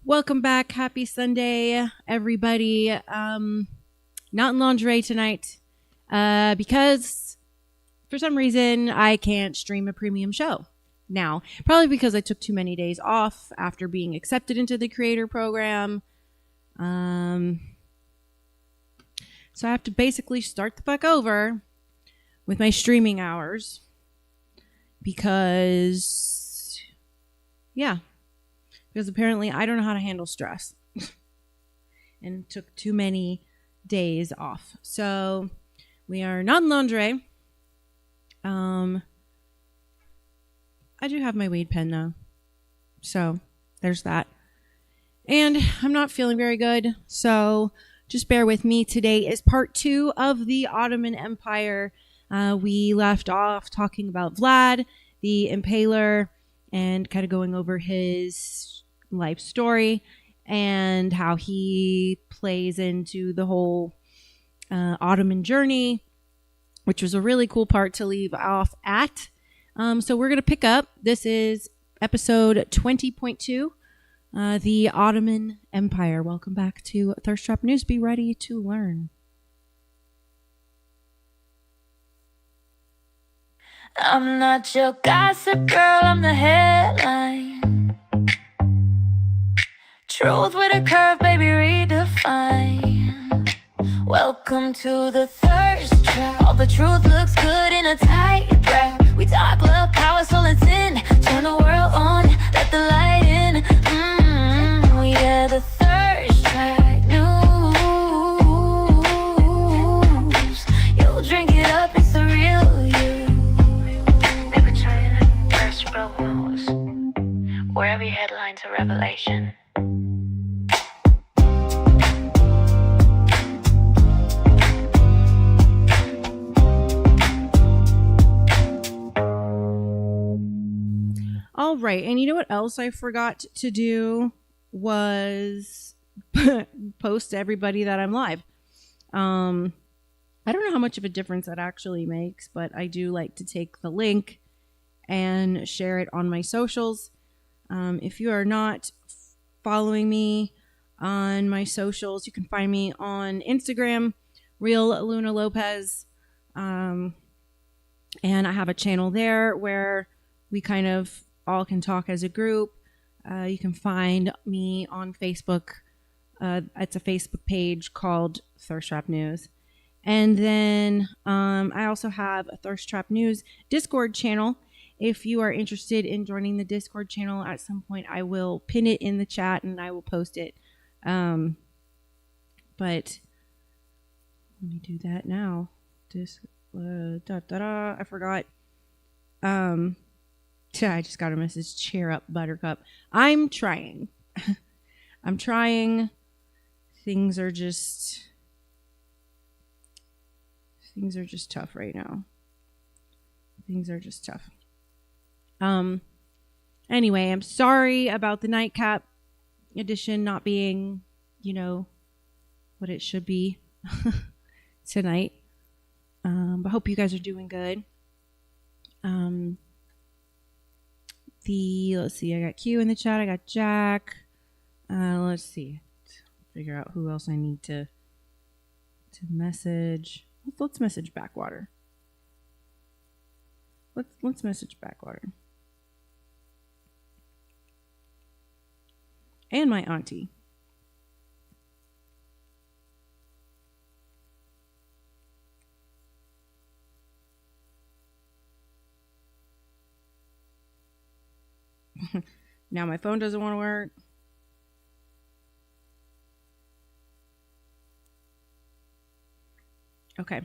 Welcome back. Happy Sunday, everybody. Not in lingerie tonight because for some reason I can't stream a premium show now. Probably because I took too many days off after being accepted into the creator program. So I have to basically start the fuck over with my streaming hours because apparently I don't know how to handle stress and took too many days off. So we are not in lingerie. I do have my weed pen though. So there's that. And I'm not feeling very good. So just bear with me. Today is part 2 of the Ottoman Empire. We left off talking about Vlad the Impaler and kind of going over his life story and how he plays into the whole Ottoman journey, which was a really cool part to leave off at. So we're going to pick up. This is episode 20.2, the Ottoman Empire. Welcome back to Thirst Trap News. Be ready to learn. I'm not your gossip girl, I'm the headline. Truth with a curve, baby, redefine. Welcome to the thirst trap. All the truth looks good in a tight wrap. We talk love, power, soul, and sin. Turn the world on, let the light in. Yeah, the thirst trap news. You'll drink it up, it's the real you. Never try it, thirst bro news. Where every headline's a revelation. All right, and you know what else I forgot to do was post to everybody that I'm live. I don't know how much of a difference that actually makes, but I do like to take the link and share it on my socials. If you are not following me on my socials, you can find me on Instagram, Real Luna Lopez, and I have a channel there where we kind of all can talk as a group. You can find me on Facebook. It's a Facebook page called Thirst Trap News. And then I also have a Thirst Trap News Discord channel. If you are interested in joining the Discord channel at some point, I will pin it in the chat and I will post it. But let me do that now. I forgot. I just got a message. Cheer up, Buttercup. I'm trying. I'm trying. Things are just tough right now. Things are just tough. Anyway, I'm sorry about the Nightcap edition not being, what it should be tonight. But hope you guys are doing good. Let's see, I got Q in the chat, I got Jack. Let's see. Figure out who else I need to message. Let's message Backwater. Let's message Backwater. And my auntie. Now my phone doesn't want to work. Okay.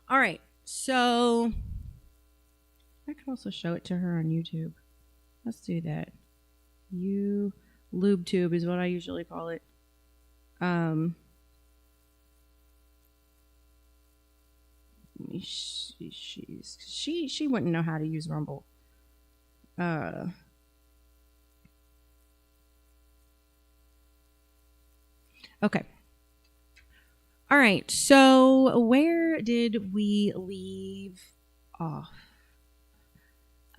All right. So I can also show it to her on YouTube. Let's do that. LubeTube is what I usually call it. She wouldn't know how to use Rumble. Okay. All right. So where did we leave off?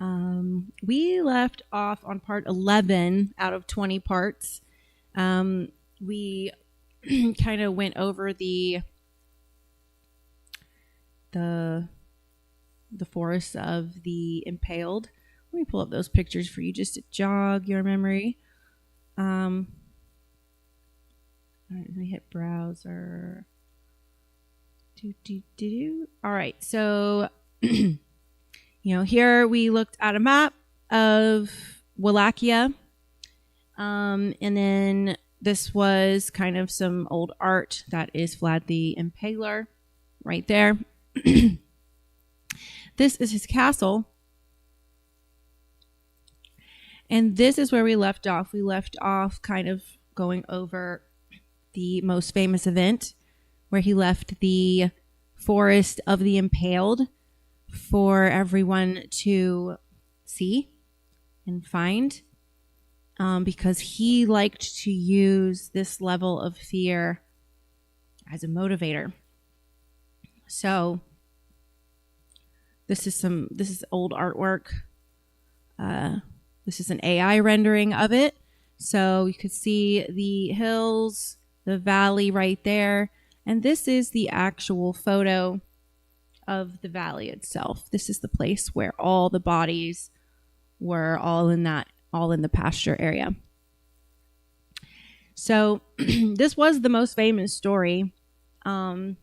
We left off on part 11 out of 20 parts. We kind of went over the forest of the impaled. Let me pull up those pictures for you just to jog your memory. All right, let me hit browser. All right, so here we looked at a map of Wallachia, and then this was kind of some old art. That is Vlad the Impaler right there. This is his castle. And this is where we left off. We left off kind of going over the most famous event where he left the forest of the impaled for everyone to see and find, because he liked to use this level of fear as a motivator. So this is old artwork. This is an AI rendering of it. So you could see the hills, the valley right there. And this is the actual photo of the valley itself. This is the place where all the bodies were all in the pasture area. So this was the most famous story, and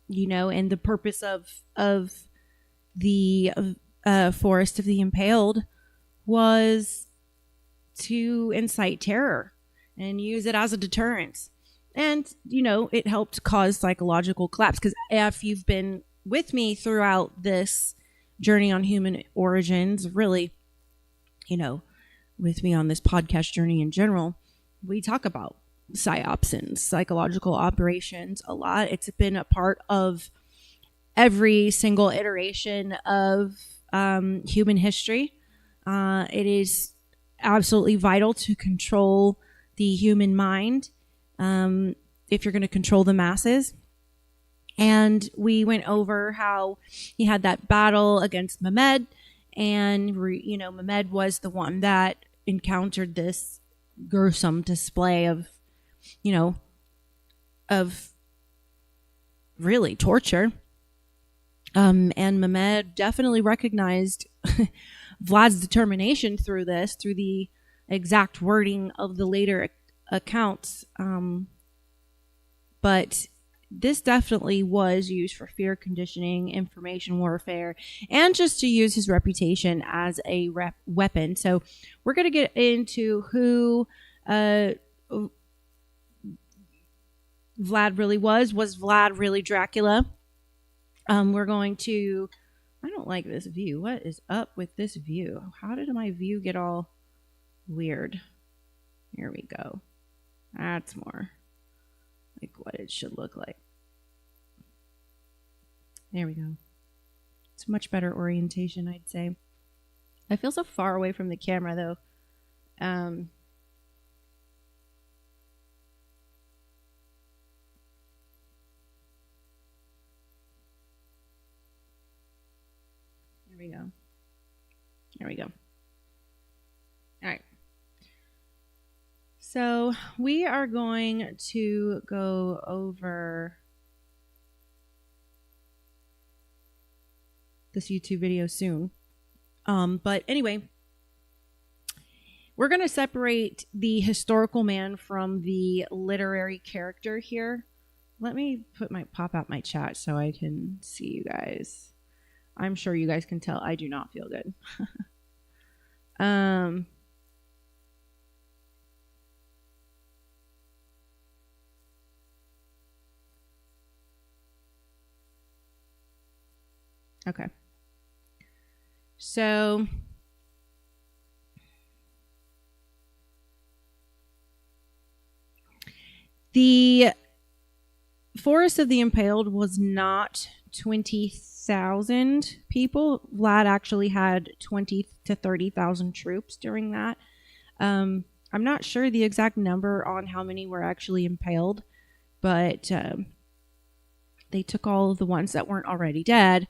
the purpose of the forest of the impaled was to incite terror and use it as a deterrence. And, it helped cause psychological collapse, because if you've been with me throughout this journey on human origins, really, with me on this podcast journey in general, we talk about psyops and psychological operations a lot. It's been a part of every single iteration of human history. It is absolutely vital to control the human mind if you're going to control the masses. And we went over how he had that battle against Mehmed, and Mehmed was the one that encountered this gruesome display of really torture. And Mehmed definitely recognized Vlad's determination through the exact wording of the later accounts. But this definitely was used for fear conditioning, information warfare, and just to use his reputation as a weapon. So we're going to get into who Vlad really was. Was Vlad really Dracula? We're going to... I don't like this view. What is up with this view? How did my view get all weird? Here we go. That's more like what it should look like. There we go. It's much better orientation, I'd say. I feel so far away from the camera, though. There we go. There we go. All right. So we are going to go over this YouTube video soon. But anyway, we're going to separate the historical man from the literary character here. Let me pop out my chat so I can see you guys. I'm sure you guys can tell I do not feel good. Okay. So the Forest of the Impaled was not 20,000 people. Vlad actually had 20 to 30,000 troops during that. I'm not sure the exact number on how many were actually impaled, but they took all of the ones that weren't already dead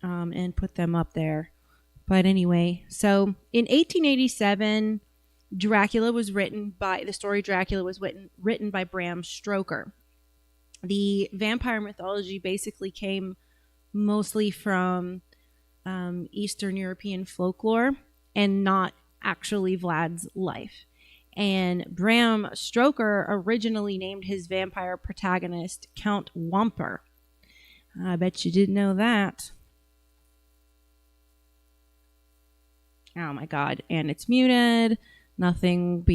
and put them up there. But anyway, so in 1887, the story Dracula was written by Bram Stoker. The vampire mythology basically came mostly from Eastern European folklore and not actually Vlad's life. And Bram Stoker originally named his vampire protagonist Count Wamper. I bet you didn't know that. Oh my god. And it's muted. Nothing. Can't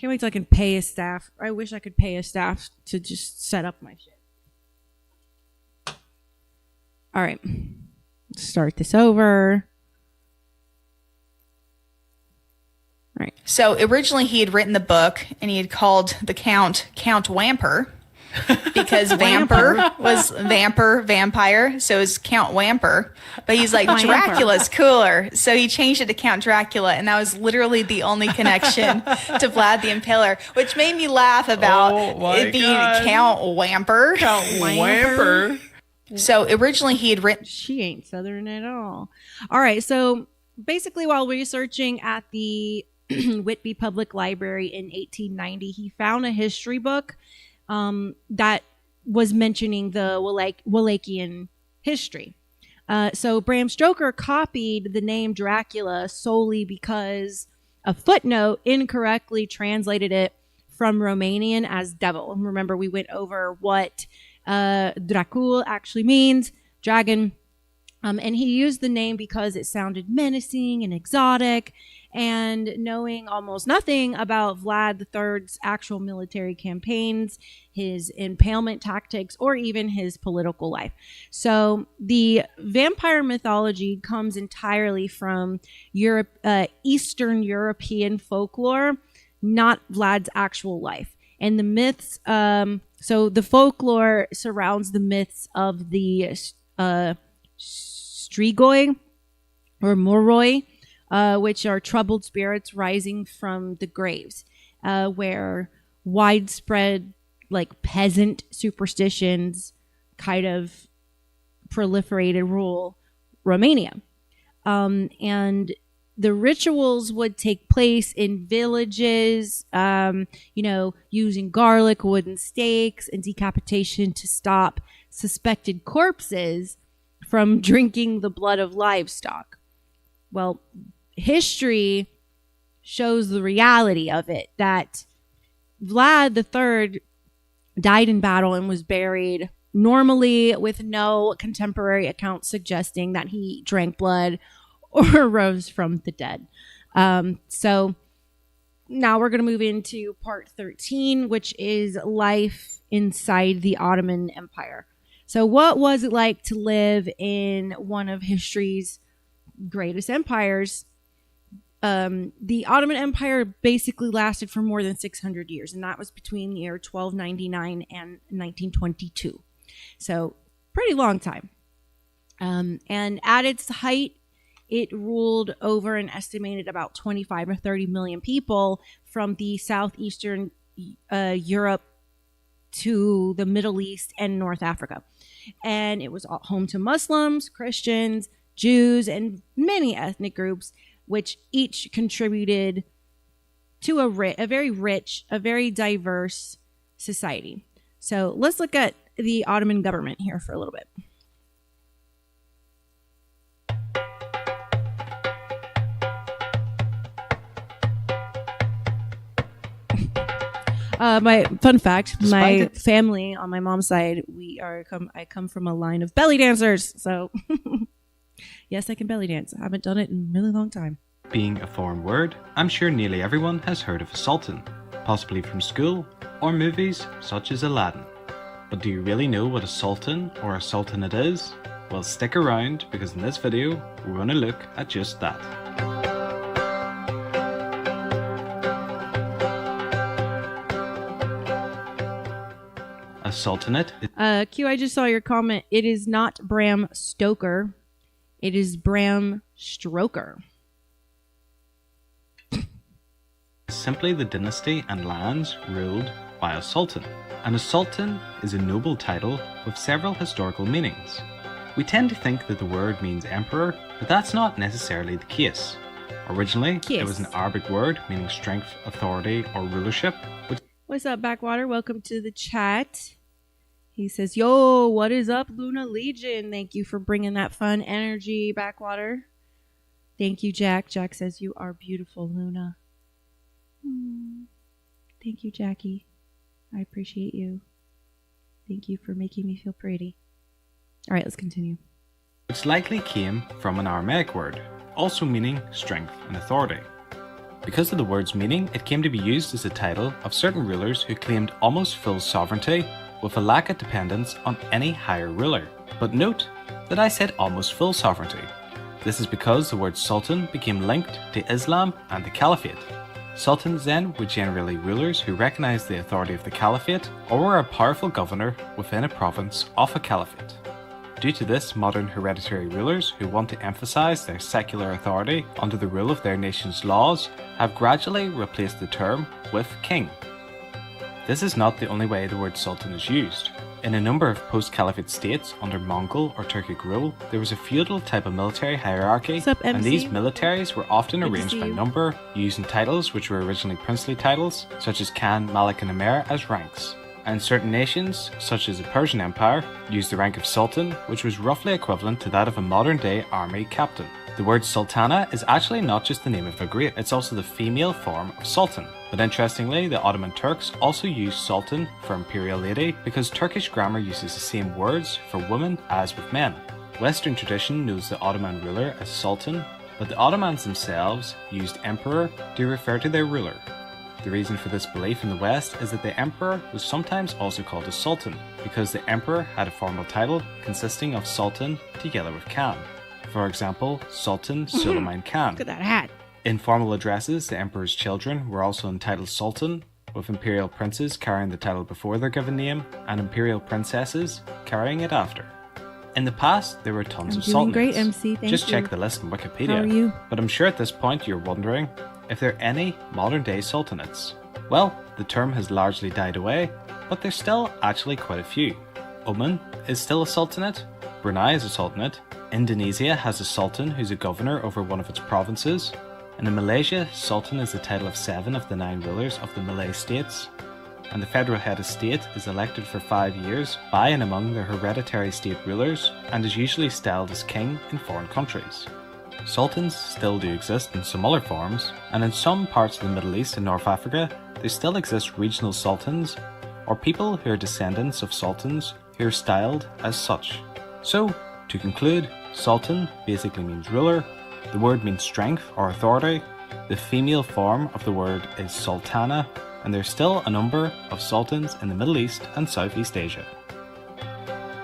wait till I can pay a staff. I wish I could pay a staff to just set up my shit. All right. Let's start this over. All right. So originally he had written the book and he had called the Count Wamper because Vamper was vampire. So it's Count Wamper. But he's like, Dracula's cooler. So he changed it to Count Dracula. And that was literally the only connection to Vlad the Impaler, which made me laugh about it being Count Wamper. Count Wamper. So originally he had written... She ain't Southern at all. All right. So basically while researching at the Whitby Public Library in 1890, he found a history book that was mentioning the Wallachian history. So Bram Stoker copied the name Dracula solely because a footnote incorrectly translated it from Romanian as devil. And remember, we went over what Dracul actually means, dragon. And he used the name because it sounded menacing and exotic. And knowing almost nothing about Vlad III's actual military campaigns, his impalement tactics, or even his political life. So the vampire mythology comes entirely from Eastern European folklore, not Vlad's actual life. And the myths, so the folklore surrounds the myths of the Strigoi or Moroi, which are troubled spirits rising from the graves, where widespread peasant superstitions kind of proliferated rule Romania. And the rituals would take place in villages, using garlic, wooden stakes, and decapitation to stop suspected corpses from drinking the blood of livestock. Well, history shows the reality of it, that Vlad III died in battle and was buried normally, with no contemporary accounts suggesting that he drank blood or rose from the dead. So now we're going to move into part 13, which is life inside the Ottoman Empire. So what was it like to live in one of history's greatest empires? The Ottoman Empire basically lasted for more than 600 years, and that was between the year 1299 and 1922. So pretty long time. And at its height, it ruled over an estimated about 25 or 30 million people from the southeastern Europe to the Middle East and North Africa. And it was home to Muslims, Christians, Jews, and many ethnic groups, which each contributed to a very rich, a very diverse society. So let's look at the Ottoman government here for a little bit. My fun fact: my family on my mom's side, I come from a line of belly dancers. So yes, I can belly dance. I haven't done it in a really long time. Being a foreign word, I'm sure nearly everyone has heard of a sultan, possibly from school or movies such as Aladdin. But do you really know what a sultan or a sultanate is? Well, stick around, because in this video we're going to look at just that. A sultanate. Q, I just saw your comment. It is not Bram Stoker. It is Bram Stoker. is simply the dynasty and lands ruled by a sultan. And a sultan is a noble title with several historical meanings. We tend to think that the word means emperor, but that's not necessarily the case. Originally, it was an Arabic word meaning strength, authority, or rulership. What's up, Backwater? Welcome to the chat. He says, yo, what is up, Luna Legion? Thank you for bringing that fun energy, Backwater. Thank you, Jack. Jack says, you are beautiful, Luna. Thank you, Jackie. I appreciate you. Thank you for making me feel pretty. All right, let's continue. Which likely came from an Aramaic word, also meaning strength and authority. Because of the word's meaning, it came to be used as a title of certain rulers who claimed almost full sovereignty with a lack of dependence on any higher ruler. But note that I said almost full sovereignty. This is because the word sultan became linked to Islam and the caliphate. Sultans then were generally rulers who recognized the authority of the caliphate or were a powerful governor within a province of a caliphate. Due to this, modern hereditary rulers who want to emphasize their secular authority under the rule of their nation's laws have gradually replaced the term with king. This is not the only way the word sultan is used. In a number of post-caliphate states under Mongol or Turkic rule, there was a feudal type of military hierarchy, and these militaries were often arranged by number, using titles which were originally princely titles, such as Khan, Malik, and Emir, as ranks. And certain nations, such as the Persian Empire, used the rank of sultan, which was roughly equivalent to that of a modern-day army captain. The word sultana is actually not just the name of a great, it's also the female form of sultan. But interestingly, the Ottoman Turks also used sultan for imperial lady because Turkish grammar uses the same words for women as with men. Western tradition knows the Ottoman ruler as sultan, but the Ottomans themselves used emperor to refer to their ruler. The reason for this belief in the West is that the emperor was sometimes also called a sultan, because the emperor had a formal title consisting of sultan together with Khan. For example, Sultan Suleiman Khan. Look at that hat. In formal addresses, the emperor's children were also entitled sultan, with imperial princes carrying the title before their given name, and imperial princesses carrying it after. In the past, there were tons of sultanates. Great, MC. Thank Just you. check the list on Wikipedia. How are you? But I'm sure at this point you're wondering if there are any modern-day sultanates. Well, the term has largely died away, but there's still actually quite a few. Oman is still a sultanate, Brunei is a sultanate, Indonesia has a sultan who's a governor over one of its provinces, and in Malaysia, sultan is the title of 7 of the 9 rulers of the Malay states, and the federal head of state is elected for 5 years by and among the hereditary state rulers, and is usually styled as king in foreign countries. Sultans still do exist in some other forms, and in some parts of the Middle East and North Africa, there still exist regional sultans, or people who are descendants of sultans who are styled as such. So, to conclude, sultan basically means ruler, the word means strength or authority, the female form of the word is sultana, and there's still a number of sultans in the Middle East and Southeast Asia.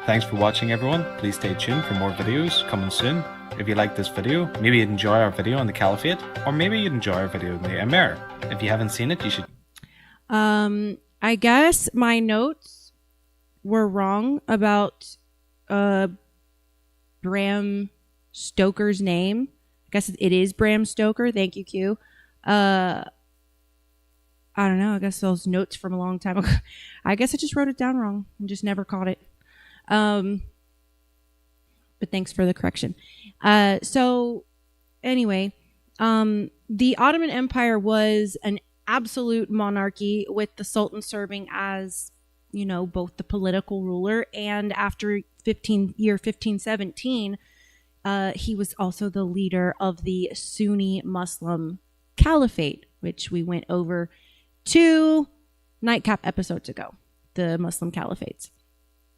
Thanks for watching, everyone. Please stay tuned for more videos coming soon. If you like this video, maybe you'd enjoy our video on the Caliphate, or maybe you'd enjoy our video on the Emir. If you haven't seen it, you should... I guess my notes were wrong about Bram Stoker's name. I guess it is Bram Stoker. Thank you, Q. I don't know. I guess those notes from a long time ago. I guess I just wrote it down wrong and just never caught it. But thanks for the correction. So anyway, the Ottoman Empire was an absolute monarchy with the Sultan serving as, you know, both the political ruler and after 1517, he was also the leader of the Sunni Muslim Caliphate, which we went over 2 Nightcap episodes ago, the Muslim Caliphates.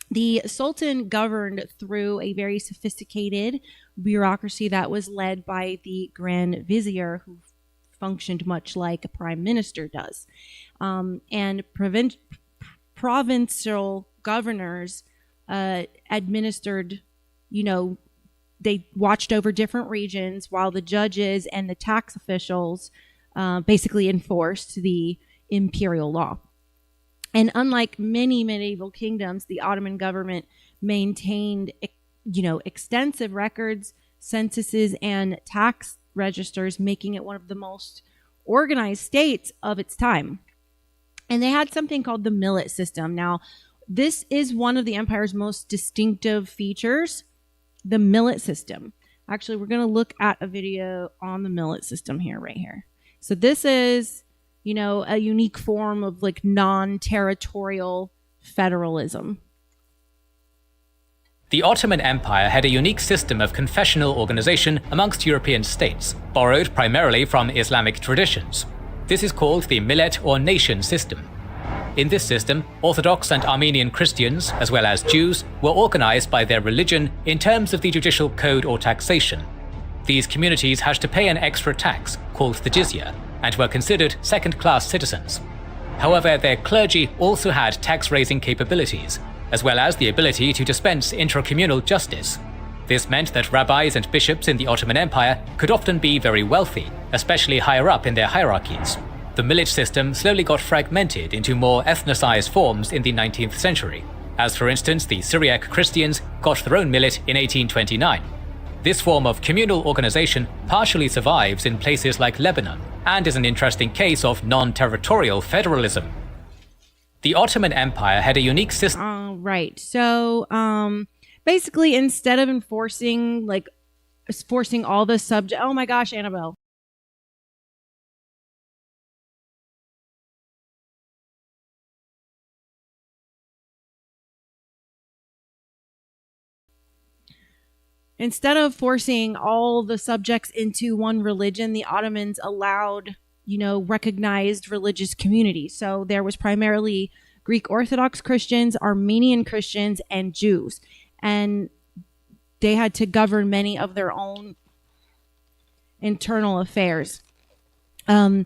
The Sultan governed through a very sophisticated bureaucracy that was led by the Grand Vizier, who functioned much like a prime minister does. And provincial governors administered, you know, they watched over different regions, while the judges and the tax officials basically enforced the imperial law. And unlike many medieval kingdoms, the Ottoman government maintained, you know, extensive records, censuses, and tax registers, making it one of the most organized states of its time. And they had something called the millet system. Now, this is one of the empire's most distinctive features, the millet system. Actually, we're going to look at a video on the millet system here, right here. So this is, you know, a unique form of like non-territorial federalism. The Ottoman Empire had a unique system of confessional organization amongst European states, borrowed primarily from Islamic traditions. This is called the millet or nation system. In this system, Orthodox and Armenian Christians, as well as Jews, were organized by their religion in terms of the judicial code or taxation. These communities had to pay an extra tax, called the jizya, and were considered second-class citizens. However, their clergy also had tax-raising capabilities, as well as the ability to dispense intracommunal justice. This meant that rabbis and bishops in the Ottoman Empire could often be very wealthy, especially higher up in their hierarchies. The millet system slowly got fragmented into more ethnicized forms in the 19th century, as for instance the Syriac Christians got their own millet in 1829. This form of communal organization partially survives in places like Lebanon, and is an interesting case of non-territorial federalism. The Ottoman Empire had a unique system. Right. So, basically, instead of enforcing all the subject, oh my gosh, Annabelle. Instead of forcing all the subjects into one religion, the Ottomans allowed, you know, recognized religious communities. So there was primarily Greek Orthodox Christians, Armenian Christians, and Jews. And they had to govern many of their own internal affairs. And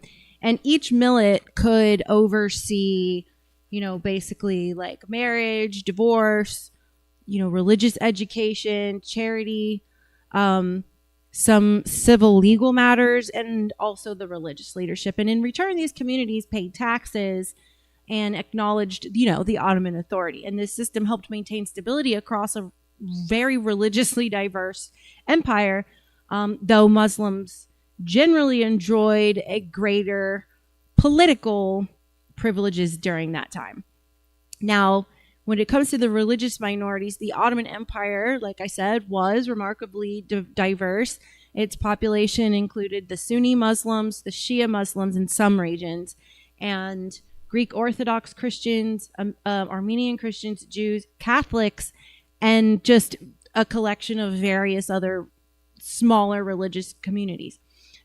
each millet could oversee, you know, basically like marriage, divorce, you know, religious education, charity, some civil legal matters, and also the religious leadership. And in return, these communities paid taxes and acknowledged, you know, the Ottoman authority. And this system helped maintain stability across a very religiously diverse empire, though Muslims generally enjoyed a greater political privileges during that time. Now, when it comes to the religious minorities, the Ottoman Empire, like I said, was remarkably diverse. Its population included the Sunni Muslims, the Shia Muslims in some regions, and Greek Orthodox Christians, Armenian Christians, Jews, Catholics, and just a collection of various other smaller religious communities.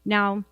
Now,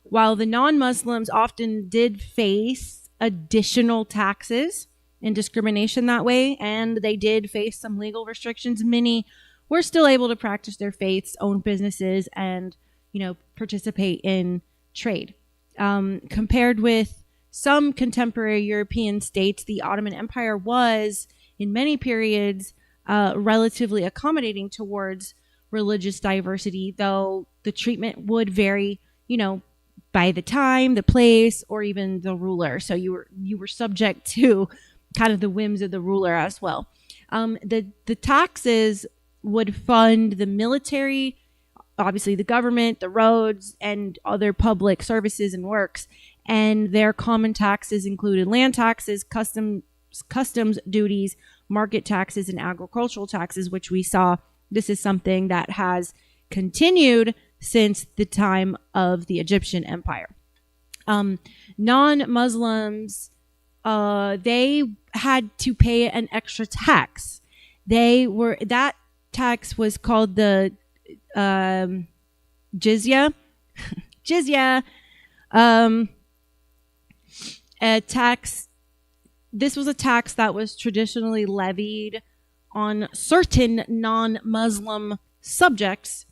while the non-Muslims often did face additional taxes and discrimination that way, and they did face some legal restrictions, many were still able to practice their faiths, own businesses, and, you know, participate in trade. Compared with some contemporary European states, the Ottoman Empire was, in many periods, relatively accommodating towards religious diversity, though the treatment would vary, you know, by the time, the place, or even the ruler. So you were subject to kind of the whims of the ruler as well. The taxes would fund the military, obviously the government, the roads, and other public services and works. And their common taxes included land taxes, customs duties, market taxes, and agricultural taxes, which we saw. This is something that has continued since the time of the Egyptian Empire. Non-Muslims, they had to pay an extra tax. That tax was called the jizya. Jizya. A tax. This was a tax that was traditionally levied on certain non-Muslim subjects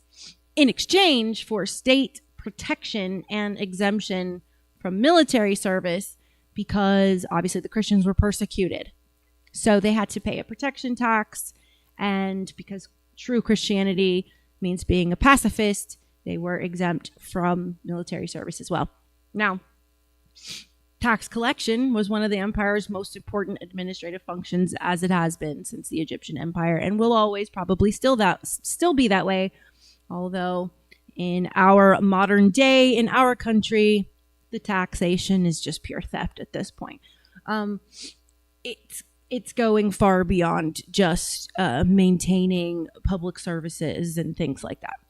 in exchange for state protection and exemption from military service, because obviously the Christians were persecuted. So they had to pay a protection tax, and because true Christianity means being a pacifist, they were exempt from military service as well. Now, tax collection was one of the empire's most important administrative functions, as it has been since the Egyptian Empire, and will always probably still be that way, although in our modern day, in our country, the taxation is just pure theft at this point. It's going far beyond just maintaining public services and things like that.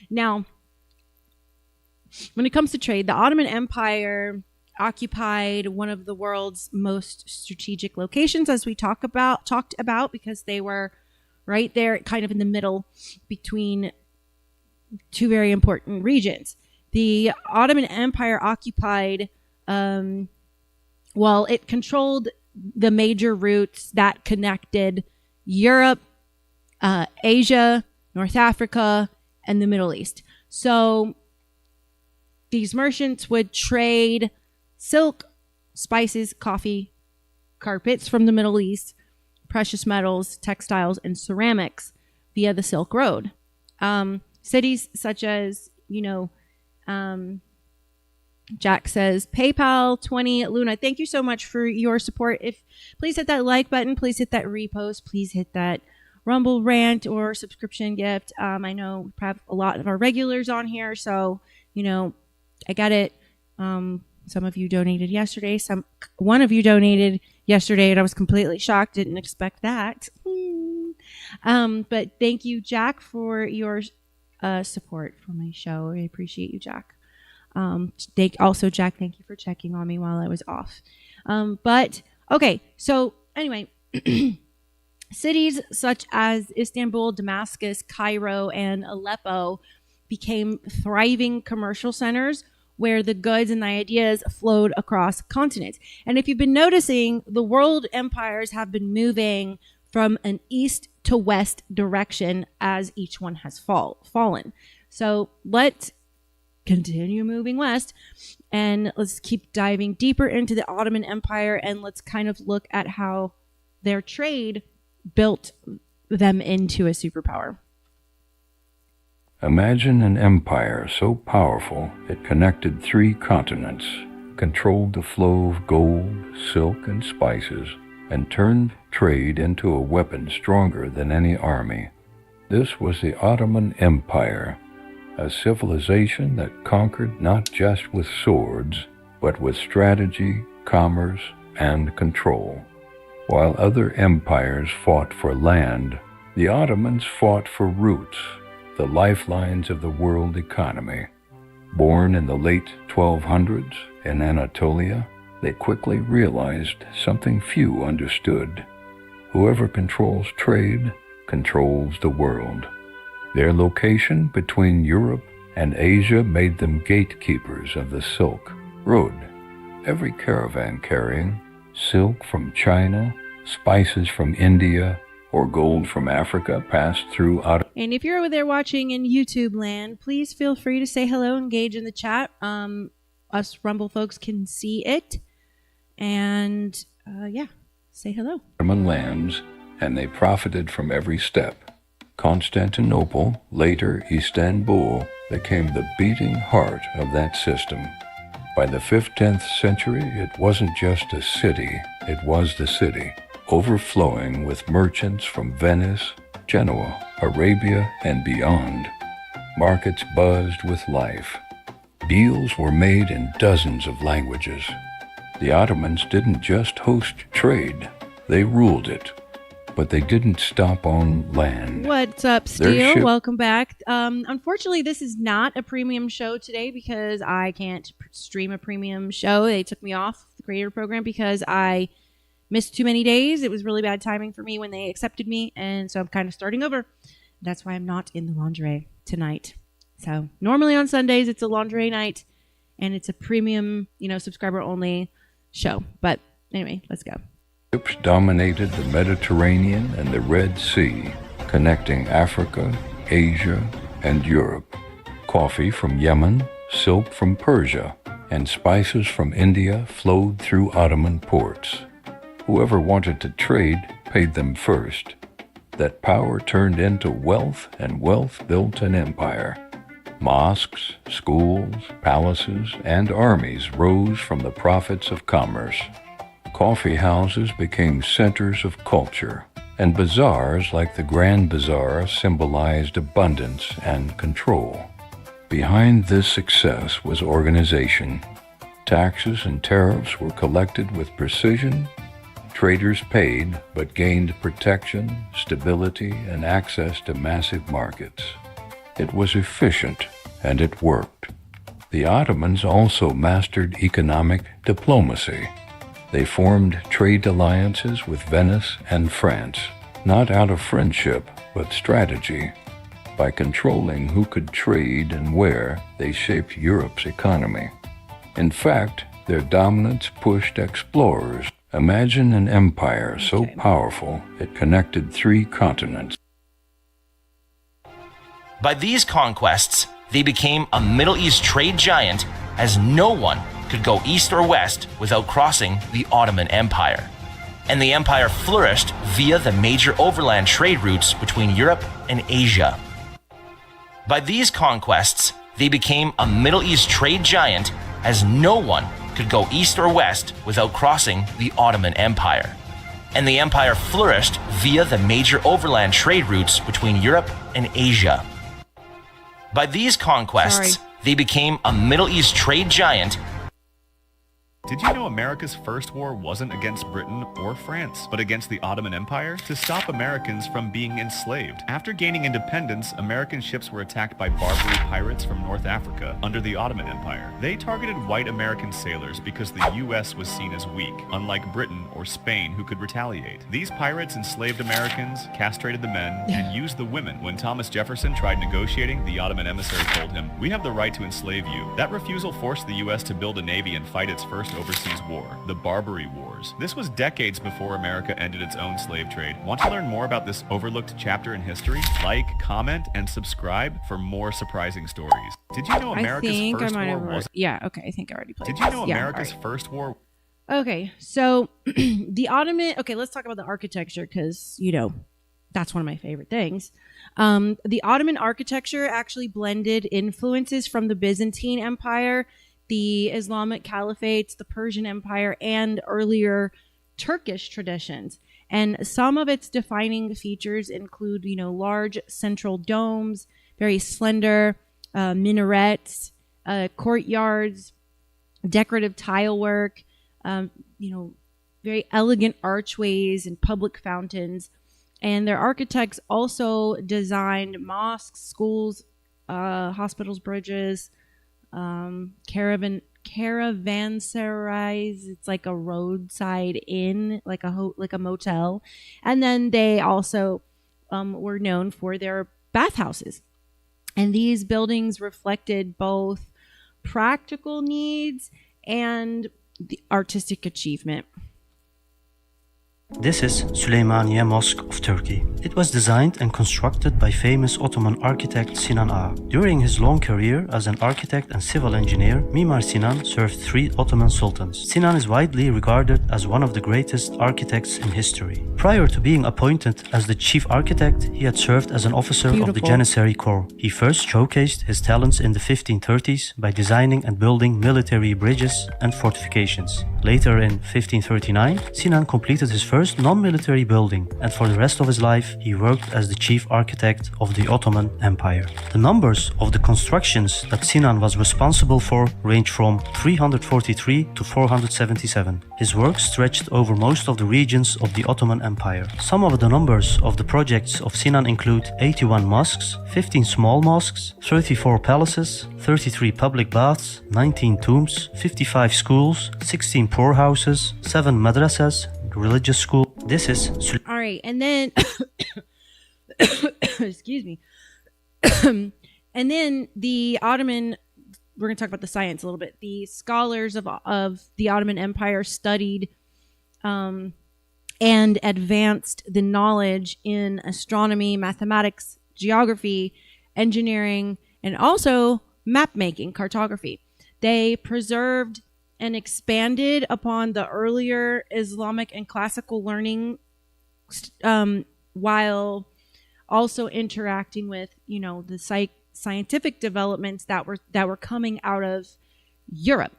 Now, when it comes to trade, the Ottoman Empire occupied one of the world's most strategic locations, as we talked about, because they were right there, kind of in the middle between two very important regions. The Ottoman Empire occupied, it controlled the major routes that connected Europe, Asia, North Africa, and the Middle East. So these merchants would trade silk, spices, coffee, carpets from the Middle East, precious metals, textiles, and ceramics via the Silk Road. Cities such as, Jack says, PayPal 20 Luna. Thank you so much for your support. Please hit that like button. Please hit that repost. Please hit that Rumble rant or subscription gift. I know we have a lot of our regulars on here, so I get it. Some of you donated yesterday. One of you donated yesterday, and I was completely shocked. Didn't expect that. But thank you, Jack, for your support for my show. I appreciate you, Jack. Jack, thank you for checking on me while I was off. Okay, so anyway, cities such as Istanbul, Damascus, Cairo, and Aleppo became thriving commercial centers where the goods and the ideas flowed across continents. And if you've been noticing, the world empires have been moving from an east to west direction as each one has fallen. So let's continue moving west, and let's keep diving deeper into the Ottoman Empire, and let's kind of look at how their trade built them into a superpower. Imagine an empire so powerful it connected 3 continents, controlled the flow of gold, silk, and spices, and turned trade into a weapon stronger than any army. This was the Ottoman Empire, a civilization that conquered not just with swords, but with strategy, commerce, and control. While other empires fought for land, the Ottomans fought for roots, the lifelines of the world economy. Born in the late 1200s in Anatolia, they quickly realized something few understood. Whoever controls trade controls the world. Their location between Europe and Asia made them gatekeepers of the Silk Road. Every caravan carrying silk from China, spices from India, or gold from Africa passed through And if you're over there watching in YouTube land, please feel free to say hello, engage in the chat. Us Rumble folks can see it. And say hello. Ottoman lands, and they profited from every step. Constantinople, later Istanbul, became the beating heart of that system. By the 15th century, it wasn't just a city, it was the city, overflowing with merchants from Venice, Genoa, Arabia, and beyond. Markets buzzed with life. Deals were made in dozens of languages. The Ottomans didn't just host trade, they ruled it. But they didn't stop on land. What's up, Steel? Welcome back. Unfortunately, this is not a premium show today because I can't stream a premium show. They took me off the creator program because I missed too many days. It was really bad timing for me when they accepted me, and so I'm kind of starting over. That's why I'm not in the lingerie tonight. So normally on Sundays, it's a lingerie night, and it's a premium, subscriber-only show. But anyway, let's go. Ships dominated the Mediterranean and the Red Sea, connecting Africa, Asia, and Europe. Coffee from Yemen, silk from Persia, and spices from India flowed through Ottoman ports. Whoever wanted to trade paid them first. That power turned into wealth, and wealth built an empire. Mosques, schools, palaces, and armies rose from the profits of commerce. Coffee houses became centers of culture, and bazaars like the Grand Bazaar symbolized abundance and control. Behind this success was organization. Taxes and tariffs were collected with precision. Traders paid but gained protection, stability, and access to massive markets. It was efficient, and it worked. The Ottomans also mastered economic diplomacy. They formed trade alliances with Venice and France, not out of friendship, but strategy. By controlling who could trade and where, they shaped Europe's economy. In fact, their dominance pushed explorers. Imagine an empire so powerful it connected 3 continents. By these conquests, they became a Middle East trade giant, as no one could go east or west without crossing the Ottoman Empire. And the empire flourished via the major overland trade routes between Europe and Asia. By these conquests, they became a Middle East trade giant, as no one could go east or west without crossing the Ottoman Empire. And the empire flourished via the major overland trade routes between Europe and Asia. By these conquests, they became a Middle East trade giant. Did you know America's first war wasn't against Britain or France, but against the Ottoman Empire to stop Americans from being enslaved? After gaining independence, American ships were attacked by Barbary pirates from North Africa under the Ottoman Empire. They targeted white American sailors because the U.S. was seen as weak, unlike Britain or Spain, who could retaliate. These pirates enslaved Americans, castrated the men, and used the women. When Thomas Jefferson tried negotiating, the Ottoman emissary told him, "We have the right to enslave you." That refusal forced the U.S. to build a navy and fight its first overseas war, the Barbary Wars. This was decades before America ended its own slave trade. Want to learn more about this overlooked chapter in history? Like, comment, and subscribe for more surprising stories. Did you know America's first war was... Yeah, okay, I think I already played Did you know this. America's first war... Okay, so the Ottoman... Okay, let's talk about the architecture because, you know, that's one of my favorite things. The Ottoman architecture actually blended influences from the Byzantine Empire, the Islamic Caliphates, the Persian Empire, and earlier Turkish traditions. And some of its defining features include, you know, large central domes, very slender minarets, courtyards, decorative tile work, you know, very elegant archways and public fountains. And their architects also designed mosques, schools, hospitals, bridges, caravanserais. It's like a roadside inn, like a motel. And then they also were known for their bathhouses. And these buildings reflected both practical needs and the artistic achievement. This is Süleymaniye Mosque of Turkey. It was designed and constructed by famous Ottoman architect Sinan Ağa. During his long career as an architect and civil engineer, Mimar Sinan served 3 Ottoman sultans. Sinan is widely regarded as one of the greatest architects in history. Prior to being appointed as the chief architect, he had served as an officer of the Janissary Corps. He first showcased his talents in the 1530s by designing and building military bridges and fortifications. Later in 1539, Sinan completed his first non-military building, and for the rest of his life he worked as the chief architect of the Ottoman Empire. The numbers of the constructions that Sinan was responsible for range from 343 to 477. His work stretched over most of the regions of the Ottoman Empire. Some of the numbers of the projects of Sinan include 81 mosques, 15 small mosques, 34 palaces, 33 public baths, 19 tombs, 55 schools, 16 poorhouses, 7 madrasas, religious school. This is... All right, and then... excuse me. And then the Ottoman... We're going to talk about the science a little bit. The scholars of the Ottoman Empire studied and advanced the knowledge in astronomy, mathematics, geography, engineering, and also map making, cartography. They preserved and expanded upon the earlier Islamic and classical learning, while also interacting with, you know, the scientific developments that were coming out of Europe.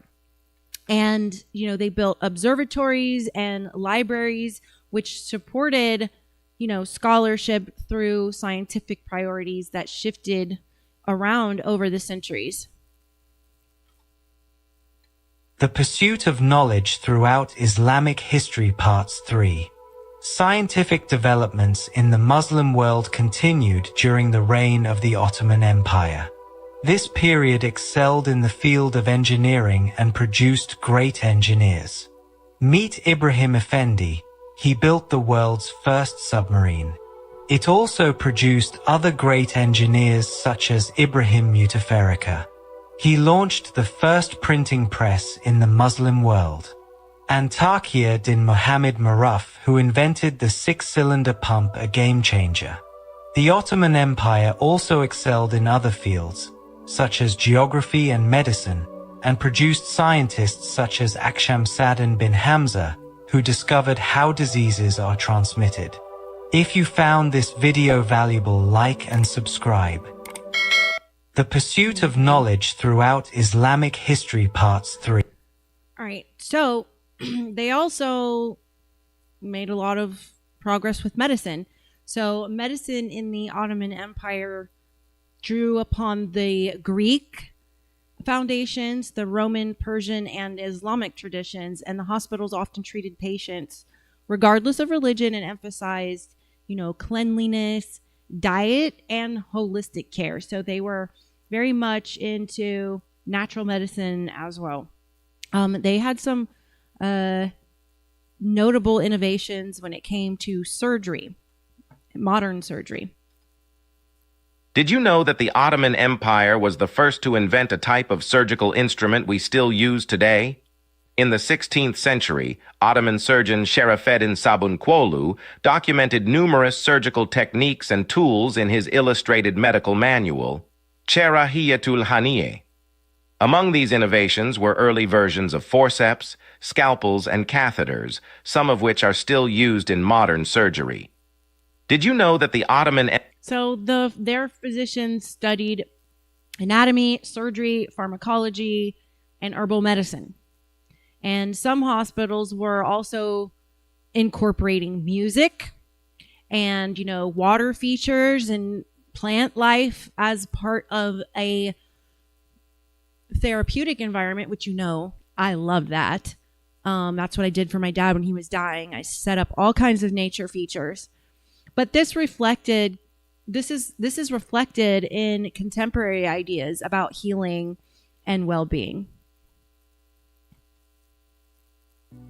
And, you know, they built observatories and libraries which supported, you know, scholarship through scientific priorities that shifted around over the centuries. The Pursuit of Knowledge Throughout Islamic History Parts 3. Scientific developments in the Muslim world continued during the reign of the Ottoman Empire. This period excelled in the field of engineering and produced great engineers. Meet Ibrahim Effendi. He built the world's first submarine. It also produced other great engineers such as Ibrahim Mutafarrika. He launched the first printing press in the Muslim world. And Taqiyuddin Muhammad Maruf, who invented the 6-cylinder pump, a game changer. The Ottoman Empire also excelled in other fields, such as geography and medicine, and produced scientists such as Akshamsaddin bin Hamza, who discovered how diseases are transmitted. If you found this video valuable, like and subscribe. The Pursuit of Knowledge Throughout Islamic History Parts 3. All right, so they also made a lot of progress with medicine. So medicine in the Ottoman Empire drew upon the Greek foundations, the Roman, Persian, and Islamic traditions, and the hospitals often treated patients regardless of religion and emphasized, cleanliness, diet, and holistic care. So they were very much into natural medicine as well. They had some notable innovations when it came to surgery, modern surgery. Did you know that the Ottoman Empire was the first to invent a type of surgical instrument we still use today? In the 16th century, Ottoman surgeon Şerefeddin Sabuncuoglu documented numerous surgical techniques and tools in his illustrated medical manual, Cerrahiyatul Haniye. Among these innovations were early versions of forceps, scalpels, and catheters, some of which are still used in modern surgery. Did you know that the Ottoman... So their physicians studied anatomy, surgery, pharmacology, and herbal medicine. And some hospitals were also incorporating music and, water features and plant life as part of a therapeutic environment, which I love that. That's what I did for my dad when he was dying. I set up all kinds of nature features. But this is reflected in contemporary ideas about healing and well-being.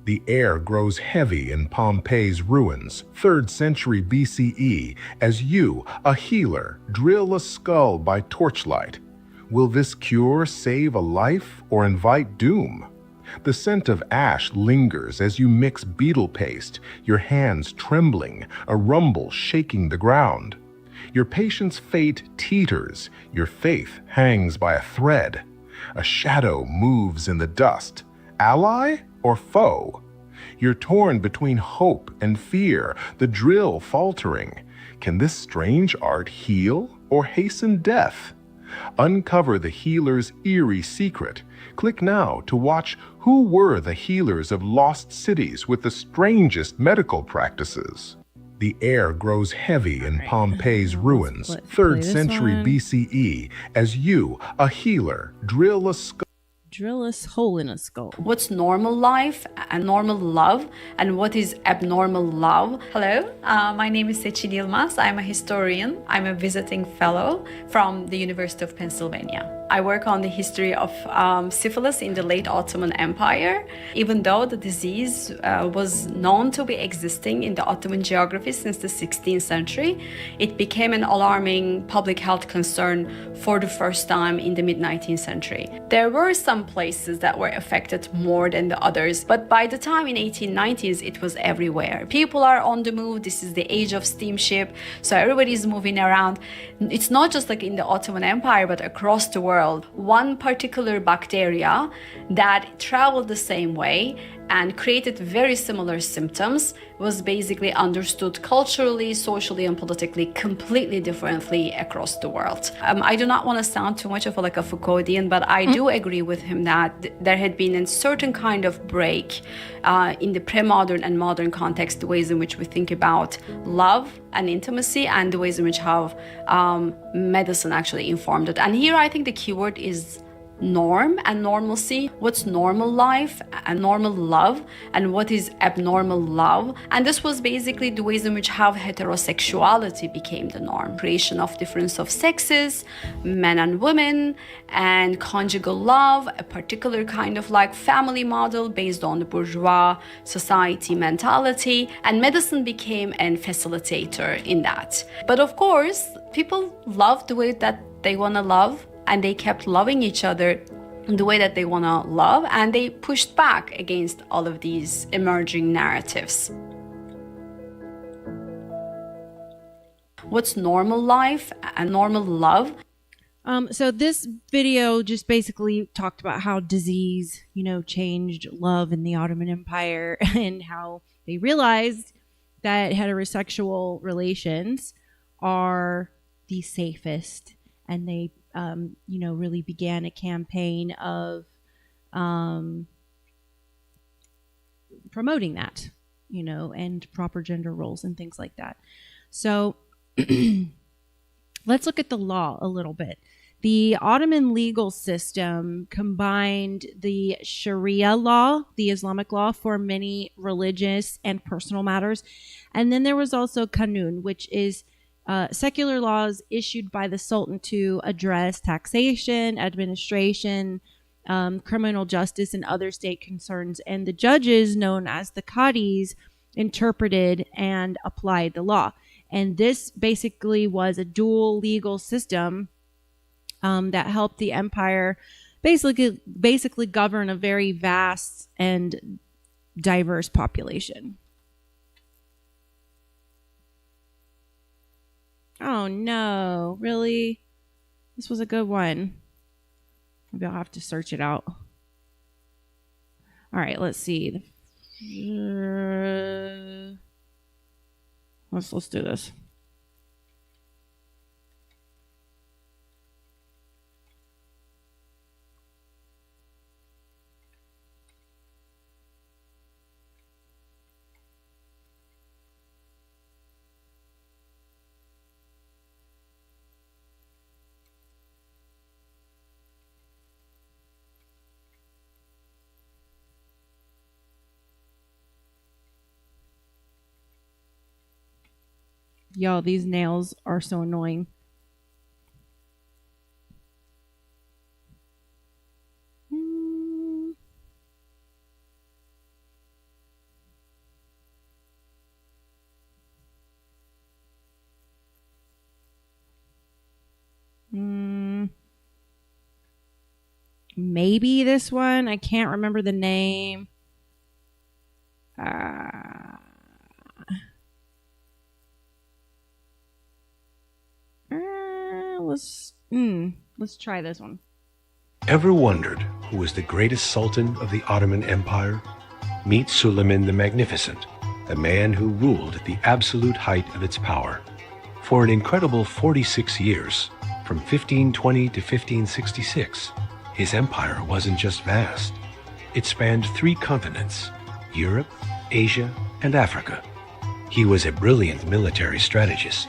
The air grows heavy in Pompeii's ruins, 3rd century BCE, as you, a healer, drill a skull by torchlight. Will this cure save a life or invite doom? The scent of ash lingers as you mix beetle paste, your hands trembling, a rumble shaking the ground. Your patient's fate teeters, your faith hangs by a thread. A shadow moves in the dust. Ally or foe? You're torn between hope and fear, the drill faltering. Can this strange art heal or hasten death? Uncover the healer's eerie secret. Click now to watch who were the healers of lost cities with the strangest medical practices. The air grows heavy in Pompeii's ruins, 3rd century BCE, as you, a healer, drill a hole in a skull. What's normal life and normal love, and what is abnormal love? Hello, my name is Seçil Yılmaz. I'm a historian. I'm a visiting fellow from the University of Pennsylvania. I work on the history of syphilis in the late Ottoman Empire. Even though the disease was known to be existing in the Ottoman geography since the 16th century, it became an alarming public health concern for the first time in the mid-19th century. There were some places that were affected more than the others, but by the time in 1890s, it was everywhere. People are on the move. This is the age of steamship, so everybody's moving around. It's not just like in the Ottoman Empire, but across the world. One particular bacteria that traveled the same way and created very similar symptoms, was basically understood culturally, socially, and politically completely differently across the world. I do not want to sound too much of a Foucauldian, but I do agree with him that there had been a certain kind of break in the pre-modern and modern context, the ways in which we think about love and intimacy, and the ways in which how medicine actually informed it. And here I think the keyword is norm and normalcy. What's normal life and normal love, and what is abnormal love? And this was basically the ways in which how heterosexuality became the norm. Creation of difference of sexes, men and women, and conjugal love, a particular kind of family model based on the bourgeois society mentality, and medicine became a facilitator in that. But of course, people loved the way that they want to love, and they kept loving each other in the way that they want to love, and they pushed back against all of these emerging narratives. What's normal life and normal love? So this video just basically talked about how disease, changed love in the Ottoman Empire, and how they realized that heterosexual relations are the safest, and they really began a campaign of promoting that, and proper gender roles and things like that. So let's look at the law a little bit. The Ottoman legal system combined the Sharia law, the Islamic law, for many religious and personal matters. And then there was also Kanun, which is secular laws issued by the Sultan to address taxation, administration, criminal justice, and other state concerns. And the judges, known as the Qadis, interpreted and applied the law. And this basically was a dual legal system that helped the empire basically govern a very vast and diverse population. Oh no, really? This was a good one. Maybe I'll have to search it out. All right, let's see. Let's do this. Yo, these nails are so annoying. Maybe this one. I can't remember the name. Let's try this one. Ever wondered who was the greatest sultan of the Ottoman Empire? Meet Suleiman the Magnificent, the man who ruled at the absolute height of its power. For an incredible 46 years, from 1520 to 1566, his empire wasn't just vast. It spanned 3 continents, Europe, Asia, and Africa. He was a brilliant military strategist.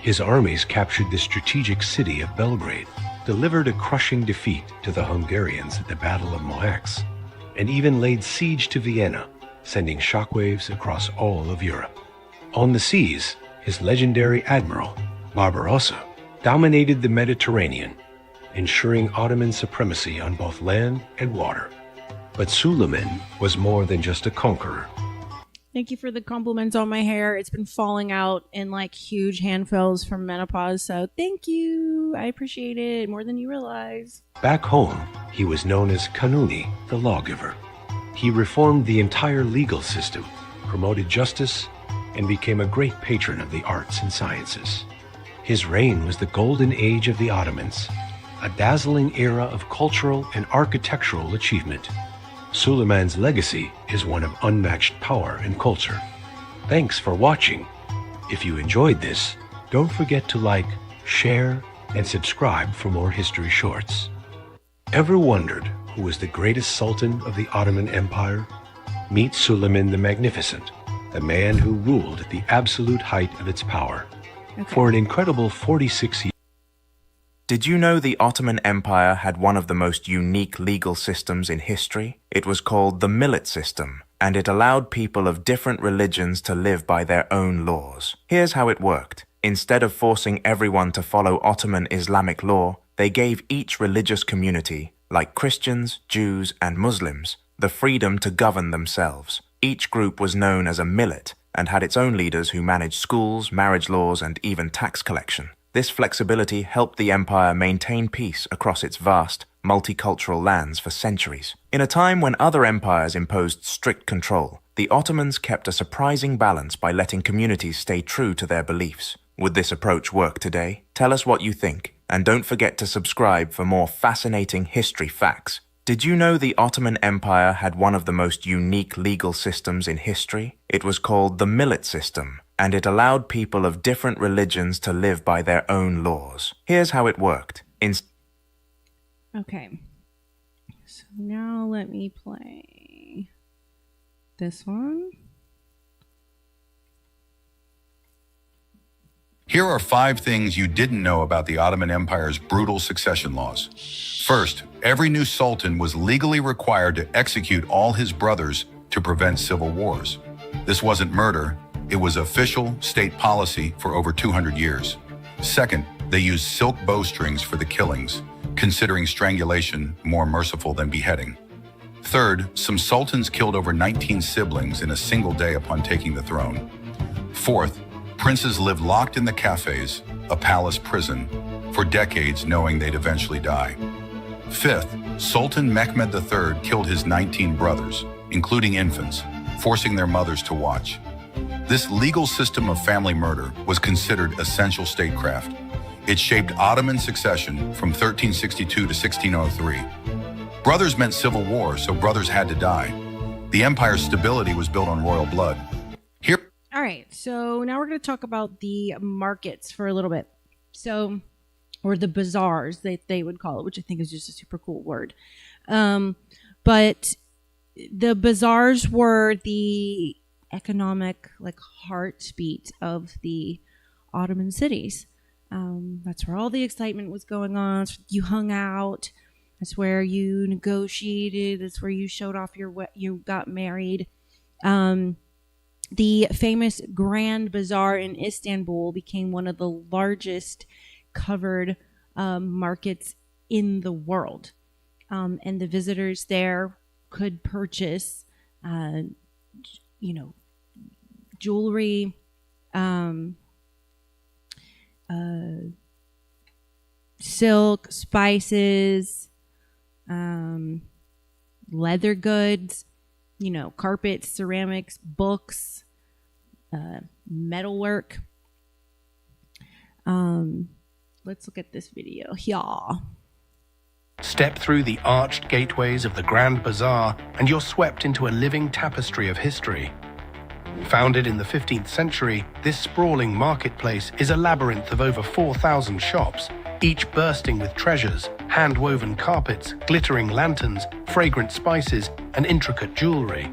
His armies captured the strategic city of Belgrade, delivered a crushing defeat to the Hungarians at the Battle of Mohacs, and even laid siege to Vienna, sending shockwaves across all of Europe. On the seas, his legendary admiral, Barbarossa, dominated the Mediterranean, ensuring Ottoman supremacy on both land and water. But Suleiman was more than just a conqueror. Thank you for the compliments on my hair. It's been falling out in huge handfuls from menopause, so thank you. I appreciate it more than you realize. Back home, he was known as Kanuni, the lawgiver. He reformed the entire legal system, promoted justice, and became a great patron of the arts and sciences. His reign was the golden age of the Ottomans, a dazzling era of cultural and architectural achievement. Suleiman's legacy is one of unmatched power and culture. Thanks for watching. If you enjoyed this, don't forget to like, share, and subscribe for more history shorts. Ever wondered who was the greatest sultan of the Ottoman Empire? Meet Suleiman the Magnificent, a man who ruled at the absolute height of its power. For an incredible 46 years. Did you know the Ottoman Empire had one of the most unique legal systems in history? It was called the millet system, and it allowed people of different religions to live by their own laws. Here's how it worked. Instead of forcing everyone to follow Ottoman Islamic law, they gave each religious community, like Christians, Jews, and Muslims, the freedom to govern themselves. Each group was known as a millet and had its own leaders who managed schools, marriage laws, and even tax collection. This flexibility helped the empire maintain peace across its vast, multicultural lands for centuries. In a time when other empires imposed strict control, the Ottomans kept a surprising balance by letting communities stay true to their beliefs. Would this approach work today? Tell us what you think, and don't forget to subscribe for more fascinating history facts. Did you know the Ottoman Empire had one of the most unique legal systems in history? It was called the millet system, and it allowed people of different religions to live by their own laws. Here's how it worked. Okay. So now let me play this one. Here are 5 things you didn't know about the Ottoman Empire's brutal succession laws. First, every new sultan was legally required to execute all his brothers to prevent civil wars. This wasn't murder, it was official state policy for over 200 years. Second, they used silk bowstrings for the killings, considering strangulation more merciful than beheading. Third, some sultans killed over 19 siblings in a single day upon taking the throne. Fourth, princes lived locked in the cafes, a palace prison, for decades knowing they'd eventually die. Fifth, Sultan Mehmed III killed his 19 brothers, including infants, forcing their mothers to watch. This legal system of family murder was considered essential statecraft. It shaped Ottoman succession from 1362 to 1603. Brothers meant civil war, so brothers had to die. The empire's stability was built on royal blood. All right, so now we're going to talk about the markets for a little bit. So, or the bazaars, they would call it, which I think is just a super cool word. But the bazaars were the economic heartbeat of the Ottoman cities. That's where all the excitement was going on. You hung out. That's where you negotiated. That's where you showed off you got married. The famous Grand Bazaar in Istanbul became one of the largest covered markets in the world. And the visitors there could purchase, jewelry, silk, spices, leather goods, carpets, ceramics, books, metalwork. Let's look at this video. Yeah. Step through the arched gateways of the Grand Bazaar and you're swept into a living tapestry of history. Founded in the 15th century, this sprawling marketplace is a labyrinth of over 4,000 shops, each bursting with treasures, hand-woven carpets, glittering lanterns, fragrant spices, and intricate jewelry.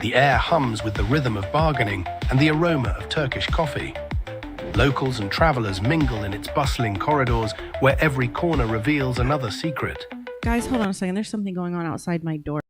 The air hums with the rhythm of bargaining and the aroma of Turkish coffee. Locals and travelers mingle in its bustling corridors where every corner reveals another secret. Guys, hold on a second. There's something going on outside my door.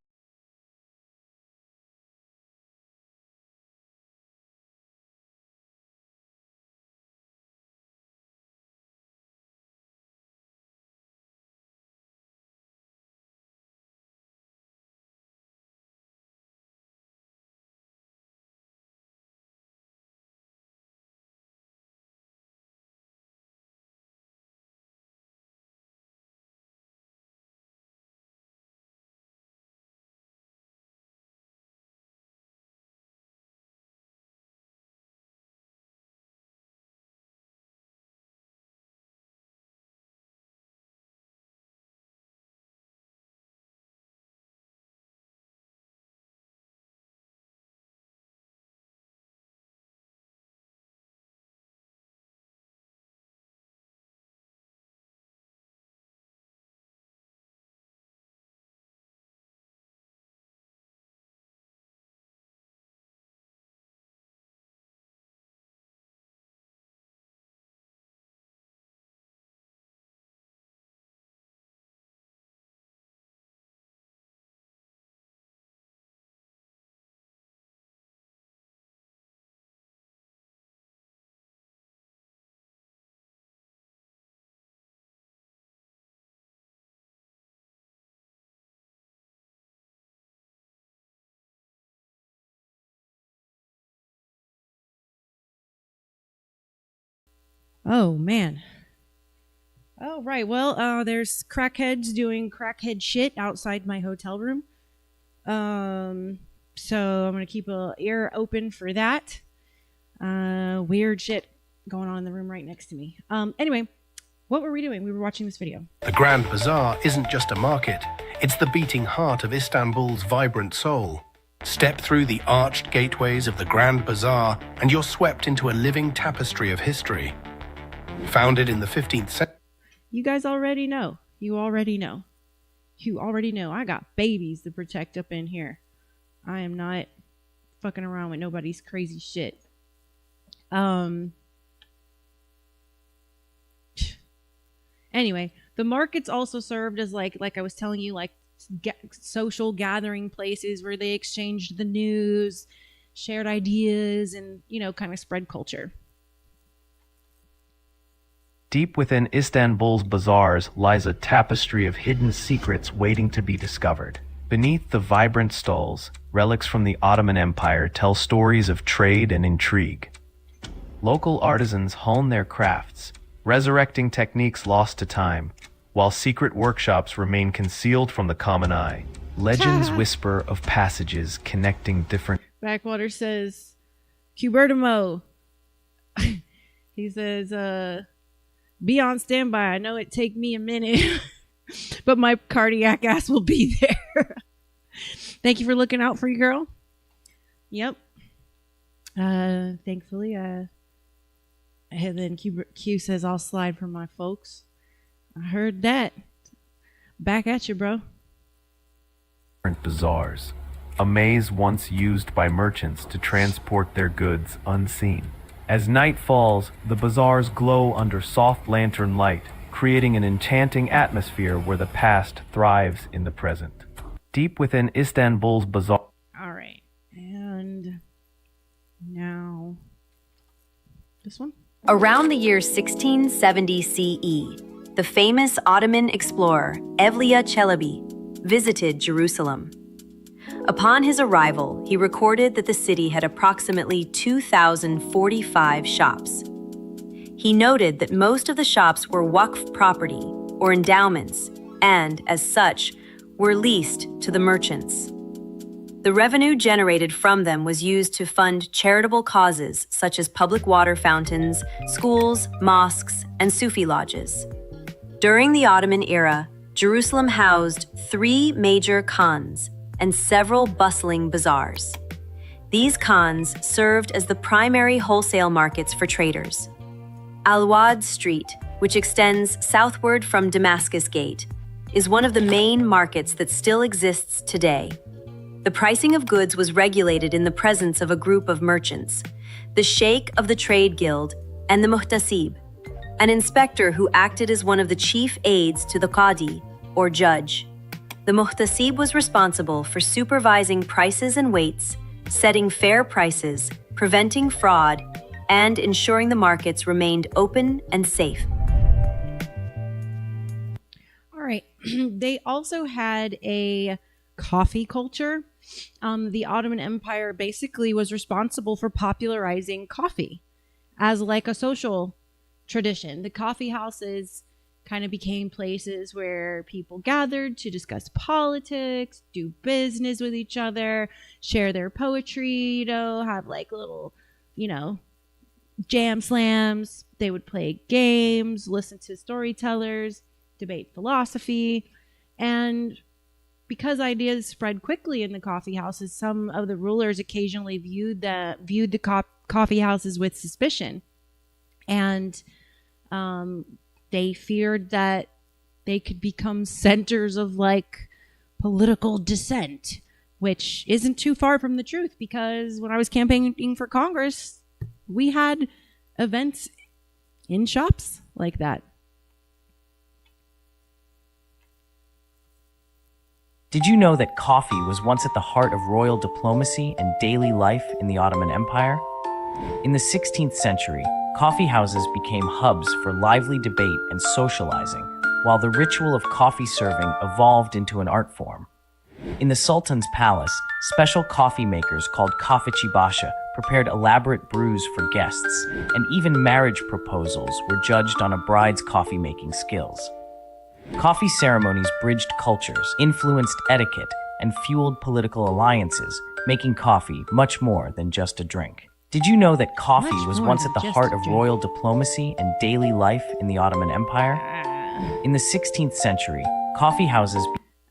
Oh, man. Oh, right. Well, there's crackheads doing crackhead shit outside my hotel room. So I'm going to keep an ear open for that. Weird shit going on in the room right next to me. Anyway, what were we doing? We were watching this video. The Grand Bazaar isn't just a market, it's the beating heart of Istanbul's vibrant soul. Step through the arched gateways of the Grand Bazaar and you're swept into a living tapestry of history. Founded in the 15th century. You guys already know. You already know. You already know. I got babies to protect up in here. I am not fucking around with nobody's crazy shit. Anyway, the markets also served as like I was telling you, like social gathering places where they exchanged the news, shared ideas, and, you know, kind of spread culture. Deep within Istanbul's bazaars lies a tapestry of hidden secrets waiting to be discovered. Beneath the vibrant stalls, relics from the Ottoman Empire tell stories of trade and intrigue. Local artisans hone their crafts, resurrecting techniques lost to time, while secret workshops remain concealed from the common eye. Legends whisper of passages connecting different... Backwater says, Cubertimo. He says, be on standby. I know it take me a minute, but my cardiac ass will be there. Thank you for looking out for your girl. Yep. Thankfully, and then Q says, I'll slide for my folks. I heard that. Back at you, bro. Bazaars, a maze once used by merchants to transport their goods unseen. As night falls, the bazaars glow under soft lantern light, creating an enchanting atmosphere where the past thrives in the present. Deep within Istanbul's bazaar... All right. And now this one? Around the year 1670 CE, the famous Ottoman explorer Evliya Çelebi visited Jerusalem. Upon his arrival, he recorded that the city had approximately 2,045 shops. He noted that most of the shops were waqf property or endowments and, as such, were leased to the merchants. The revenue generated from them was used to fund charitable causes such as public water fountains, schools, mosques, and Sufi lodges. During the Ottoman era, Jerusalem housed 3 major khans and several bustling bazaars. These khans served as the primary wholesale markets for traders. Al-Wad Street, which extends southward from Damascus Gate, is one of the main markets that still exists today. The pricing of goods was regulated in the presence of a group of merchants, the Sheikh of the Trade Guild and the Muhtasib, an inspector who acted as one of the chief aides to the Qadi, or judge. The Muhtasib was responsible for supervising prices and weights, setting fair prices, preventing fraud, and ensuring the markets remained open and safe. All right. They also had a coffee culture. The Ottoman Empire basically was responsible for popularizing coffee as like a social tradition. The coffee houses kind of became places where people gathered to discuss politics, do business with each other, share their poetry, have like little, jam slams. They would play games, listen to storytellers, debate philosophy. And because ideas spread quickly in the coffee houses, some of the rulers occasionally viewed the coffee houses with suspicion. And they feared that they could become centers of like political dissent, which isn't too far from the truth, because when I was campaigning for Congress, we had events in shops like that. Did you know that coffee was once at the heart of royal diplomacy and daily life in the Ottoman Empire? In the 16th century, coffee houses became hubs for lively debate and socializing, while the ritual of coffee serving evolved into an art form. In the Sultan's palace, special coffee makers called Kafichi prepared elaborate brews for guests, and even marriage proposals were judged on a bride's coffee-making skills. Coffee ceremonies bridged cultures, influenced etiquette, and fueled political alliances, making coffee much more than just a drink. Did you know that coffee was once at the heart of royal diplomacy and daily life in the Ottoman Empire? In the 16th century, coffee houses...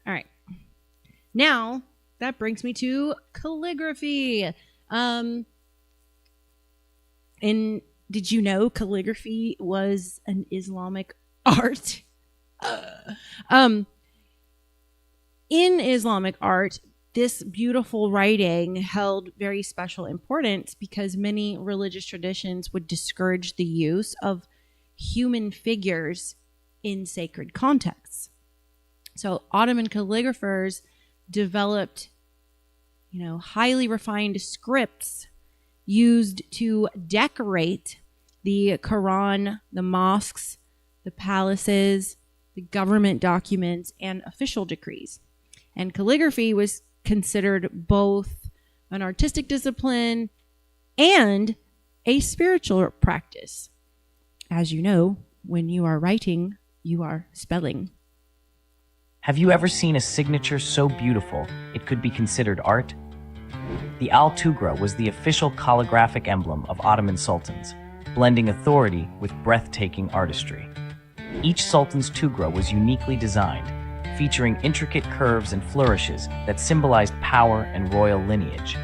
All right. Now, that brings me to calligraphy. And did you know calligraphy was an Islamic art? In Islamic art, this beautiful writing held very special importance because many religious traditions would discourage the use of human figures in sacred contexts. So Ottoman calligraphers developed, highly refined scripts used to decorate the Quran, the mosques, the palaces, the government documents, and official decrees. And calligraphy was considered both an artistic discipline and a spiritual practice. As you know, when you are writing, you are spelling. Have you ever seen a signature so beautiful it could be considered art? The al-Tugra was the official calligraphic emblem of Ottoman sultans, blending authority with breathtaking artistry. Each sultan's Tugra was uniquely designed, featuring intricate curves and flourishes that symbolized power and royal lineage.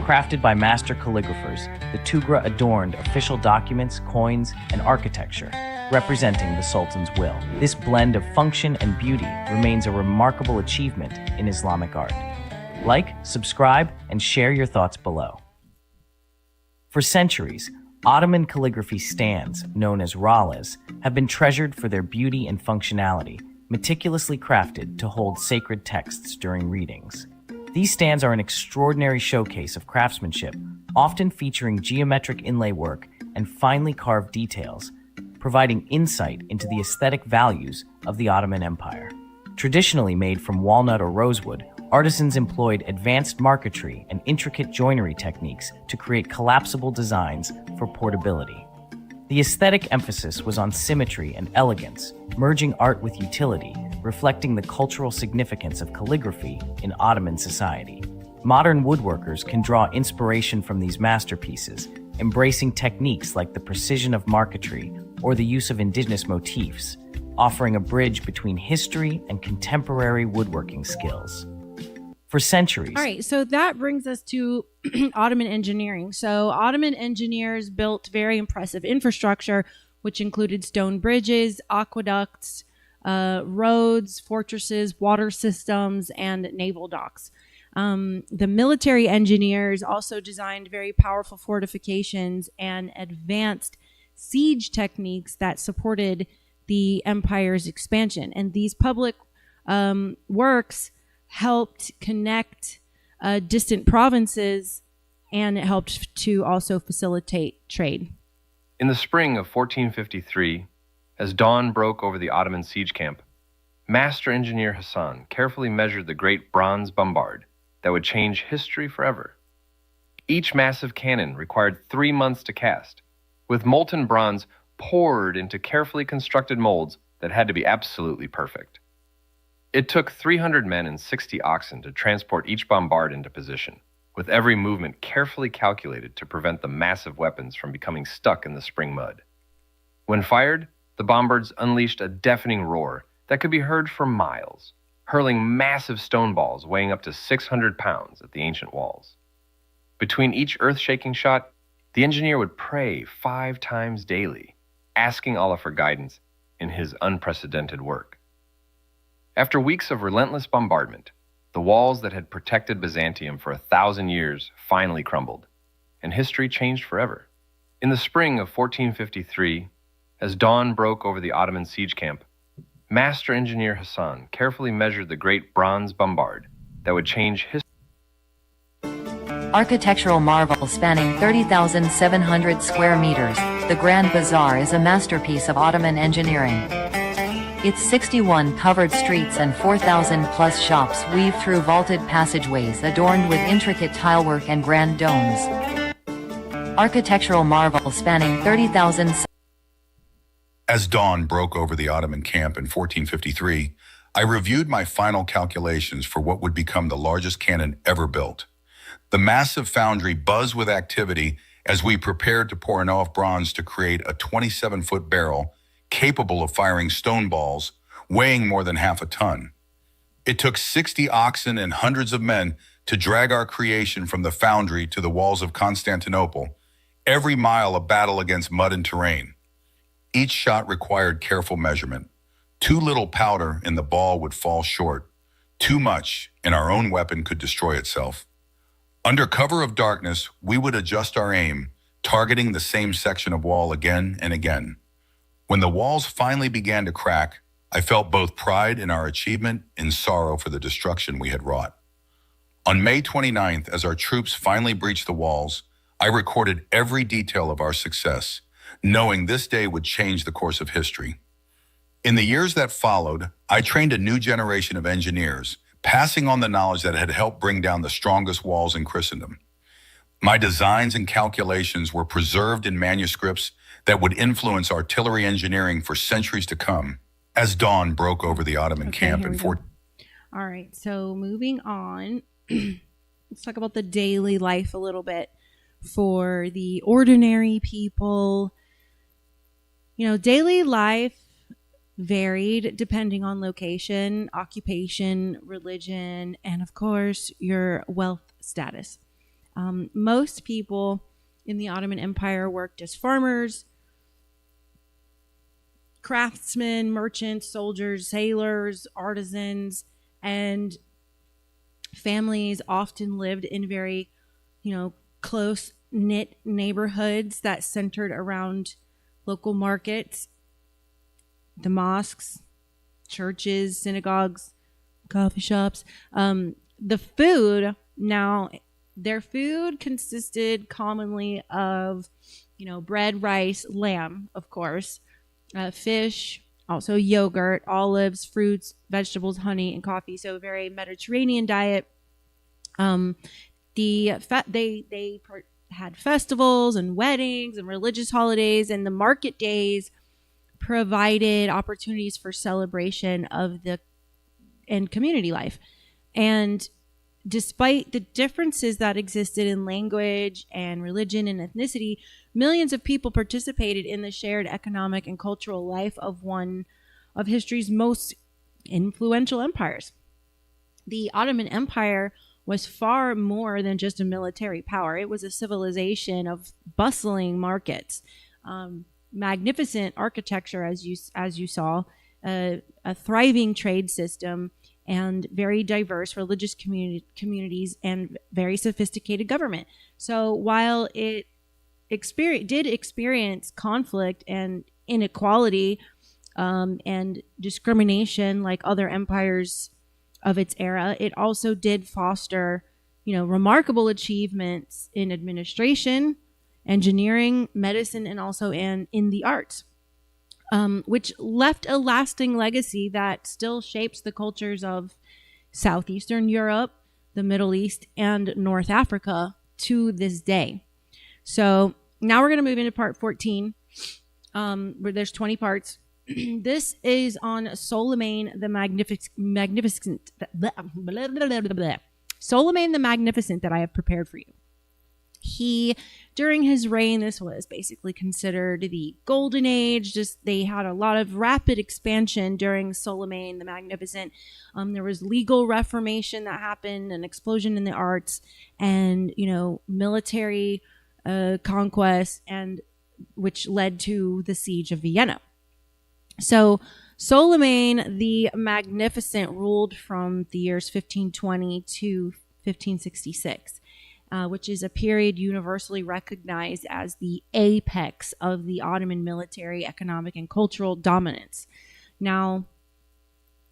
Crafted by master calligraphers, the Tugra adorned official documents, coins, and architecture, representing the sultan's will. This blend of function and beauty remains a remarkable achievement in Islamic art. Like, subscribe, and share your thoughts below. For centuries, Ottoman calligraphy stands, known as rallas, have been treasured for their beauty and functionality, meticulously crafted to hold sacred texts during readings. These stands are an extraordinary showcase of craftsmanship, often featuring geometric inlay work and finely carved details, providing insight into the aesthetic values of the Ottoman Empire. Traditionally made from walnut or rosewood, artisans employed advanced marquetry and intricate joinery techniques to create collapsible designs for portability. The aesthetic emphasis was on symmetry and elegance, merging art with utility, reflecting the cultural significance of calligraphy in Ottoman society. Modern woodworkers can draw inspiration from these masterpieces, embracing techniques like the precision of marquetry or the use of indigenous motifs, offering a bridge between history and contemporary woodworking skills. For centuries. All right, so that brings us to Ottoman engineering. So Ottoman engineers built very impressive infrastructure, which included stone bridges, aqueducts, roads, fortresses, water systems, and naval docks. The military engineers also designed very powerful fortifications and advanced siege techniques that supported the empire's expansion. And these public works helped connect distant provinces, and it helped to also facilitate trade. In the spring of 1453, as dawn broke over the Ottoman siege camp, Master Engineer Hassan carefully measured the great bronze bombard that would change history forever. Each massive cannon required 3 months to cast, with molten bronze poured into carefully constructed molds that had to be absolutely perfect. It took 300 men and 60 oxen to transport each bombard into position, with every movement carefully calculated to prevent the massive weapons from becoming stuck in the spring mud. When fired, the bombards unleashed a deafening roar that could be heard for miles, hurling massive stone balls weighing up to 600 pounds at the ancient walls. Between each earth-shaking shot, the engineer would pray 5 times daily, asking Allah for guidance in his unprecedented work. After weeks of relentless bombardment, the walls that had protected Byzantium for 1,000 years finally crumbled, and history changed forever. In the spring of 1453, as dawn broke over the Ottoman siege camp, Master Engineer Hassan carefully measured the great bronze bombard that would change history. Architectural marvel spanning 30,700 square meters, the Grand Bazaar is a masterpiece of Ottoman engineering. Its 61 covered streets and 4,000 plus shops weave through vaulted passageways adorned with intricate tilework and grand domes. Architectural marvel spanning 30,000. As dawn broke over the Ottoman camp in 1453, I reviewed my final calculations for what would become the largest cannon ever built. The massive foundry buzzed with activity as we prepared to pour enough bronze to create a 27-foot barrel capable of firing stone balls weighing more than half a ton. It took 60 oxen and hundreds of men to drag our creation from the foundry to the walls of Constantinople, every mile a battle against mud and terrain. Each shot required careful measurement. Too little powder and the ball would fall short. Too much and our own weapon could destroy itself. Under cover of darkness, we would adjust our aim, targeting the same section of wall again and again. When the walls finally began to crack, I felt both pride in our achievement and sorrow for the destruction we had wrought. On May 29th, as our troops finally breached the walls, I recorded every detail of our success, knowing this day would change the course of history. In the years that followed, I trained a new generation of engineers, passing on the knowledge that had helped bring down the strongest walls in Christendom. My designs and calculations were preserved in manuscripts that would influence artillery engineering for centuries to come. As dawn broke over the Ottoman camp in All right, so moving on, let's talk about the daily life a little bit for the ordinary people. You know, daily life varied depending on location, occupation, religion, and of course, your wealth status. Most people in the Ottoman Empire worked as farmers, craftsmen, merchants, soldiers, sailors, artisans, and families often lived in very, close-knit neighborhoods that centered around local markets, the mosques, churches, synagogues, coffee shops. The food, now, their food consisted commonly of, bread, rice, lamb, of course, fish, also yogurt, olives, fruits, vegetables, honey, and coffee. So a very Mediterranean diet. They had festivals and weddings and religious holidays, and the market days provided opportunities for celebration and community life. And despite the differences that existed in language and religion and ethnicity, millions of people participated in the shared economic and cultural life of one of history's most influential empires. The Ottoman Empire was far more than just a military power. It was a civilization of bustling markets, magnificent architecture, as you saw, a thriving trade system, and very diverse religious communities and very sophisticated government. So while it did experience conflict and inequality and discrimination like other empires of its era, it also did foster, remarkable achievements in administration, engineering, medicine, and also in the arts, which left a lasting legacy that still shapes the cultures of Southeastern Europe, the Middle East, and North Africa to this day. So now we're going to move into part 14, where there's 20 parts. This is on Solyman the Magnificent. Solyman the Magnificent that I have prepared for you. During his reign, this was basically considered the golden age. They had a lot of rapid expansion during Solyman the Magnificent. There was legal reformation that happened, an explosion in the arts, and military conquest, and which led to the siege of Vienna. So Solyman the Magnificent ruled from the years 1520 to 1566. Which is a period universally recognized as the apex of the Ottoman military, economic, and cultural dominance. Now,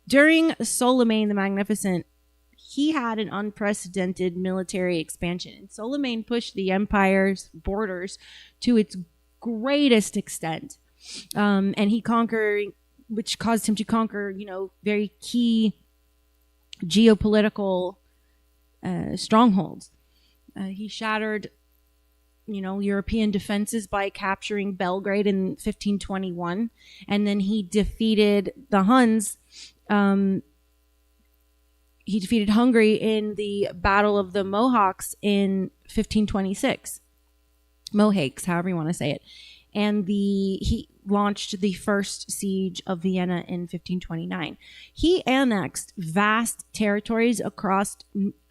during Solyman the Magnificent, he had an unprecedented military expansion. And Solyman pushed the empire's borders to its greatest extent. And he conquered which caused him to conquer, very key geopolitical strongholds. He shattered, European defenses by capturing Belgrade in 1521, and then he defeated the Huns. He defeated Hungary in the Battle of the Mohawks in 1526. Mohawks, however you want to say it. And he launched the first siege of Vienna in 1529. He annexed vast territories across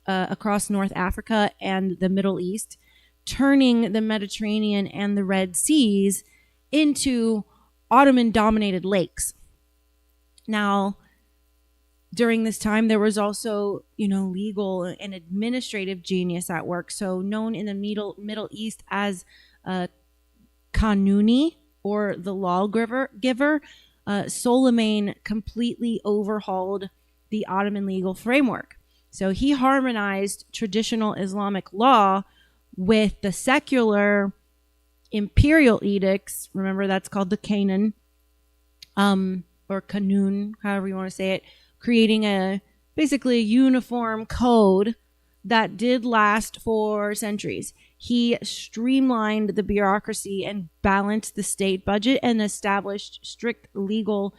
North Africa and the Middle East, turning the Mediterranean and the Red Seas into Ottoman-dominated lakes. Now, during this time, there was also, legal and administrative genius at work. So known in the Middle East as Kanuni, or the lawgiver, Soleiman completely overhauled the Ottoman legal framework. So he harmonized traditional Islamic law with the secular imperial edicts. Remember, that's called the Canon, or Kanun, however you want to say it, creating basically a uniform code that did last for centuries. He streamlined the bureaucracy and balanced the state budget and established strict legal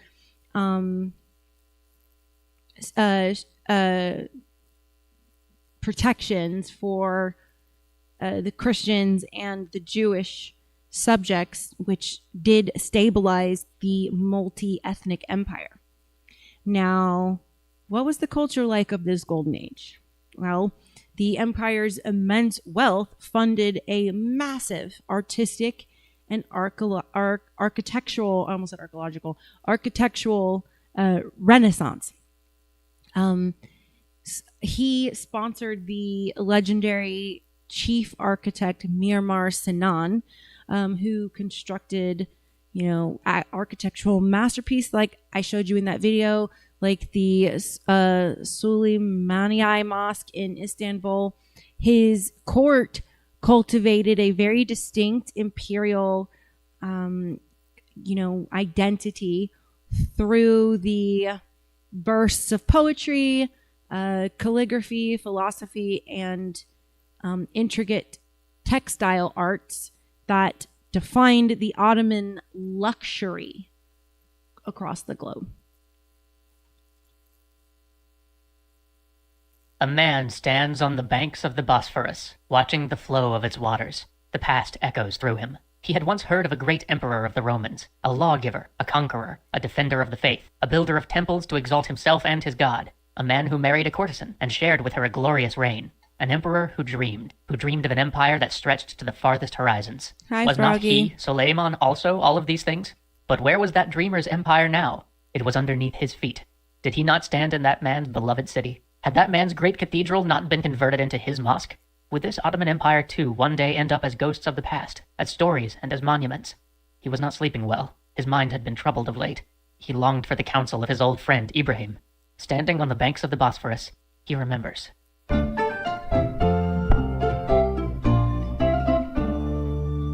protections for the Christians and the Jewish subjects, which did stabilize the multi-ethnic empire. Now, what was the culture like of this golden age? Well, the empire's immense wealth funded a massive artistic and architectural renaissance. He sponsored the legendary chief architect Mirmar Sinan, who constructed, architectural masterpiece like I showed you in that video, like the Süleymaniye Mosque in Istanbul. His court cultivated a very distinct imperial, identity through the bursts of poetry, calligraphy, philosophy, and intricate textile arts that defined the Ottoman luxury across the globe. A man stands on the banks of the Bosphorus, watching the flow of its waters. The past echoes through him. He had once heard of a great emperor of the Romans, a lawgiver, a conqueror, a defender of the faith, a builder of temples to exalt himself and his god, a man who married a courtesan and shared with her a glorious reign, an emperor who dreamed of an empire that stretched to the farthest horizons. Hi, was Froggy. not he, Suleiman, also all of these things? But where was that dreamer's empire now? It was underneath his feet. Did he not stand in that man's beloved city? Had that man's great cathedral not been converted into his mosque? Would this Ottoman Empire too one day end up as ghosts of the past, as stories and as monuments? He was not sleeping well. His mind had been troubled of late. He longed for the counsel of his old friend Ibrahim. Standing on the banks of the Bosphorus, he remembers.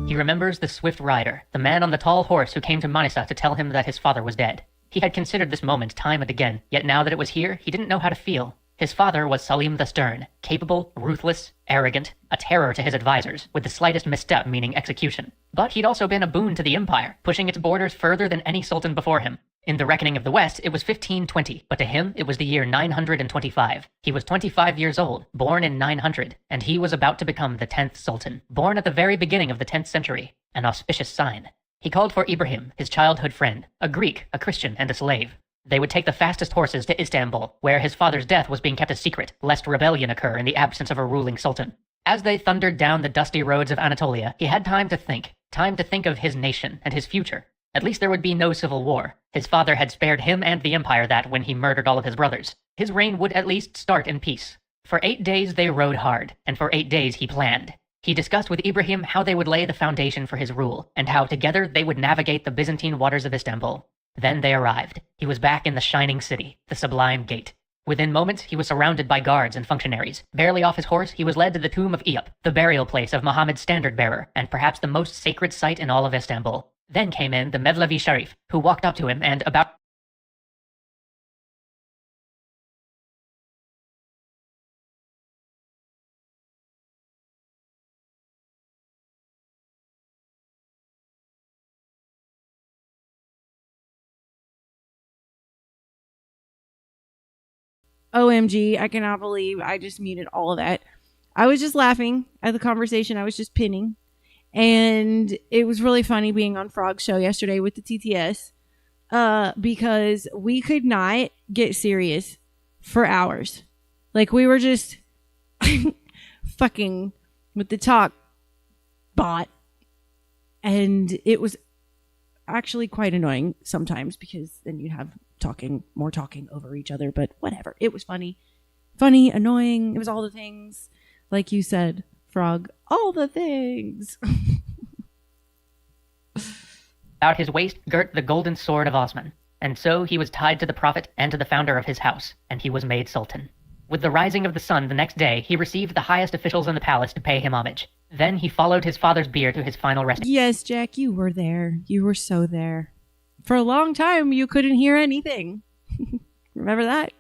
He remembers the swift rider, the man on the tall horse who came to Manisa to tell him that his father was dead. He had considered this moment time and again, yet now that it was here, he didn't know how to feel. His father was Salim the Stern, capable, ruthless, arrogant, a terror to his advisors, with the slightest misstep meaning execution. But he'd also been a boon to the empire, pushing its borders further than any sultan before him. In the reckoning of the West, it was 1520, but to him, it was the year 925. He was 25 years old, born in 900, and he was about to become the 10th sultan, born at the very beginning of the 10th century, an auspicious sign. He called for Ibrahim, his childhood friend, a Greek, a Christian, and a slave. They would take the fastest horses to Istanbul, where his father's death was being kept a secret, lest rebellion occur in the absence of a ruling sultan. As they thundered down the dusty roads of Anatolia, he had time to think of his nation and his future. At least there would be no civil war. His father had spared him and the empire that when he murdered all of his brothers. His reign would at least start in peace. For 8 days they rode hard, and for 8 days he planned. He discussed with Ibrahim how they would lay the foundation for his rule, and how together they would navigate the Byzantine waters of Istanbul. Then they arrived. He was back in the shining city, the Sublime Gate. Within moments, he was surrounded by guards and functionaries. Barely off his horse, he was led to the tomb of Eyüp, the burial place of Muhammad's standard-bearer, and perhaps the most sacred site in all of Istanbul. Then came in the Mevlevi Sharif, who walked up to him and about OMG, I cannot believe I just muted all of that. I was just laughing at the conversation I was just pinning. And it was really funny being on Frog's show yesterday with the TTS because we could not get serious for hours. Like, we were just fucking with the talk bot. And it was actually quite annoying sometimes because then you'd have more talking over each other. But whatever. It was funny, annoying. It was all the things. Like you said, Frog, all the things. About his waist girt the golden sword of Osman, and so he was tied to the prophet and to the founder of his house, and he was made sultan. With the rising of the sun the next day, he received the highest officials in the palace to pay him homage. Then he followed his father's bier to his final resting. Yes, Jack, you were there. You were so there. For a long time, you couldn't hear anything. Remember that?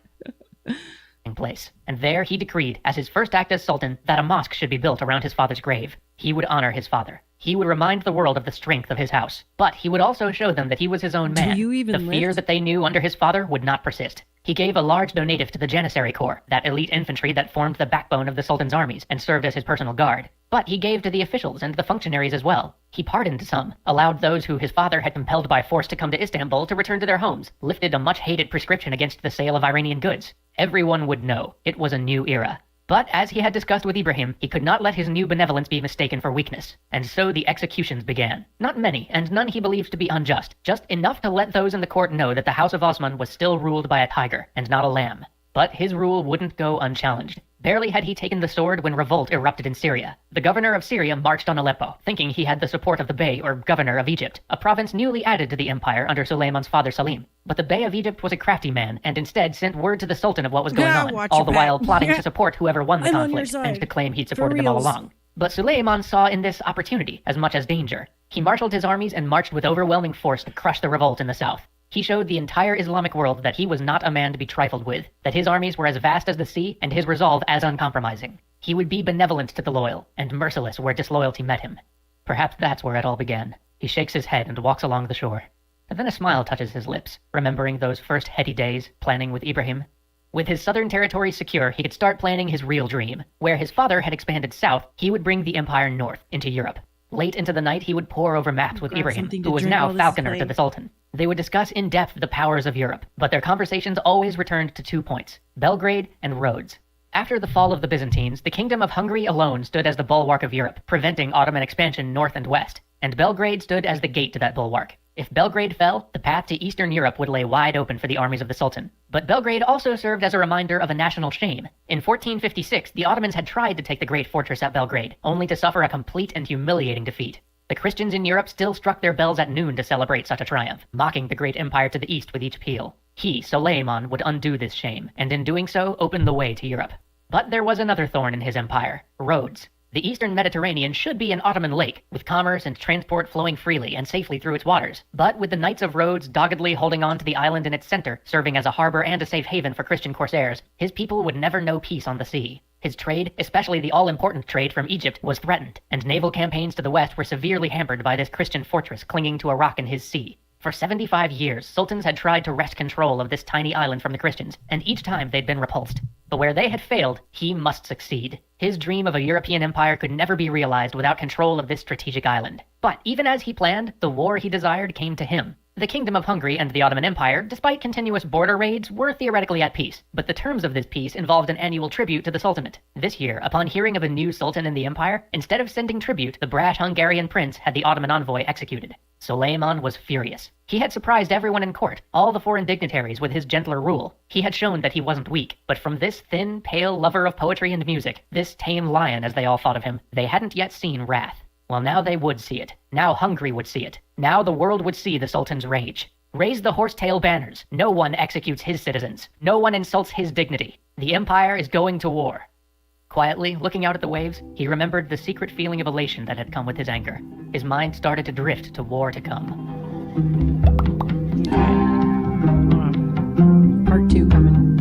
Place. And there he decreed, as his first act as sultan, that a mosque should be built around his father's grave. He would honor his father. He would remind the world of the strength of his house. But he would also show them that he was his own man. The fear that they knew under his father would not persist. He gave a large donative to the Janissary Corps, that elite infantry that formed the backbone of the Sultan's armies and served as his personal guard. But he gave to the officials and the functionaries as well. He pardoned some, allowed those who his father had compelled by force to come to Istanbul to return to their homes, lifted a much-hated prescription against the sale of Iranian goods. Everyone would know it was a new era. But as he had discussed with Ibrahim, he could not let his new benevolence be mistaken for weakness. And so the executions began. Not many, and none he believed to be unjust. Just enough to let those in the court know that the House of Osman was still ruled by a tiger, and not a lamb. But his rule wouldn't go unchallenged. Barely had he taken the sword when revolt erupted in Syria. The governor of Syria marched on Aleppo, thinking he had the support of the Bey, or governor of Egypt, a province newly added to the empire under Suleiman's father Salim. But the Bey of Egypt was a crafty man, and instead sent word to the Sultan of what was going on, all the while plotting to support whoever won the conflict, and to claim he'd supported them all along. But Suleiman saw in this opportunity as much as danger. He marshaled his armies and marched with overwhelming force to crush the revolt in the south. He showed the entire Islamic world that he was not a man to be trifled with, that his armies were as vast as the sea, and his resolve as uncompromising. He would be benevolent to the loyal, and merciless where disloyalty met him. Perhaps that's where it all began. He shakes his head and walks along the shore. And then a smile touches his lips, remembering those first heady days, planning with Ibrahim. With his southern territories secure, he could start planning his real dream. Where his father had expanded south, he would bring the empire north, into Europe. Late into the night, he would pore over maps with Ibrahim, who was now falconer to the Sultan. They would discuss in depth the powers of Europe, but their conversations always returned to 2 points: Belgrade and Rhodes. After the fall of the Byzantines, the Kingdom of Hungary alone stood as the bulwark of Europe, preventing Ottoman expansion north and west, and Belgrade stood as the gate to that bulwark. If Belgrade fell, the path to Eastern Europe would lay wide open for the armies of the Sultan. But Belgrade also served as a reminder of a national shame. In 1456, the Ottomans had tried to take the great fortress at Belgrade, only to suffer a complete and humiliating defeat. The Christians in Europe still struck their bells at noon to celebrate such a triumph, mocking the great empire to the east with each peal. He, Suleiman, would undo this shame, and in doing so, open the way to Europe. But there was another thorn in his empire: Rhodes. The eastern Mediterranean should be an Ottoman lake, with commerce and transport flowing freely and safely through its waters. But with the Knights of Rhodes doggedly holding on to the island in its center, serving as a harbor and a safe haven for Christian corsairs, his people would never know peace on the sea. His trade, especially the all-important trade from Egypt, was threatened, and naval campaigns to the west were severely hampered by this Christian fortress clinging to a rock in his sea. For 75 years, sultans had tried to wrest control of this tiny island from the Christians, and each time they'd been repulsed. But where they had failed, he must succeed. His dream of a European empire could never be realized without control of this strategic island. But even as he planned, the war he desired came to him. The Kingdom of Hungary and the Ottoman Empire, despite continuous border raids, were theoretically at peace, but the terms of this peace involved an annual tribute to the Sultanate. This year, upon hearing of a new sultan in the empire, instead of sending tribute, the brash Hungarian prince had the Ottoman envoy executed. Suleiman was furious. He had surprised everyone in court, all the foreign dignitaries, with his gentler rule. He had shown that he wasn't weak, but from this thin, pale lover of poetry and music, this tame lion as they all thought of him, they hadn't yet seen wrath. Well, now they would see it. Now Hungary would see it. Now the world would see the Sultan's rage. Raise the horsetail banners. No one executes his citizens. No one insults his dignity. The empire is going to war. Quietly, looking out at the waves, he remembered the secret feeling of elation that had come with his anger. His mind started to drift to war to come. Part 2 coming.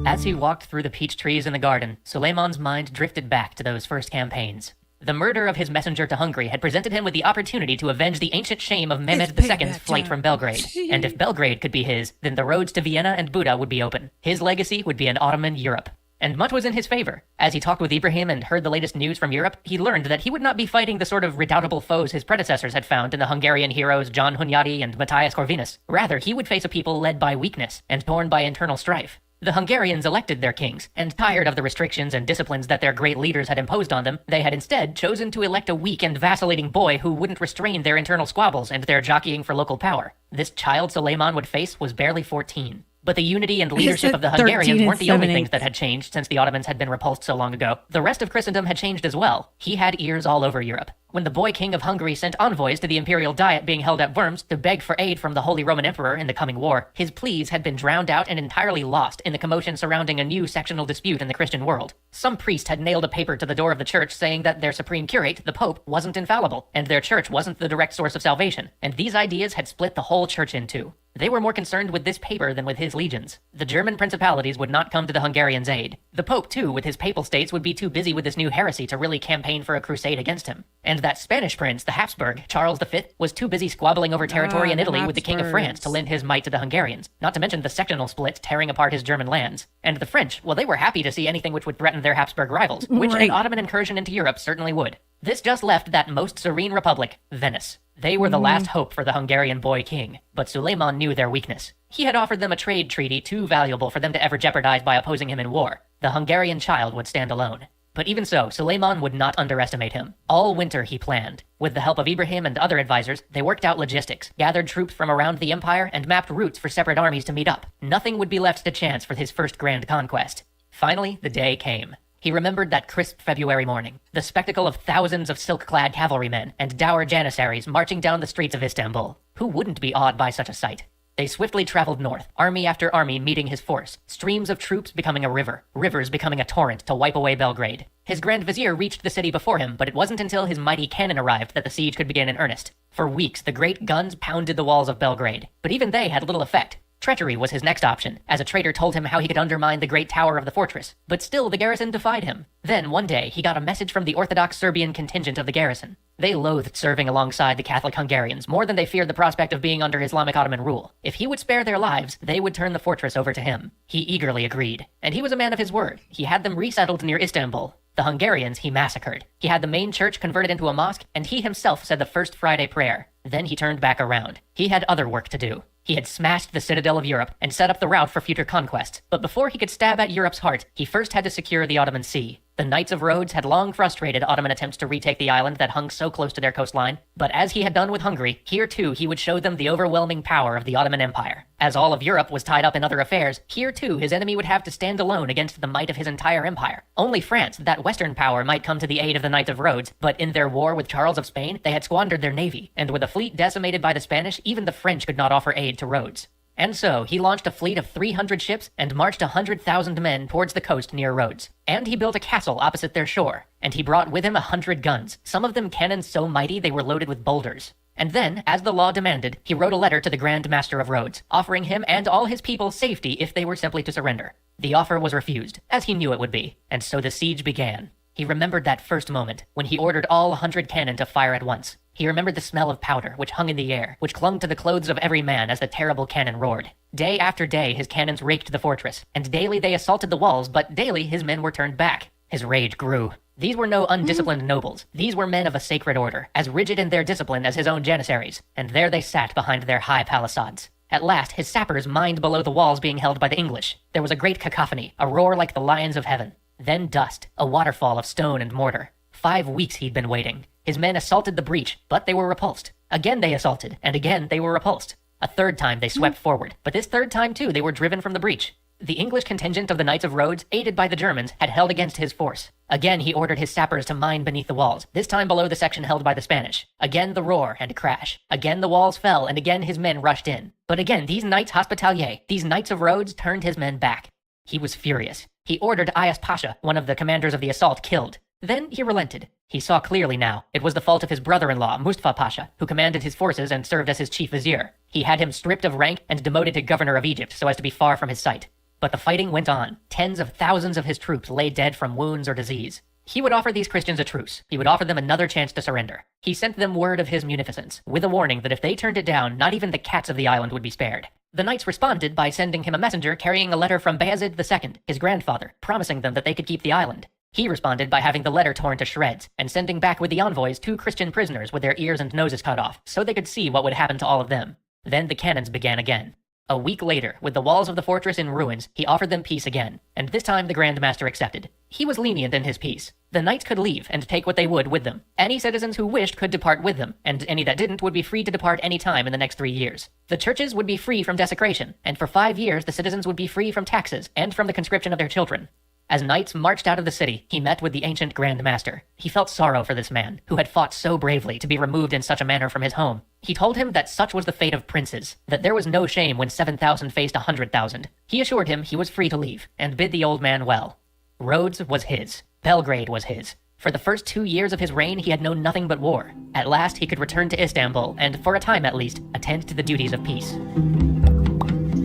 As he walked through the peach trees in the garden, Suleiman's mind drifted back to those first campaigns. The murder of his messenger to Hungary had presented him with the opportunity to avenge the ancient shame of Mehmed II's flight from Belgrade. And if Belgrade could be his, then the roads to Vienna and Buda would be open. His legacy would be an Ottoman Europe. And much was in his favor. As he talked with Ibrahim and heard the latest news from Europe, he learned that he would not be fighting the sort of redoubtable foes his predecessors had found in the Hungarian heroes John Hunyadi and Matthias Corvinus. Rather, he would face a people led by weakness and torn by internal strife. The Hungarians elected their kings, and tired of the restrictions and disciplines that their great leaders had imposed on them, they had instead chosen to elect a weak and vacillating boy who wouldn't restrain their internal squabbles and their jockeying for local power. This child Suleiman would face was barely 14. But the unity and leadership of the Hungarians weren't the only things that had changed since the Ottomans had been repulsed so long ago. The rest of Christendom had changed as well. He had ears all over Europe. When the boy king of Hungary sent envoys to the imperial diet being held at Worms to beg for aid from the Holy Roman Emperor in the coming war, his pleas had been drowned out and entirely lost in the commotion surrounding a new sectional dispute in the Christian world. Some priest had nailed a paper to the door of the church saying that their supreme curate, the Pope, wasn't infallible, and their church wasn't the direct source of salvation, and these ideas had split the whole church in two. They were more concerned with this paper than with his legions. The German principalities would not come to the Hungarians' aid. The Pope, too, with his papal states, would be too busy with this new heresy to really campaign for a crusade against him. And that Spanish prince, the Habsburg, Charles V, was too busy squabbling over territory in Italy with the King of France to lend his might to the Hungarians, not to mention the sectional split tearing apart his German lands. And the French, well, they were happy to see anything which would threaten their Habsburg rivals, which an Ottoman incursion into Europe certainly would. This just left that most serene republic, Venice. They were the last hope for the Hungarian boy king, but Suleiman knew their weakness. He had offered them a trade treaty too valuable for them to ever jeopardize by opposing him in war. The Hungarian child would stand alone. But even so, Suleiman would not underestimate him. All winter he planned. With the help of Ibrahim and other advisors, they worked out logistics, gathered troops from around the empire, and mapped routes for separate armies to meet up. Nothing would be left to chance for his first grand conquest. Finally, the day came. He remembered that crisp February morning, the spectacle of thousands of silk-clad cavalrymen and dour janissaries marching down the streets of Istanbul. Who wouldn't be awed by such a sight? They swiftly traveled north, army after army meeting his force, streams of troops becoming a river, rivers becoming a torrent to wipe away Belgrade. His Grand Vizier reached the city before him, but it wasn't until his mighty cannon arrived that the siege could begin in earnest. For weeks, the great guns pounded the walls of Belgrade, but even they had little effect. Treachery was his next option, as a traitor told him how he could undermine the great tower of the fortress. But still, the garrison defied him. Then, one day, he got a message from the Orthodox Serbian contingent of the garrison. They loathed serving alongside the Catholic Hungarians more than they feared the prospect of being under Islamic Ottoman rule. If he would spare their lives, they would turn the fortress over to him. He eagerly agreed. And he was a man of his word. He had them resettled near Istanbul. The Hungarians he massacred. He had the main church converted into a mosque, and he himself said the first Friday prayer. Then he turned back around. He had other work to do. He had smashed the citadel of Europe and set up the route for future conquest. But before he could stab at Europe's heart, he first had to secure the Ottoman Sea. The Knights of Rhodes had long frustrated Ottoman attempts to retake the island that hung so close to their coastline, but as he had done with Hungary, here too he would show them the overwhelming power of the Ottoman Empire. As all of Europe was tied up in other affairs, here too his enemy would have to stand alone against the might of his entire empire. Only France, that Western power, might come to the aid of the Knights of Rhodes, but in their war with Charles of Spain, they had squandered their navy, and with a fleet decimated by the Spanish, even the French could not offer aid to Rhodes. And so, he launched a fleet of 300 ships and marched 100,000 men towards the coast near Rhodes. And he built a castle opposite their shore, and he brought with him 100 guns, some of them cannons so mighty they were loaded with boulders. And then, as the law demanded, he wrote a letter to the Grand Master of Rhodes, offering him and all his people safety if they were simply to surrender. The offer was refused, as he knew it would be, and so the siege began. He remembered that first moment, when he ordered all 100 cannon to fire at once. He remembered the smell of powder, which hung in the air, which clung to the clothes of every man as the terrible cannon roared. Day after day, his cannons raked the fortress, and daily they assaulted the walls, but daily his men were turned back. His rage grew. These were no undisciplined nobles. These were men of a sacred order, as rigid in their discipline as his own janissaries, and there they sat behind their high palisades. At last, his sappers mined below the walls being held by the English. There was a great cacophony, a roar like the lions of heaven. Then dust, a waterfall of stone and mortar. 5 weeks he'd been waiting. His men assaulted the breach, but they were repulsed. Again they assaulted, and again they were repulsed. A third time they swept forward, but this third time too they were driven from the breach. The English contingent of the Knights of Rhodes, aided by the Germans, had held against his force. Again he ordered his sappers to mine beneath the walls, this time below the section held by the Spanish. Again the roar and crash. Again the walls fell, and again his men rushed in. But again these Knights Hospitalier, these Knights of Rhodes, turned his men back. He was furious. He ordered Ayas Pasha, one of the commanders of the assault, killed. Then he relented. He saw clearly now. It was the fault of his brother-in-law, Mustafa Pasha, who commanded his forces and served as his chief vizier. He had him stripped of rank and demoted to governor of Egypt so as to be far from his sight. But the fighting went on. Tens of thousands of his troops lay dead from wounds or disease. He would offer these Christians a truce. He would offer them another chance to surrender. He sent them word of his munificence, with a warning that if they turned it down, not even the cats of the island would be spared. The knights responded by sending him a messenger carrying a letter from Bayezid II, his grandfather, promising them that they could keep the island. He responded by having the letter torn to shreds, and sending back with the envoys 2 Christian prisoners with their ears and noses cut off, so they could see what would happen to all of them. Then the cannons began again. A week later, with the walls of the fortress in ruins, he offered them peace again, and this time the Grand Master accepted. He was lenient in his peace. The knights could leave and take what they would with them. Any citizens who wished could depart with them, and any that didn't would be free to depart any time in the next 3 years. The churches would be free from desecration, and for 5 years the citizens would be free from taxes and from the conscription of their children. As knights marched out of the city, he met with the ancient Grand Master. He felt sorrow for this man, who had fought so bravely to be removed in such a manner from his home. He told him that such was the fate of princes, that there was no shame when 7,000 faced 100,000. He assured him he was free to leave, and bid the old man well. Rhodes was his. Belgrade was his. For the first 2 years of his reign, he had known nothing but war. At last, he could return to Istanbul, and for a time at least, attend to the duties of peace.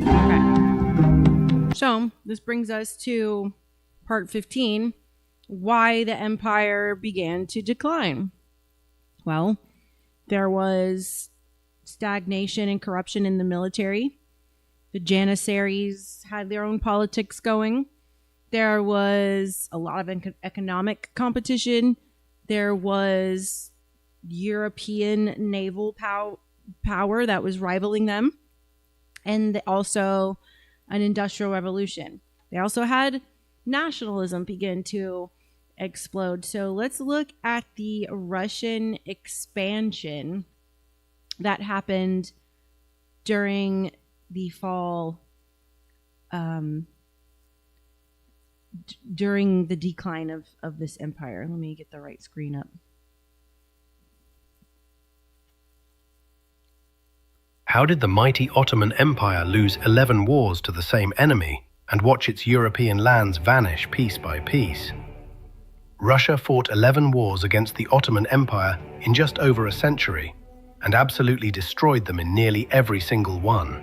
Okay. So, this brings us to Part 15, why the empire began to decline. Well, there was stagnation and corruption in the military. The Janissaries had their own politics going. There was a lot of economic competition. There was European naval power that was rivaling them. And also an industrial revolution. They also had nationalism begin to explode. So let's look at the Russian expansion that happened during the fall, during the decline of this empire. Let me get the right screen up. How did the mighty Ottoman Empire lose 11 wars to the same enemy and watch its European lands vanish piece by piece? Russia fought 11 wars against the Ottoman Empire in just over a century, and absolutely destroyed them in nearly every single one.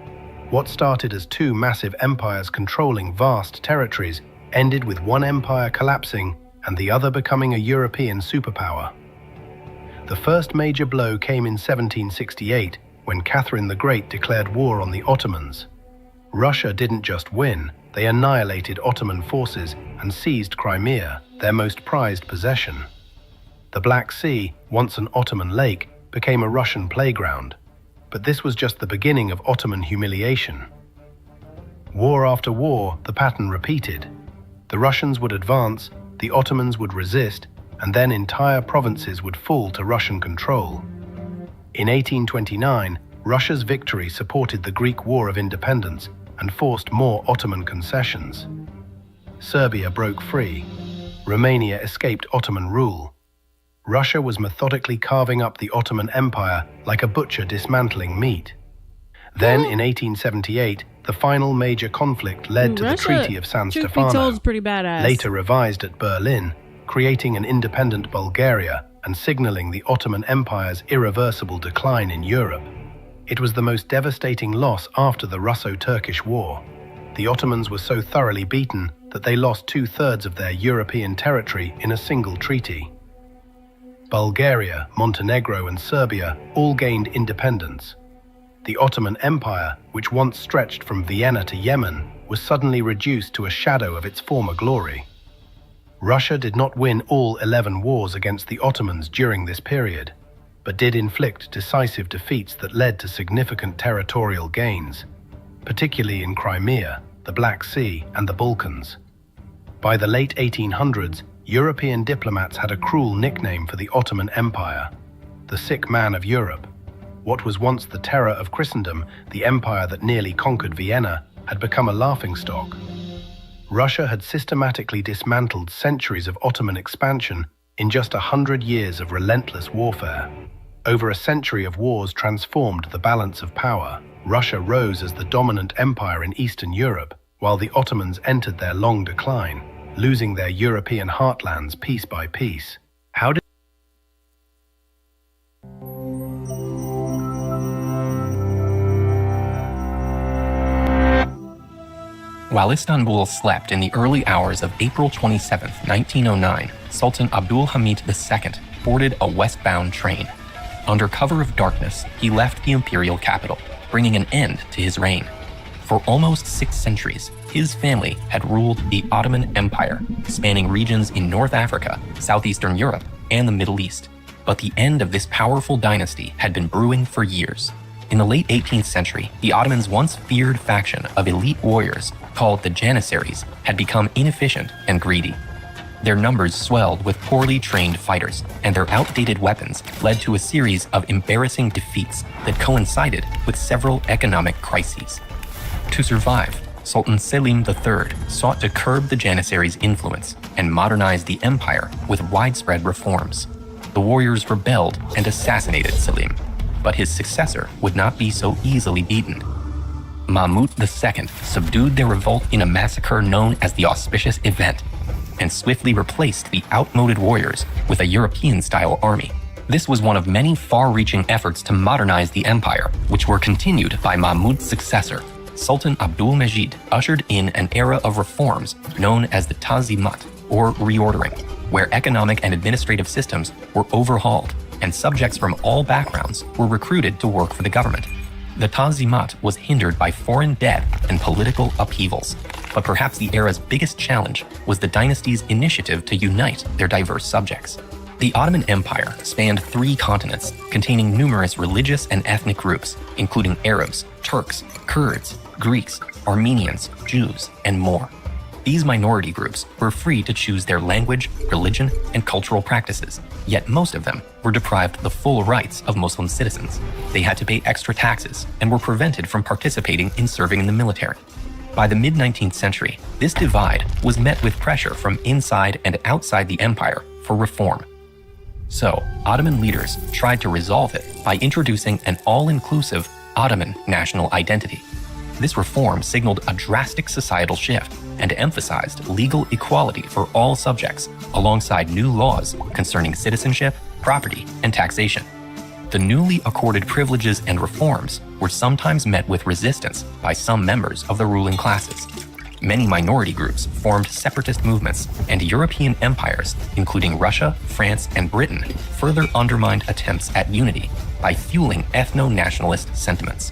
What started as 2 massive empires controlling vast territories ended with one empire collapsing and the other becoming a European superpower. The first major blow came in 1768, when Catherine the Great declared war on the Ottomans. Russia didn't just win, they annihilated Ottoman forces and seized Crimea, their most prized possession. The Black Sea, once an Ottoman lake, became a Russian playground. But this was just the beginning of Ottoman humiliation. War after war, the pattern repeated. The Russians would advance, the Ottomans would resist, and then entire provinces would fall to Russian control. In 1829, Russia's victory supported the Greek War of Independence and forced more Ottoman concessions. Serbia broke free. Romania escaped Ottoman rule. Russia was methodically carving up the Ottoman Empire like a butcher dismantling meat. Then, in 1878, the final major conflict led to the Treaty of San Stefano, pretty badass. later revised at Berlin, creating an independent Bulgaria and signaling the Ottoman Empire's irreversible decline in Europe. It was the most devastating loss after the Russo-Turkish War. The Ottomans were so thoroughly beaten that they lost 2/3 of their European territory in a single treaty. Bulgaria, Montenegro, and Serbia all gained independence. The Ottoman Empire, which once stretched from Vienna to Yemen, was suddenly reduced to a shadow of its former glory. Russia did not win all 11 wars against the Ottomans during this period, but did inflict decisive defeats that led to significant territorial gains, particularly in Crimea, the Black Sea, and the Balkans. By the late 1800s, European diplomats had a cruel nickname for the Ottoman Empire, the sick man of Europe. What was once the terror of Christendom, the empire that nearly conquered Vienna, had become a laughingstock. Russia had systematically dismantled centuries of Ottoman expansion in just 100 years of relentless warfare. Over a century of wars transformed the balance of power. Russia rose as the dominant empire in Eastern Europe, while the Ottomans entered their long decline, losing their European heartlands piece by piece. How did While Istanbul slept in the early hours of April 27, 1909, Sultan Abdul Hamid II boarded a westbound train. Under cover of darkness, he left the imperial capital, bringing an end to his reign. For almost 6 centuries, his family had ruled the Ottoman Empire, spanning regions in North Africa, southeastern Europe, and the Middle East. But the end of this powerful dynasty had been brewing for years. In the late 18th century, the Ottomans' once feared faction of elite warriors, called the Janissaries, had become inefficient and greedy. Their numbers swelled with poorly trained fighters, and their outdated weapons led to a series of embarrassing defeats that coincided with several economic crises. To survive, Sultan Selim III sought to curb the Janissaries' influence and modernize the empire with widespread reforms. The warriors rebelled and assassinated Selim, but his successor would not be so easily beaten. Mahmud II subdued their revolt in a massacre known as the Auspicious Event, and swiftly replaced the outmoded warriors with a European-style army. This was one of many far-reaching efforts to modernize the empire, which were continued by Mahmud's successor. Sultan Abdul Majid ushered in an era of reforms known as the Tanzimat, or reordering, where economic and administrative systems were overhauled, and subjects from all backgrounds were recruited to work for the government. The Tanzimat was hindered by foreign debt and political upheavals, but perhaps the era's biggest challenge was the dynasty's initiative to unite their diverse subjects. The Ottoman Empire spanned 3 continents containing numerous religious and ethnic groups, including Arabs, Turks, Kurds, Greeks, Armenians, Jews, and more. These minority groups were free to choose their language, religion, and cultural practices, yet most of them were deprived the full rights of Muslim citizens. They had to pay extra taxes and were prevented from participating in serving in the military. By the mid-19th century, this divide was met with pressure from inside and outside the empire for reform. So, Ottoman leaders tried to resolve it by introducing an all-inclusive Ottoman national identity. This reform signaled a drastic societal shift and emphasized legal equality for all subjects, alongside new laws concerning citizenship, property, and taxation. The newly accorded privileges and reforms were sometimes met with resistance by some members of the ruling classes. Many minority groups formed separatist movements, and European empires, including Russia, France, and Britain, further undermined attempts at unity by fueling ethno-nationalist sentiments.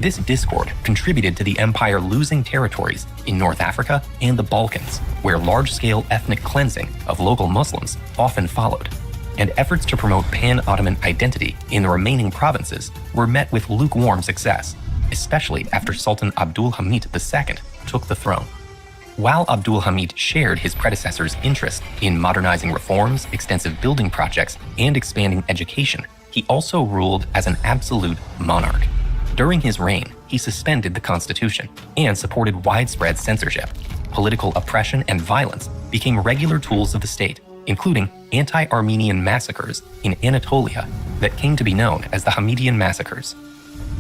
This discord contributed to the empire losing territories in North Africa and the Balkans, where large-scale ethnic cleansing of local Muslims often followed. And efforts to promote pan-Ottoman identity in the remaining provinces were met with lukewarm success, especially after Sultan Abdul Hamid II took the throne. While Abdul Hamid shared his predecessor's interest in modernizing reforms, extensive building projects, and expanding education, he also ruled as an absolute monarch. During his reign, he suspended the constitution and supported widespread censorship. Political oppression and violence became regular tools of the state, including anti-Armenian massacres in Anatolia that came to be known as the Hamidian massacres.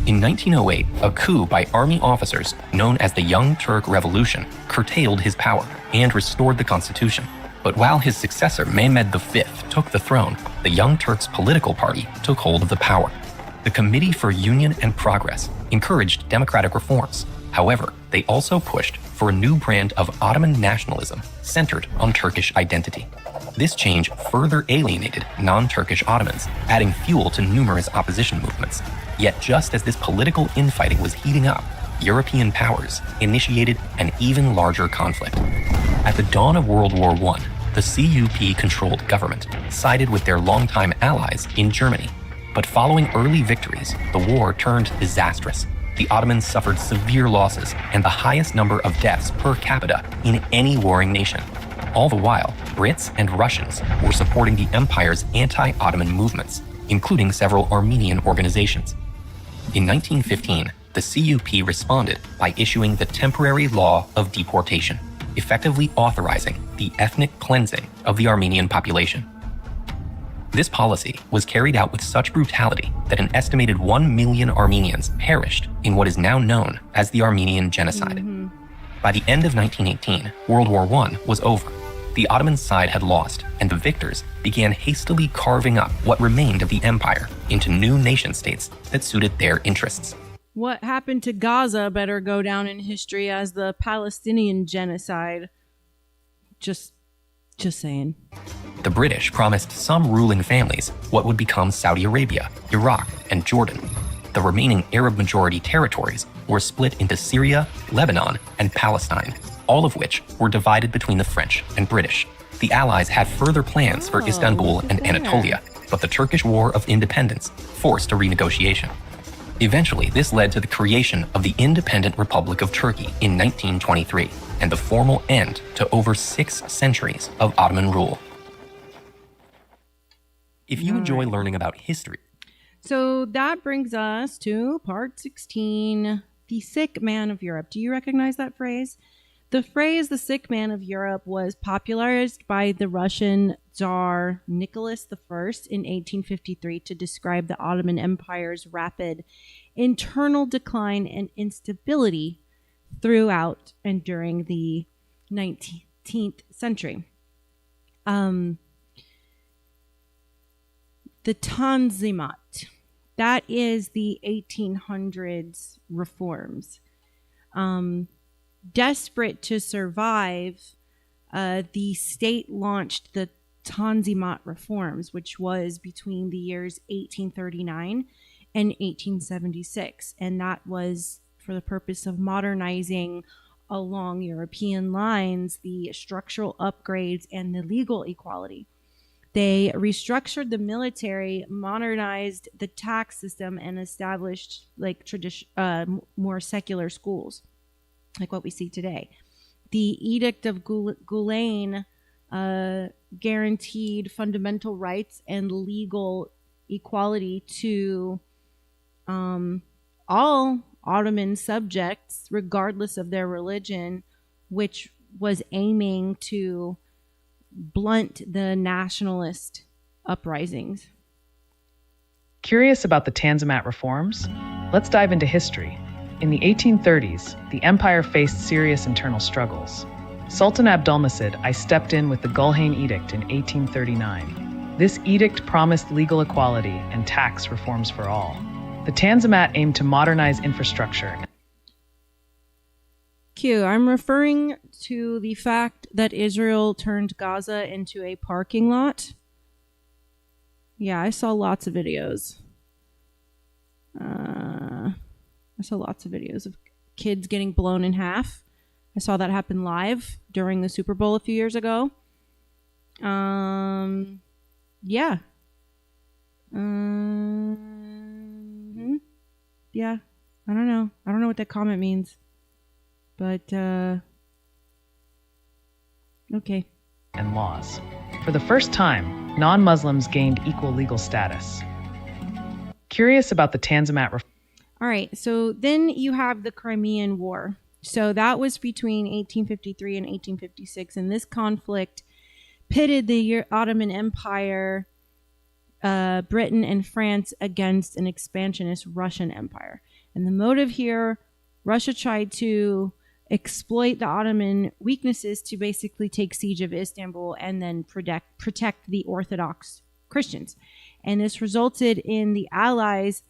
In 1908, a coup by army officers known as the Young Turk Revolution curtailed his power and restored the constitution. But while his successor Mehmed V took the throne, the Young Turks political party took hold of the power. The Committee for Union and Progress encouraged democratic reforms. However, they also pushed for a new brand of Ottoman nationalism centered on Turkish identity. This change further alienated non-Turkish Ottomans, adding fuel to numerous opposition movements. Yet just as this political infighting was heating up, European powers initiated an even larger conflict. At the dawn of World War I, the CUP-controlled government sided with their longtime allies in Germany. But following early victories, the war turned disastrous. The Ottomans suffered severe losses and the highest number of deaths per capita in any warring nation. All the while, Brits and Russians were supporting the empire's anti-Ottoman movements, including several Armenian organizations. In 1915, the CUP responded by issuing the Temporary Law of Deportation, effectively authorizing the ethnic cleansing of the Armenian population. This policy was carried out with such brutality that an estimated 1 million Armenians perished in what is now known as the Armenian Genocide. By the end of 1918, World War I was over. The Ottoman side had lost, and the victors began hastily carving up what remained of the empire into new nation-states that suited their interests. What happened to Gaza better go down in history as the Palestinian genocide. Just saying. The British promised some ruling families what would become Saudi Arabia, Iraq, and Jordan. The remaining Arab-majority territories were split into Syria, Lebanon, and Palestine, all of which were divided between the French and British. The Allies had further plans for Istanbul and Anatolia, but the Turkish War of Independence forced a renegotiation. Eventually, this led to the creation of the Independent Republic of Turkey in 1923, and the formal end to over 6 centuries of Ottoman rule. If you enjoy learning about history... So that brings us to part 16, the sick man of Europe. Do you recognize that phrase? The phrase the sick man of Europe was popularized by the Russian Tsar Nicholas I in 1853 to describe the Ottoman Empire's rapid internal decline and instability throughout and during the 19th century. The Tanzimat, that is the 1800s reforms. Desperate to survive, the state launched the Tanzimat reforms, which was between the years 1839 and 1876. And that was for the purpose of modernizing along European lines the structural upgrades and the legal equality. They restructured the military, modernized the tax system, and established more secular schools, like what we see today. The Edict of Gulain guaranteed fundamental rights and legal equality to all Ottoman subjects, regardless of their religion, which was aiming to blunt the nationalist uprisings. Curious about the Tanzimat reforms? Let's dive into history. In the 1830s, the empire faced serious internal struggles. Sultan Abdülmecid I stepped in with the Gulhain Edict in 1839. This edict promised legal equality and tax reforms for all. The Tanzimat aimed to modernize infrastructure. Q, I'm referring to the fact that Israel turned Gaza into a parking lot. Yeah, I saw lots of videos. I saw lots of videos of kids getting blown in half. I saw that happen live during the Super Bowl a few years ago. Yeah. Yeah. I don't know. I don't know what that comment means. But, okay. And laws. For the first time, non-Muslims gained equal legal status. Curious about the Tanzimat. All right, so then you have the Crimean War. So that was between 1853 and 1856, and this conflict pitted the Ottoman Empire, Britain, and France against an expansionist Russian Empire. And the motive here, Russia tried to exploit the Ottoman weaknesses to basically take siege of Istanbul and then protect the Orthodox Christians. And this resulted in the Allies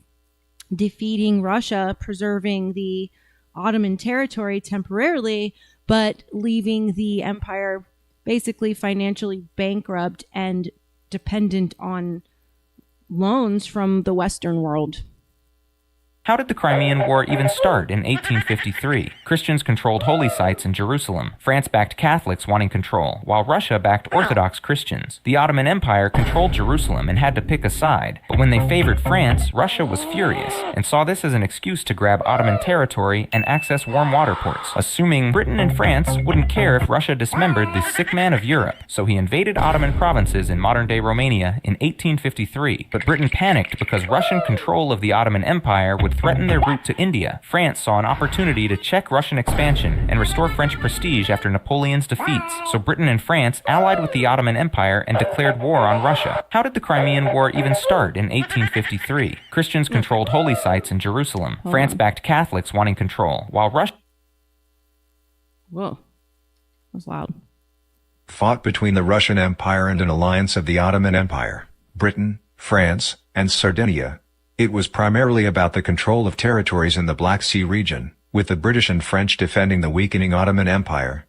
defeating Russia, preserving the Ottoman territory temporarily, but leaving the empire basically financially bankrupt and dependent on loans from the Western world. How did the Crimean War even start in 1853? Christians controlled holy sites in Jerusalem. France backed Catholics wanting control, while Russia backed Orthodox Christians. The Ottoman Empire controlled Jerusalem and had to pick a side. But when they favored France, Russia was furious and saw this as an excuse to grab Ottoman territory and access warm water ports, assuming Britain and France wouldn't care if Russia dismembered the sick man of Europe. So he invaded Ottoman provinces in modern-day Romania in 1853. But Britain panicked because Russian control of the Ottoman Empire would threaten their route to India. France saw an opportunity to check Russian expansion and restore French prestige after Napoleon's defeats, so Britain and France allied with the Ottoman Empire and declared war on Russia. How did the Crimean War even start in 1853? Christians controlled holy sites in Jerusalem. France backed Catholics wanting control, while Russia... Whoa. That was loud. Fought between the Russian Empire and an alliance of the Ottoman Empire, Britain, France, and Sardinia. It was primarily about the control of territories in the Black Sea region, with the British and French defending the weakening Ottoman Empire.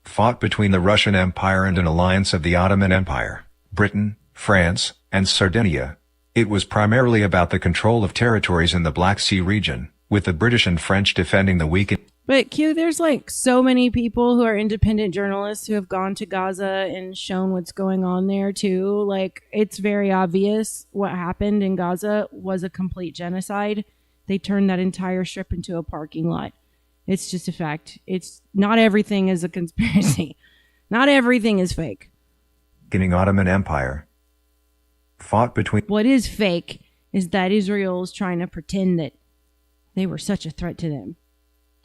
fought between the Russian Empire and an alliance of the Ottoman Empire, Britain, France, and Sardinia. It was primarily about the control of territories in the Black Sea region, with the British and French defending the weakened. But Q, there's like so many people who are independent journalists who have gone to Gaza and shown what's going on there too. Like, it's very obvious what happened in Gaza was a complete genocide. They turned that entire strip into a parking lot. It's just a fact. It's not everything is a conspiracy. Not everything is fake. Ottoman Empire fought between. What is fake is that Israel is trying to pretend that they were such a threat to them.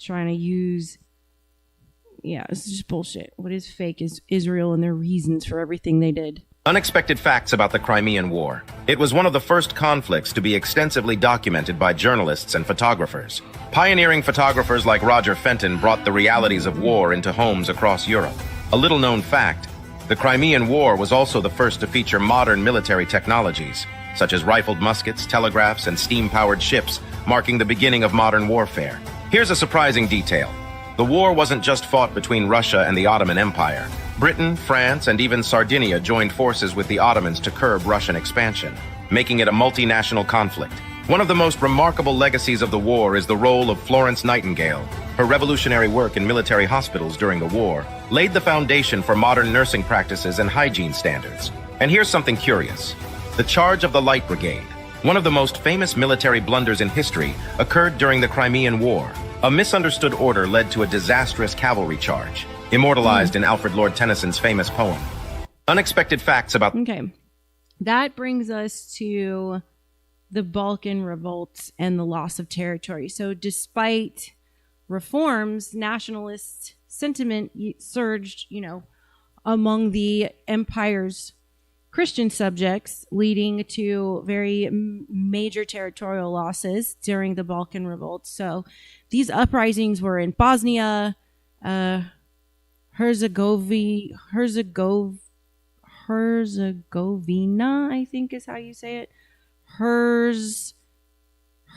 Trying to use, it's just bullshit. What is fake is Israel and their reasons for everything they did. Unexpected facts about the Crimean War. It was one of the first conflicts to be extensively documented by journalists and photographers. Pioneering photographers like Roger Fenton brought the realities of war into homes across Europe. A little-known fact, the Crimean War was also the first to feature modern military technologies, such as rifled muskets, telegraphs, and steam-powered ships, marking the beginning of modern warfare. Here's a surprising detail. The war wasn't just fought between Russia and the Ottoman Empire. Britain, France, and even Sardinia joined forces with the Ottomans to curb Russian expansion, making it a multinational conflict. One of the most remarkable legacies of the war is the role of Florence Nightingale. Her revolutionary work in military hospitals during the war laid the foundation for modern nursing practices and hygiene standards. And here's something curious. The Charge of the Light Brigade, one of the most famous military blunders in history, occurred during the Crimean War. A misunderstood order led to a disastrous cavalry charge, immortalized in Alfred Lord Tennyson's famous poem. Unexpected facts about... Okay. That brings us to the Balkan revolts and the loss of territory. So despite reforms, nationalist sentiment surged, among the empire's Christian subjects, leading to very major territorial losses during the Balkan revolt. So these uprisings were in Bosnia, Herzegovina, I think is how you say it.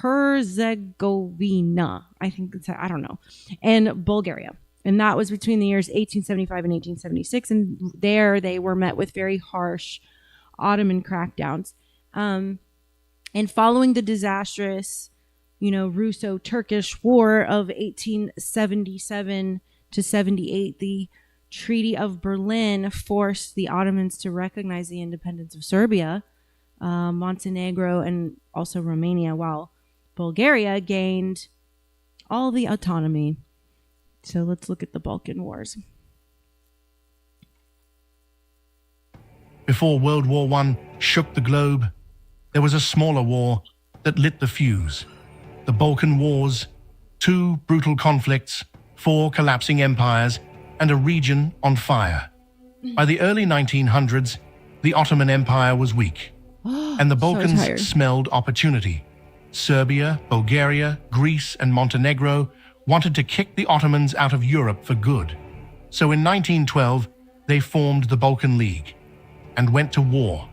Herzegovina, I think it's, I don't know, and Bulgaria. And that was between the years 1875 and 1876. And there they were met with very harsh Ottoman crackdowns. And following the disastrous, Russo-Turkish War of 1877 to 78, the Treaty of Berlin forced the Ottomans to recognize the independence of Serbia, Montenegro, and also Romania, while Bulgaria gained all the autonomy. So let's look at the Balkan Wars. Before World War I shook the globe, there was a smaller war that lit the fuse. The Balkan Wars, 2 brutal conflicts, 4 collapsing empires, and a region on fire. By the early 1900s, the Ottoman Empire was weak, and the Balkans smelled opportunity. Serbia, Bulgaria, Greece, and Montenegro wanted to kick the Ottomans out of Europe for good. So in 1912, they formed the Balkan League and went to war.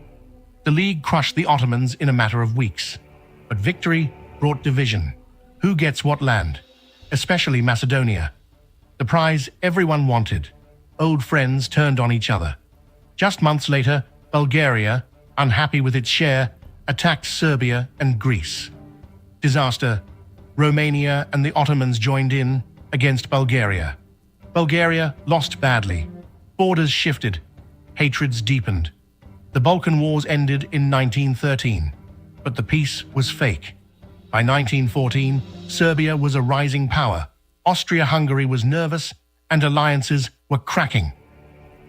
The League crushed the Ottomans in a matter of weeks, but victory brought division. Who gets what land? Especially Macedonia. The prize everyone wanted. Old friends turned on each other. Just months later, Bulgaria, unhappy with its share, attacked Serbia and Greece. Disaster. Romania and the Ottomans joined in against Bulgaria. Bulgaria lost badly. Borders shifted. Hatreds deepened. The Balkan Wars ended in 1913, but the peace was fake. By 1914, Serbia was a rising power. Austria-Hungary was nervous, and alliances were cracking.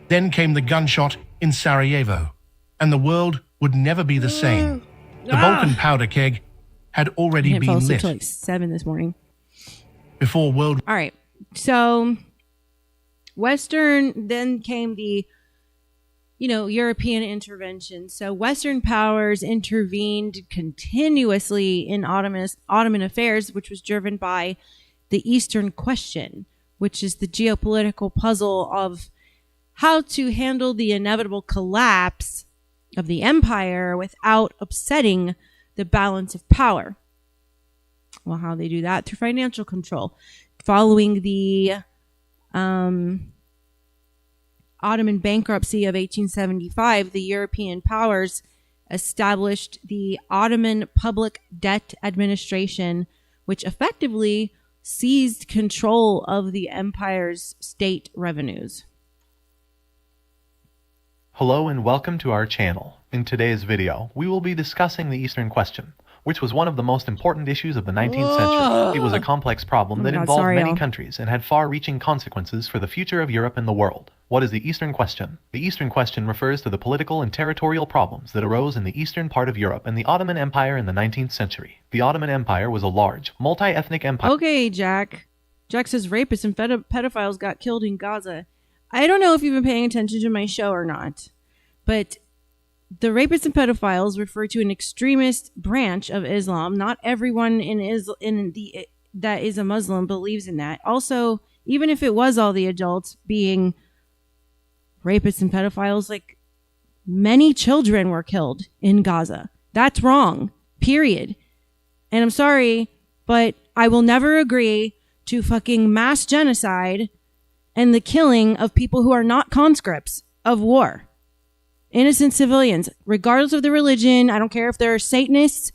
Then came the gunshot in Sarajevo, and the world would never be the same. The Balkan powder keg had already been lit. Until like 7 this morning. Before World... All right. So, then came the, European intervention. So Western powers intervened continuously in Ottoman affairs, which was driven by the Eastern Question, which is the geopolitical puzzle of how to handle the inevitable collapse of the empire without upsetting the balance of power. Well, how they do that? Through financial control. Following the Ottoman bankruptcy of 1875, the European powers established the Ottoman Public Debt Administration, which effectively seized control of the empire's state revenues. Hello and welcome to our channel. In today's video, we will be discussing the Eastern Question, which was one of the most important issues of the 19th century. It was a complex problem that involved many countries and had far-reaching consequences for the future of Europe and the world. What is the Eastern Question? The Eastern Question refers to the political and territorial problems that arose in the eastern part of Europe and the Ottoman Empire in the 19th century. The Ottoman Empire was a large, multi-ethnic empire. Okay, Jack. Jack says rapists and pedophiles got killed in Gaza. I don't know if you've been paying attention to my show or not, but the rapists and pedophiles refer to an extremist branch of Islam. Not everyone that is a Muslim believes in that. Also, even if it was all the adults being rapists and pedophiles, like, many children were killed in Gaza. That's wrong. Period. And I'm sorry, but I will never agree to fucking mass genocide and the killing of people who are not conscripts of war. Innocent civilians, regardless of the religion. I don't care if they're Satanists,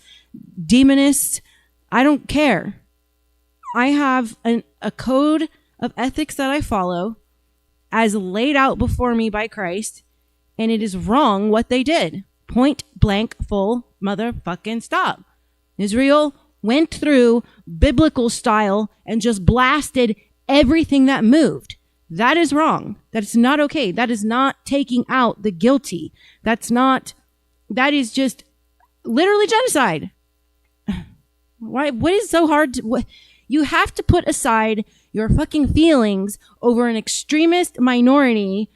demonists. I don't care. I have a code of ethics that I follow as laid out before me by Christ, and it is wrong what they did. Point blank, full motherfucking stop. Israel went through biblical style and just blasted everything that moved. That is wrong. That's not okay. That is not taking out the guilty. That is just literally genocide. Why? What is so hard to, you have to put aside your fucking feelings over an extremist minority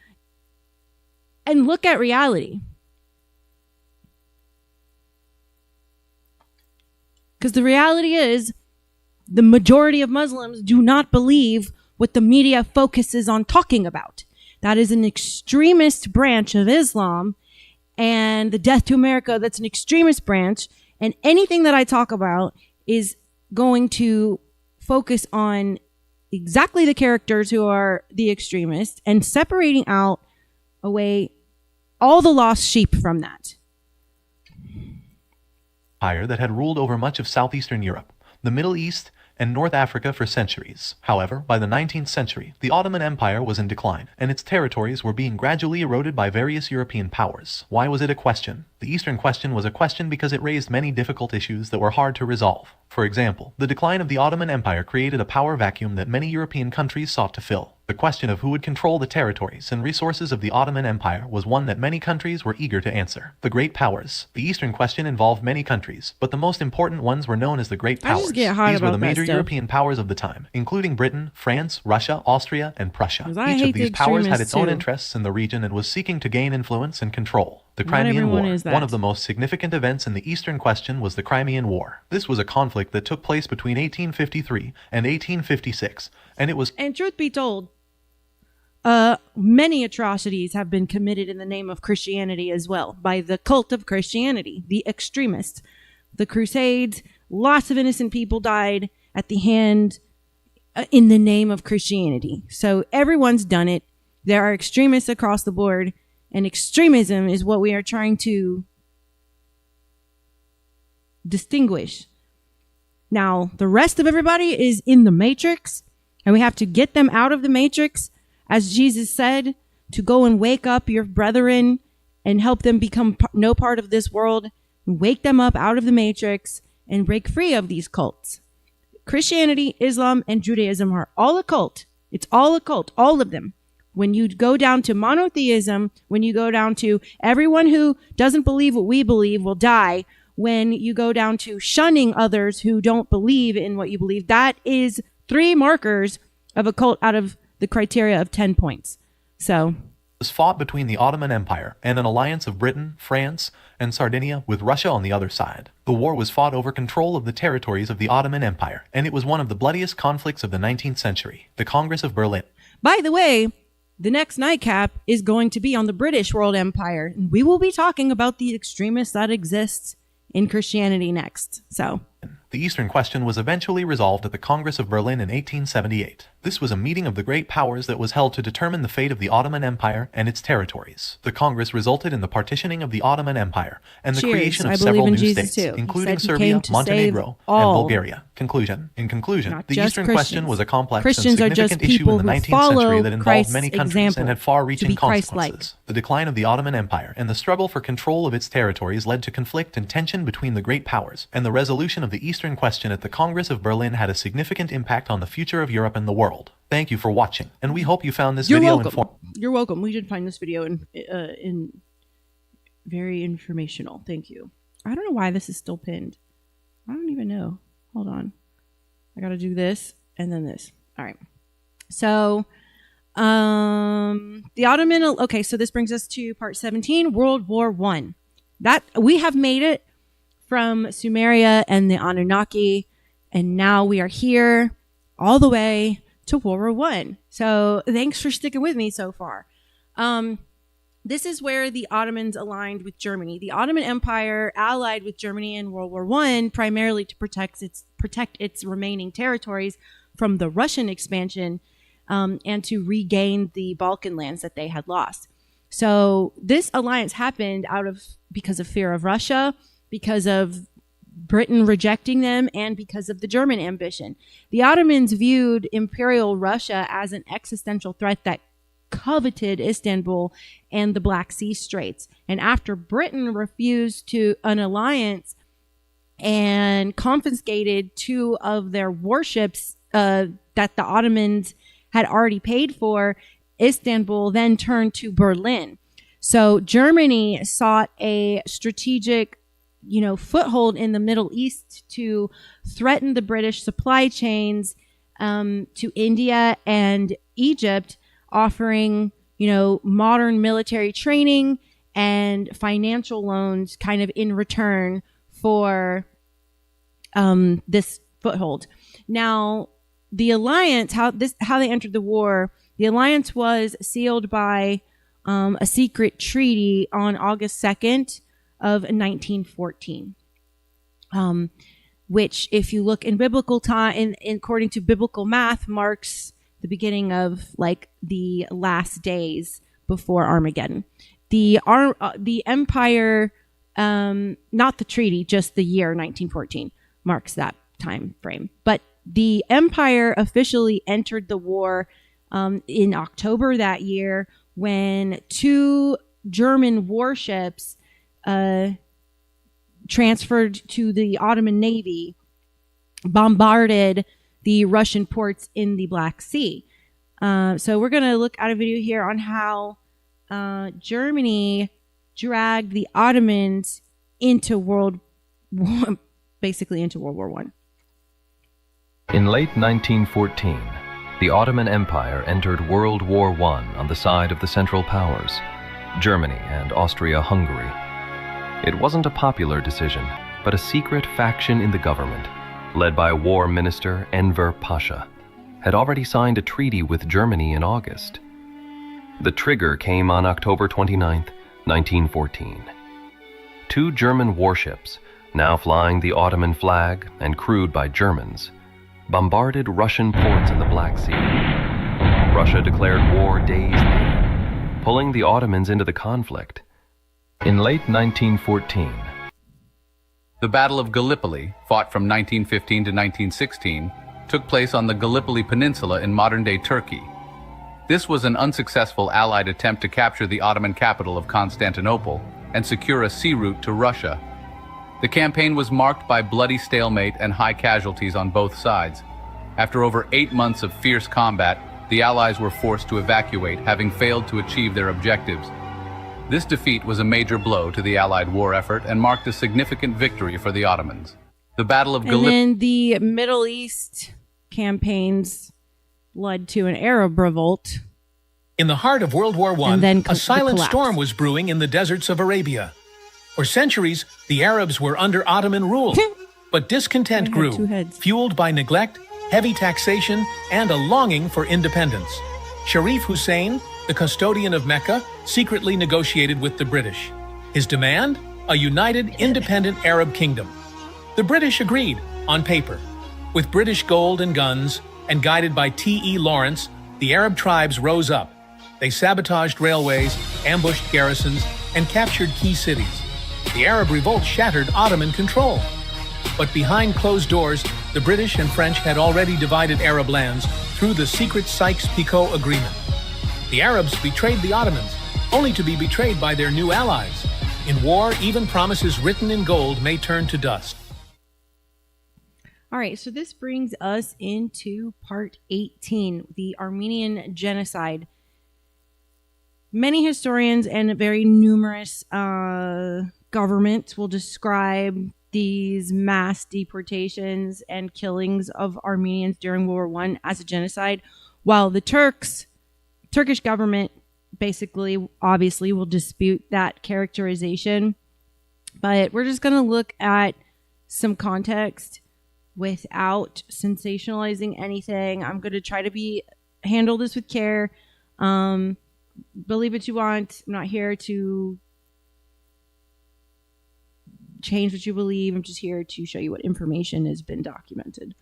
and look at reality. Because the reality is the majority of Muslims do not believe what the media focuses on talking about. That is an extremist branch of Islam, and the Death to America, that's an extremist branch, and anything that I talk about is going to focus on exactly the characters who are the extremists and separating out away all the lost sheep from that. Empire that had ruled over much of southeastern Europe, the Middle East, and North Africa for centuries. However, by the 19th century, the Ottoman Empire was in decline, and its territories were being gradually eroded by various European powers. Why was it a question? The Eastern Question was a question because it raised many difficult issues that were hard to resolve. For example, the decline of the Ottoman Empire created a power vacuum that many European countries sought to fill. The question of who would control the territories and resources of the Ottoman Empire was one that many countries were eager to answer. The Great Powers. The Eastern Question involved many countries, but the most important ones were known as the Great Powers. These were the major European powers of the time, including Britain, France, Russia, Austria, and Prussia. Each of these powers had its own interests in the region and was seeking to gain influence and control. The Crimean War. One of the most significant events in the Eastern Question was the Crimean War. This was a conflict that took place between 1853 and 1856, and it was... And truth be told, many atrocities have been committed in the name of Christianity as well, by the cult of Christianity, the extremists. The Crusades, lots of innocent people died at the hand in the name of Christianity. So everyone's done it. There are extremists across the board, and extremism is what we are trying to distinguish. Now, the rest of everybody is in the matrix, and we have to get them out of the matrix, as Jesus said, to go and wake up your brethren and help them become no part of this world, wake them up out of the matrix and break free of these cults. Christianity, Islam, and Judaism are all a cult. It's all a cult, all of them. When you go down to monotheism, when you go down to everyone who doesn't believe what we believe will die, when you go down to shunning others who don't believe in what you believe, that is 3 markers of a cult out of the criteria of 10 points. So... was fought between the Ottoman Empire and an alliance of Britain, France, and Sardinia with Russia on the other side. The war was fought over control of the territories of the Ottoman Empire, and it was one of the bloodiest conflicts of the 19th century, the Congress of Berlin. By the way, the next Nightcap is going to be on the British World Empire, and we will be talking about the extremists that exists in Christianity next. So, the Eastern Question was eventually resolved at the Congress of Berlin in 1878. This was a meeting of the great powers that was held to determine the fate of the Ottoman Empire and its territories. The Congress resulted in the partitioning of the Ottoman Empire and the creation of several new states, including Serbia, Montenegro, and Bulgaria. Conclusion. In conclusion, the Eastern question was a complex and significant issue in the 19th century that involved many countries and had far-reaching consequences. The decline of the Ottoman Empire and the struggle for control of its territories led to conflict and tension between the great powers, and the resolution of the Eastern question at the Congress of Berlin had a significant impact on the future of Europe and the world. Thank you for watching, and we hope you found this video informative. You're welcome. We did find this video in very informational. Thank you. I don't know why this is still pinned. I don't even know. Hold on. I got to do this and then this. All right. So, the Ottoman. Okay, so this brings us to part 17, World War I. That we have made it from Sumeria and the Anunnaki, and now we are here all the way to World War I. So thanks for sticking with me so far. This is where the Ottomans aligned with Germany. The Ottoman Empire allied with Germany in World War I primarily to protect its remaining territories from the Russian expansion and to regain the Balkan lands that they had lost. So this alliance happened because of fear of Russia, because of Britain rejecting them, and because of the German ambition. The Ottomans viewed Imperial Russia as an existential threat that coveted Istanbul and the Black Sea Straits. And after Britain refused to an alliance and confiscated 2 of their warships that the Ottomans had already paid for, Istanbul then turned to Berlin. So Germany sought a strategic foothold in the Middle East to threaten the British supply chains to India and Egypt, offering, modern military training and financial loans kind of in return for this foothold. Now, the alliance, how they entered the war, the alliance was sealed by a secret treaty on August 2nd, of 1914, which, if you look in biblical time, according to biblical math, marks the beginning of the last days before Armageddon. The empire, not the treaty, just the year 1914 marks that time frame. But the empire officially entered the war in October that year, when 2 German warships transferred to the Ottoman Navy bombarded the Russian ports in the Black Sea. So we're going to look at a video here on how Germany dragged the Ottomans into World War I. In late 1914, the Ottoman Empire entered World War I on the side of the Central Powers, Germany and Austria-Hungary. It wasn't a popular decision, but a secret faction in the government, led by War Minister Enver Pasha, had already signed a treaty with Germany in August. The trigger came on October 29, 1914. 2 German warships, now flying the Ottoman flag and crewed by Germans, bombarded Russian ports in the Black Sea. Russia declared war days later, pulling the Ottomans into the conflict. In late 1914, the Battle of Gallipoli, fought from 1915 to 1916, took place on the Gallipoli Peninsula in modern-day Turkey. This was an unsuccessful Allied attempt to capture the Ottoman capital of Constantinople and secure a sea route to Russia. The campaign was marked by bloody stalemate and high casualties on both sides. After over 8 months of fierce combat, the Allies were forced to evacuate, having failed to achieve their objectives. This defeat was a major blow to the Allied war effort and marked a significant victory for the Ottomans. The Battle of Gallipoli. And then the Middle East campaigns led to an Arab revolt. In the heart of World War I, a silent storm was brewing in the deserts of Arabia. For centuries, the Arabs were under Ottoman rule, but discontent grew, fueled by neglect, heavy taxation, and a longing for independence. Sharif Hussein, the custodian of Mecca, secretly negotiated with the British. His demand? A united, independent Arab kingdom. The British agreed, on paper, with British gold and guns and guided by T.E. Lawrence, the Arab tribes rose up. They sabotaged railways, ambushed garrisons, and captured key cities. The Arab revolt shattered Ottoman control. But behind closed doors, the British and French had already divided Arab lands through the secret Sykes-Picot Agreement. The Arabs betrayed the Ottomans, only to be betrayed by their new allies. In war, even promises written in gold may turn to dust. All right, so this brings us into part 18, the Armenian Genocide. Many historians and very numerous governments will describe these mass deportations and killings of Armenians during World War I as a genocide, while the Turkish government basically, obviously, will dispute that characterization. But we're just going to look at some context without sensationalizing anything. I'm going to try to handle this with care. Believe what you want. I'm not here to change what you believe. I'm just here to show you what information has been documented.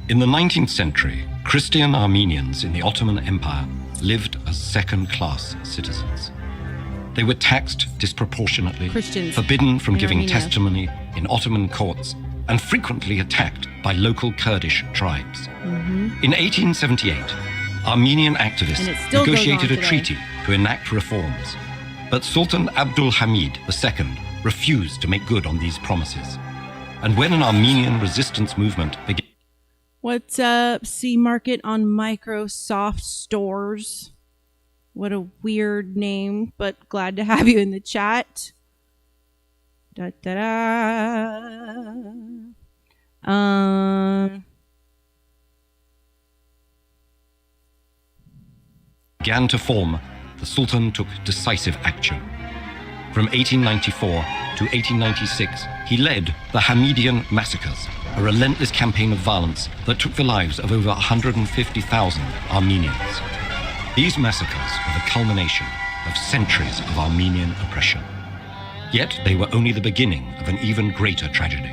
In the 19th century, Christian Armenians in the Ottoman Empire lived as second-class citizens. They were taxed disproportionately, forbidden from giving testimony in Ottoman courts, and frequently attacked by local Kurdish tribes. In 1878, Armenian activists negotiated a treaty to enact reforms, but Sultan Abdul Hamid II refused to make good on these promises. And when an Armenian resistance movement began... What's up, C-Market on Microsoft Stores? What a weird name, but glad to have you in the chat. Da, da, da. Began to form, the Sultan took decisive action. From 1894 to 1896, he led the Hamidian massacres, a relentless campaign of violence that took the lives of over 150,000 Armenians. These massacres were the culmination of centuries of Armenian oppression. Yet they were only the beginning of an even greater tragedy.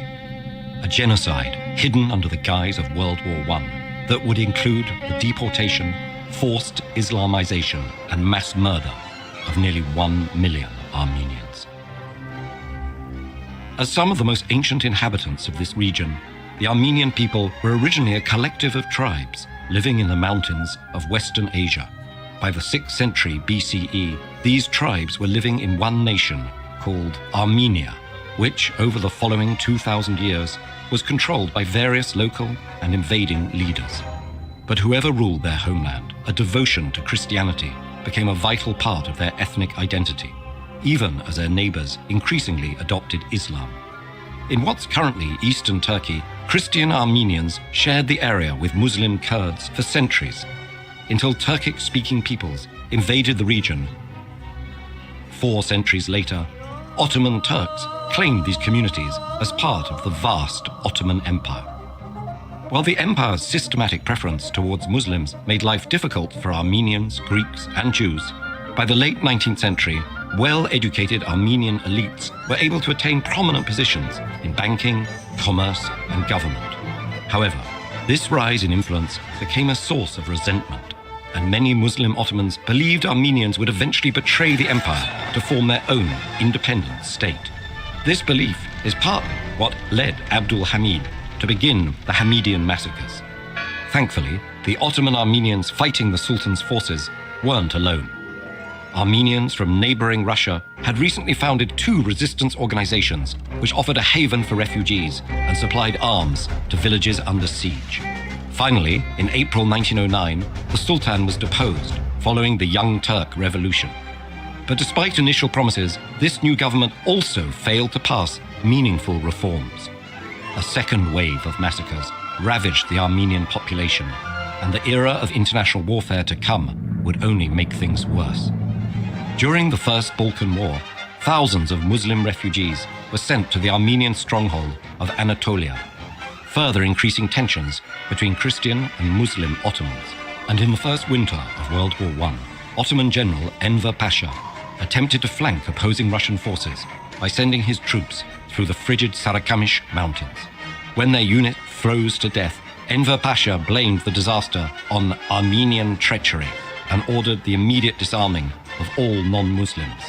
A genocide hidden under the guise of World War I that would include the deportation, forced Islamization, and mass murder of nearly 1 million Armenians. As some of the most ancient inhabitants of this region, the Armenian people were originally a collective of tribes living in the mountains of Western Asia. By the 6th century BCE, these tribes were living in one nation called Armenia, which, over the following 2,000 years, was controlled by various local and invading leaders. But whoever ruled their homeland, a devotion to Christianity became a vital part of their ethnic identity, even as their neighbors increasingly adopted Islam. In what's currently eastern Turkey, Christian Armenians shared the area with Muslim Kurds for centuries, until Turkic-speaking peoples invaded the region. 4 centuries later, Ottoman Turks claimed these communities as part of the vast Ottoman Empire. While the empire's systematic preference towards Muslims made life difficult for Armenians, Greeks, and Jews, by the late 19th century, well-educated Armenian elites were able to attain prominent positions in banking, commerce, and government. However, this rise in influence became a source of resentment, and many Muslim Ottomans believed Armenians would eventually betray the empire to form their own independent state. This belief is partly what led Abdul Hamid to begin the Hamidian massacres. Thankfully, the Ottoman Armenians fighting the Sultan's forces weren't alone. Armenians from neighboring Russia had recently founded 2 resistance organizations which offered a haven for refugees and supplied arms to villages under siege. Finally, in April 1909, the Sultan was deposed following the Young Turk Revolution. But despite initial promises, this new government also failed to pass meaningful reforms. A second wave of massacres ravaged the Armenian population, and the era of international warfare to come would only make things worse. During the First Balkan War, thousands of Muslim refugees were sent to the Armenian stronghold of Anatolia, further increasing tensions between Christian and Muslim Ottomans. And in the first winter of World War I, Ottoman General Enver Pasha attempted to flank opposing Russian forces by sending his troops through the frigid Sarakamish mountains. When their unit froze to death, Enver Pasha blamed the disaster on Armenian treachery and ordered the immediate disarming of all non-Muslims,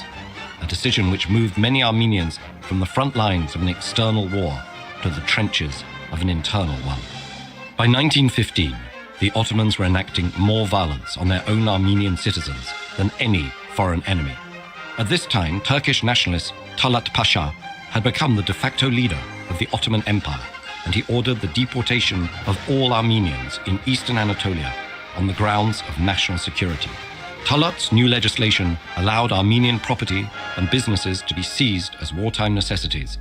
a decision which moved many Armenians from the front lines of an external war to the trenches of an internal one. By 1915, the Ottomans were enacting more violence on their own Armenian citizens than any foreign enemy. At this time, Turkish nationalist Talat Pasha had become the de facto leader of the Ottoman Empire, and he ordered the deportation of all Armenians in eastern Anatolia on the grounds of national security. Talat's new legislation allowed Armenian property and businesses to be seized as wartime necessities,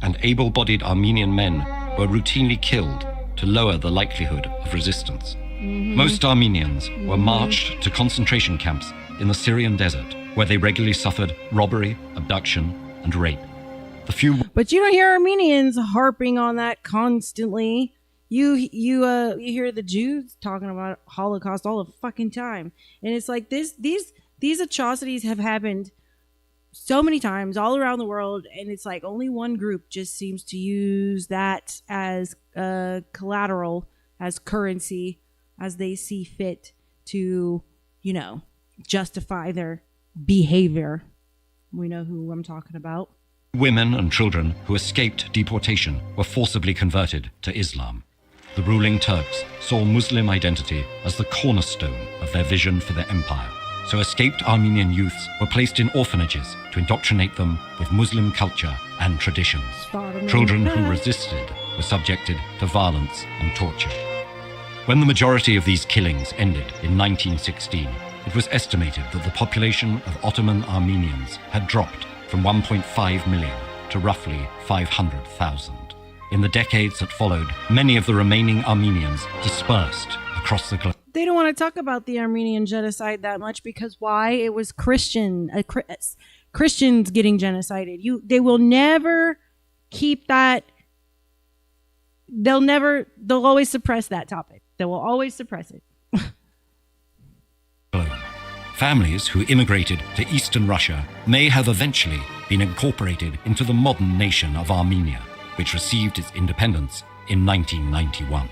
and able-bodied Armenian men were routinely killed to lower the likelihood of resistance. Most Armenians were marched to concentration camps in the Syrian desert, where they regularly suffered robbery, abduction, and rape. But you don't hear Armenians harping on that constantly. You hear the Jews talking about Holocaust all the fucking time, and it's like these atrocities have happened so many times all around the world, and it's like only one group just seems to use that as collateral, as currency, as they see fit to, justify their behavior. We know who I'm talking about. Women and children who escaped deportation were forcibly converted to Islam. The ruling Turks saw Muslim identity as the cornerstone of their vision for their empire. So escaped Armenian youths were placed in orphanages to indoctrinate them with Muslim culture and traditions. Children who resisted were subjected to violence and torture. When the majority of these killings ended in 1916, it was estimated that the population of Ottoman Armenians had dropped from 1.5 million to roughly 500,000. In the decades that followed, many of the remaining Armenians dispersed across the globe. They don't want to talk about the Armenian genocide that much because why? It was Christians getting genocided. They will never keep that. They'll always suppress that topic. They will always suppress it. Families who immigrated to eastern Russia may have eventually been incorporated into the modern nation of Armenia, which received its independence in 1991.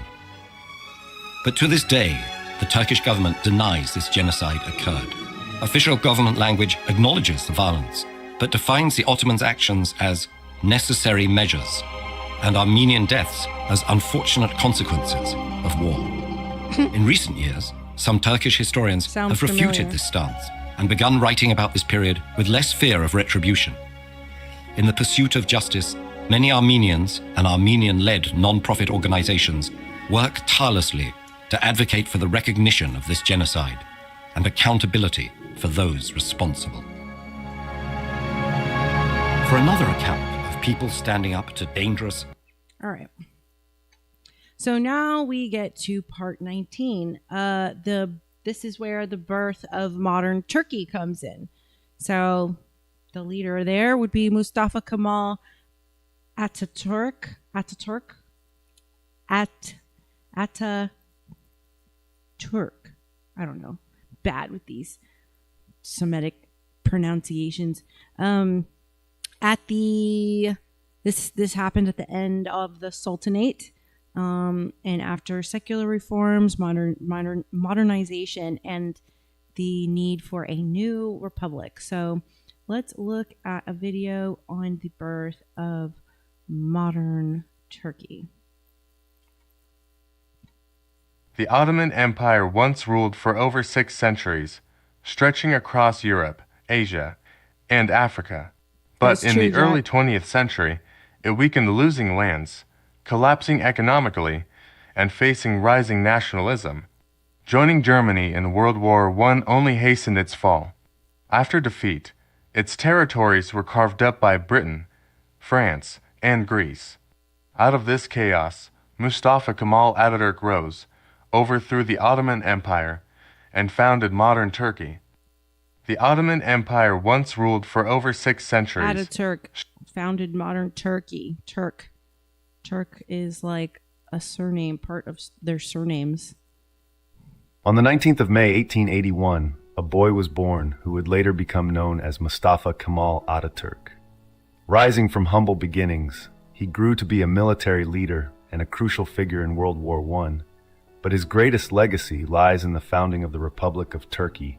But to this day, the Turkish government denies this genocide occurred. Official government language acknowledges the violence, but defines the Ottomans' actions as necessary measures and Armenian deaths as unfortunate consequences of war. In recent years, some Turkish historians have refuted this stance and begun writing about this period with less fear of retribution. In the pursuit of justice, many Armenians and Armenian-led non-profit organizations work tirelessly to advocate for the recognition of this genocide and accountability for those responsible. For another account of people standing up to dangerous... All right. So now we get to part 19. This is where the birth of modern Turkey comes in. So the leader there would be Mustafa Kemal Ataturk. I don't know. Bad with these Semitic pronunciations. This happened at the end of the Sultanate. And after secular reforms, modernization, and the need for a new republic. So let's look at a video on the birth of modern Turkey. The Ottoman Empire once ruled for over 6 centuries, stretching across Europe, Asia, and Africa. But in the early 20th century, it weakened, losing lands, collapsing economically, and facing rising nationalism. Joining Germany in World War I only hastened its fall. After defeat, its territories were carved up by Britain, France, and Greece. Out of this chaos, Mustafa Kemal Ataturk rose, overthrew the Ottoman Empire, and founded modern Turkey. The Ottoman Empire once ruled for over 6 centuries. Ataturk founded modern Turkey. Turk is like a surname, part of their surnames. On the 19th of May, 1881, a boy was born who would later become known as Mustafa Kemal Ataturk. Rising from humble beginnings, he grew to be a military leader and a crucial figure in World War I, but his greatest legacy lies in the founding of the Republic of Turkey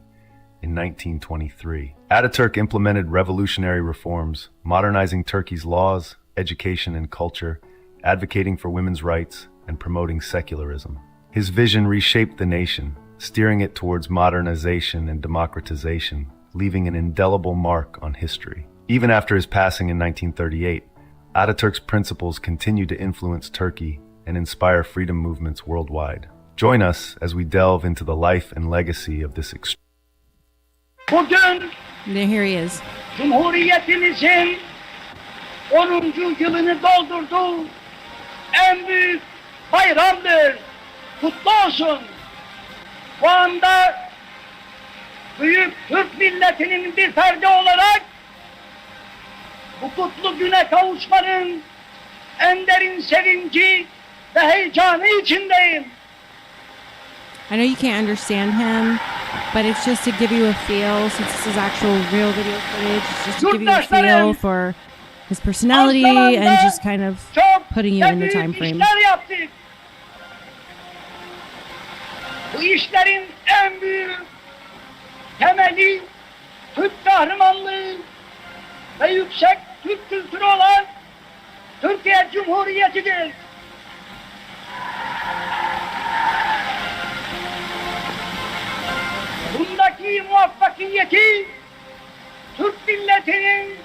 in 1923. Ataturk implemented revolutionary reforms, modernizing Turkey's laws, education, and culture, advocating for women's rights, and promoting secularism. His vision reshaped the nation, steering it towards modernization and democratization, leaving an indelible mark on history. Even after his passing in 1938, Ataturk's principles continue to influence Turkey and inspire freedom movements worldwide. Join us as we delve into the life and legacy of this There, here he is. Cumhuriyetimizin 10. yılını doldurdu. En büyük bayramdır. Kutlu olsun. Bu anda büyük Türk milletinin bir ferdi olarak bu kutlu güne kavuşmanın en derin sevinci ve heyecanı içindeyim. I know you can't understand him, but it's just to give you a feel, since this is actual real video footage, it's just to give you a feel for his personality and just kind of putting you in the time frame. Bu işlerin en büyük temeli Türk kahramanlığı ve yüksek Türk kültürü olan Türkiye Cumhuriyeti'dir. Bundaki muvaffakiyeti Türk milletinin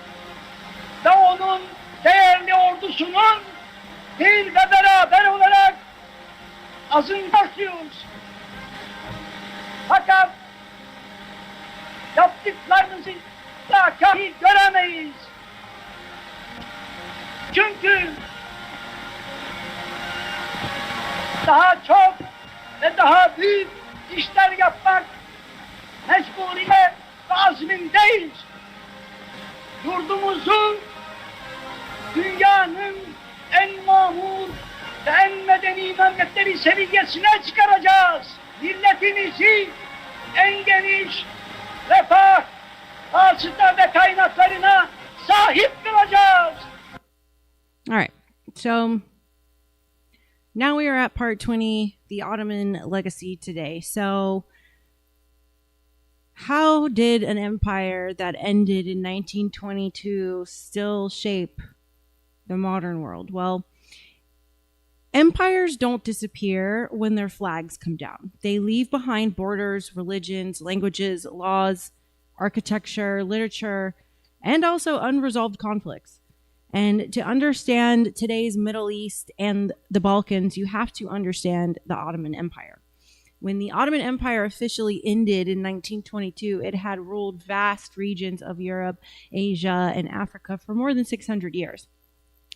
ve onun değerli ordusunun bir ve beraber olarak azınlaşıyoruz. Fakat yaptıklarınızı da kafi göremeyiz. Çünkü daha çok ve daha büyük işler yapmak meşguliyet ve azmindeyiz. Yurdumuzu dünyanın en mamur ve en medeni memleketleri seviyesine çıkaracağız. Milletimizi en geniş refah, hasıta ve kaynaklarına sahip kılacağız. All right, so now we are at part 20, the Ottoman legacy today. So how did an empire that ended in 1922 still shape the modern world? Well, empires don't disappear when their flags come down. They leave behind borders, religions, languages, laws, architecture, literature, and also unresolved conflicts. And to understand today's Middle East and the Balkans, you have to understand the Ottoman Empire. When the Ottoman Empire officially ended in 1922, it had ruled vast regions of Europe, Asia, and Africa for more than 600 years.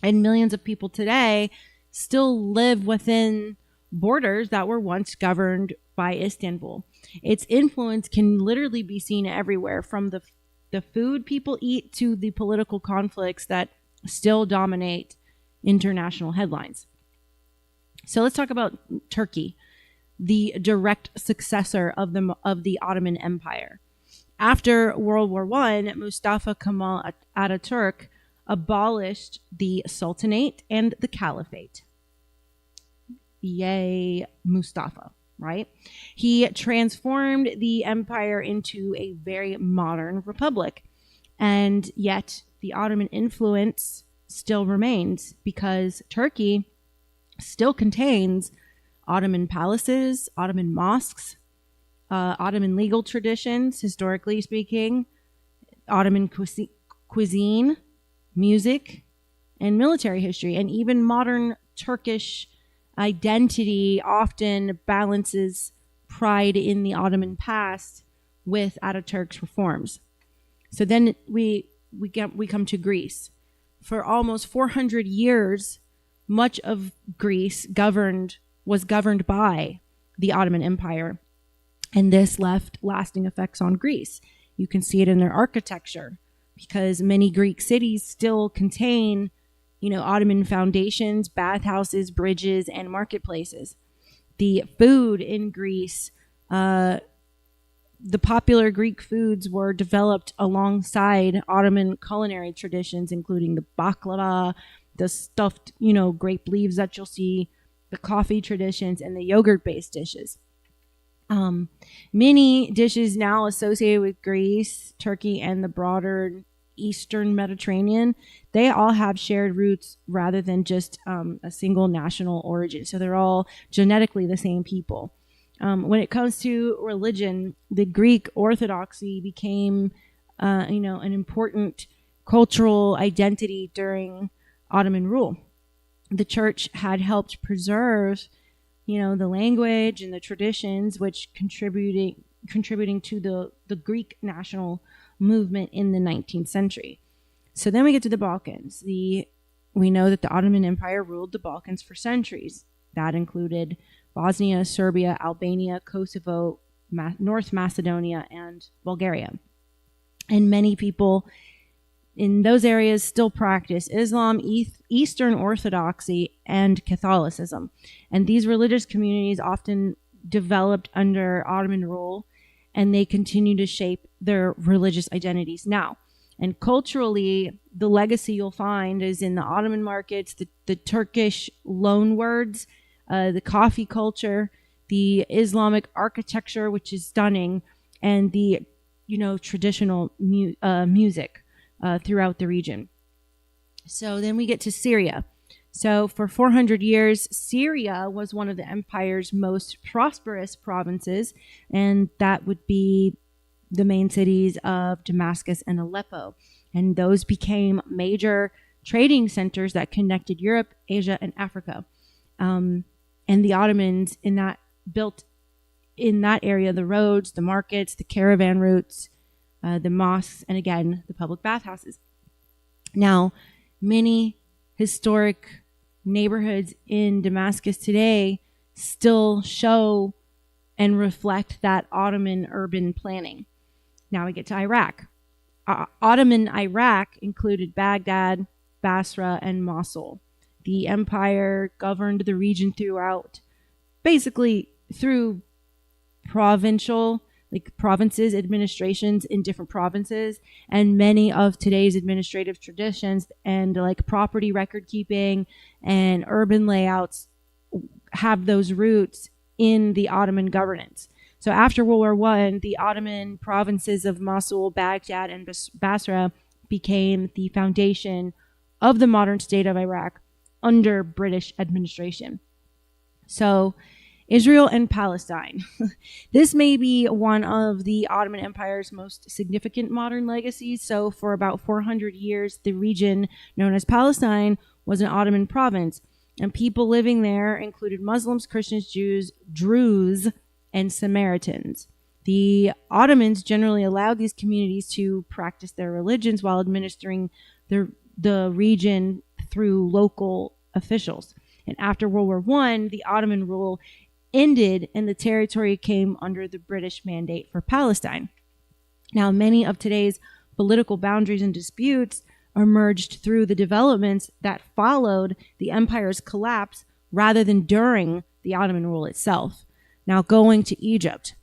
And millions of people today still live within borders that were once governed by Istanbul. Its influence can literally be seen everywhere, from the food people eat to the political conflicts that still dominate international headlines. So let's talk about Turkey, the direct successor of the Ottoman Empire. After World War I, Mustafa Kemal Ataturk abolished the Sultanate and the Caliphate. Yay, Mustafa, right? He transformed the empire into a very modern republic. And yet the Ottoman influence still remains, because Turkey still contains Ottoman palaces, Ottoman mosques, Ottoman legal traditions, historically speaking, Ottoman cuisine, music, and military history. And even modern Turkish identity often balances pride in the Ottoman past with Ataturk's reforms. So then we come to Greece. For almost 400 years, much of Greece was governed by the Ottoman Empire, and this left lasting effects on Greece. You can see it in their architecture, because many Greek cities still contain, Ottoman foundations, bathhouses, bridges, and marketplaces. The food in Greece the popular Greek foods were developed alongside Ottoman culinary traditions, including the baklava, the stuffed, grape leaves that you'll see, the coffee traditions, and the yogurt-based dishes. Many dishes now associated with Greece, Turkey, and the broader Eastern Mediterranean, they all have shared roots rather than just a single national origin. So they're all genetically the same people. When it comes to religion, the Greek Orthodoxy became, an important cultural identity during Ottoman rule. The church had helped preserve, the language and the traditions, which contributing to the Greek national movement in the 19th century. So then we get to the Balkans. We know that the Ottoman Empire ruled the Balkans for centuries. That included Bosnia, Serbia, Albania, Kosovo, North Macedonia, and Bulgaria. And many people in those areas still practice Islam, Eastern Orthodoxy, and Catholicism. And these religious communities often developed under Ottoman rule, and they continue to shape their religious identities now. And culturally, the legacy you'll find is in the Ottoman markets, the Turkish loanwords, the coffee culture, the Islamic architecture, which is stunning, and the traditional music throughout the region. So then we get to Syria. So for 400 years, Syria was one of the empire's most prosperous provinces, and that would be the main cities of Damascus and Aleppo. And those became major trading centers that connected Europe, Asia, and Africa. And the Ottomans built in that area the roads, the markets, the caravan routes, the mosques, and again, the public bathhouses. Now, many historic neighborhoods in Damascus today still show and reflect that Ottoman urban planning. Now we get to Iraq. Ottoman Iraq included Baghdad, Basra, and Mosul. The empire governed the region basically through provincial, provinces, administrations in different provinces, and many of today's administrative traditions and property record keeping and urban layouts have those roots in the Ottoman governance. So after World War I, the Ottoman provinces of Mosul, Baghdad, and Basra became the foundation of the modern state of Iraq under British administration. So Israel and Palestine. This may be one of the Ottoman Empire's most significant modern legacies. So for about 400 years, the region known as Palestine was an Ottoman province, and people living there included Muslims, Christians, Jews, Druze, and Samaritans. The Ottomans generally allowed these communities to practice their religions while administering the region through local officials. And after World War I, the Ottoman rule ended and the territory came under the British mandate for Palestine. Now, many of today's political boundaries and disputes emerged through the developments that followed the empire's collapse rather than during the Ottoman rule itself. Now, going to Egypt.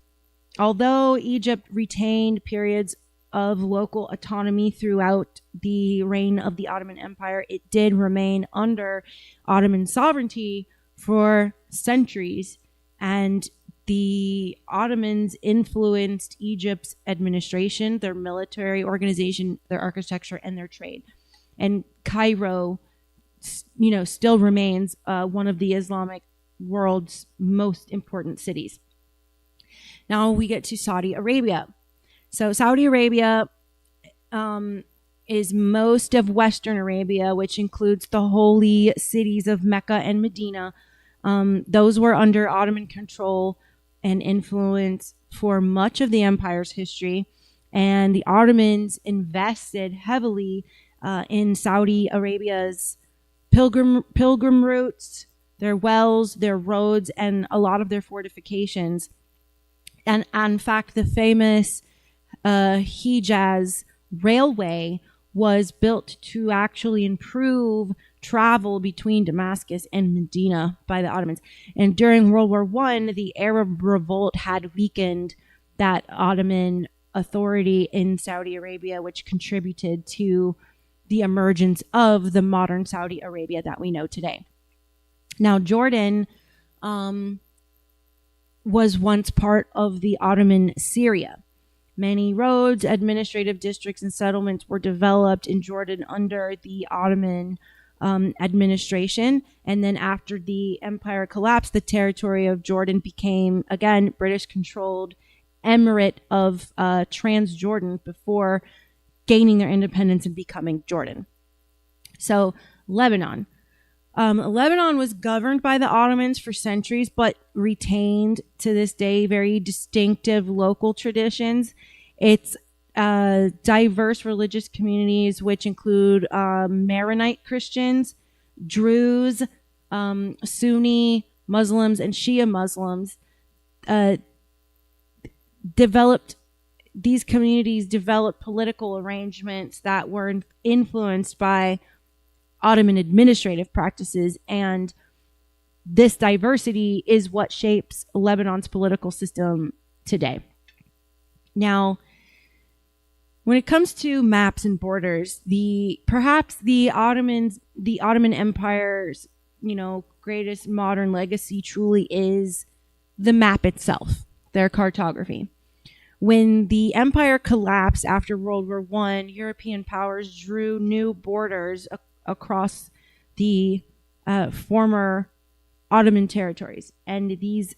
Although Egypt retained periods of local autonomy throughout the reign of the Ottoman Empire, it did remain under Ottoman sovereignty for centuries, and the Ottomans influenced Egypt's administration, their military organization, their architecture, and their trade. And Cairo, still remains one of the Islamic world's most important cities. Now we get to Saudi Arabia. So Saudi Arabia is most of Western Arabia, which includes the holy cities of Mecca and Medina. Those were under Ottoman control and influence for much of the empire's history. And the Ottomans invested heavily in Saudi Arabia's pilgrim routes, their wells, their roads, and a lot of their fortifications. And in fact, the famous Hijaz Railway was built to actually improve travel between Damascus and Medina by the Ottomans. And during World War I, the Arab revolt had weakened that Ottoman authority in Saudi Arabia, which contributed to the emergence of the modern Saudi Arabia that we know today. Now, Jordan was once part of the Ottoman Syria. Many roads, administrative districts, and settlements were developed in Jordan under the Ottoman administration. And then after the empire collapsed, the territory of Jordan became, again, British-controlled emirate of Transjordan before gaining their independence and becoming Jordan. So, Lebanon. Lebanon was governed by the Ottomans for centuries, but retained to this day very distinctive local traditions. It's diverse religious communities, which include Maronite Christians, Druze, Sunni Muslims, and Shia Muslims. These communities developed political arrangements that were influenced by Ottoman administrative practices, and this diversity is what shapes Lebanon's political system today. Now, when it comes to maps and borders, perhaps the Ottoman Empire's, greatest modern legacy truly is the map itself, their cartography. When the empire collapsed after World War I, European powers drew new borders across the former Ottoman territories. And these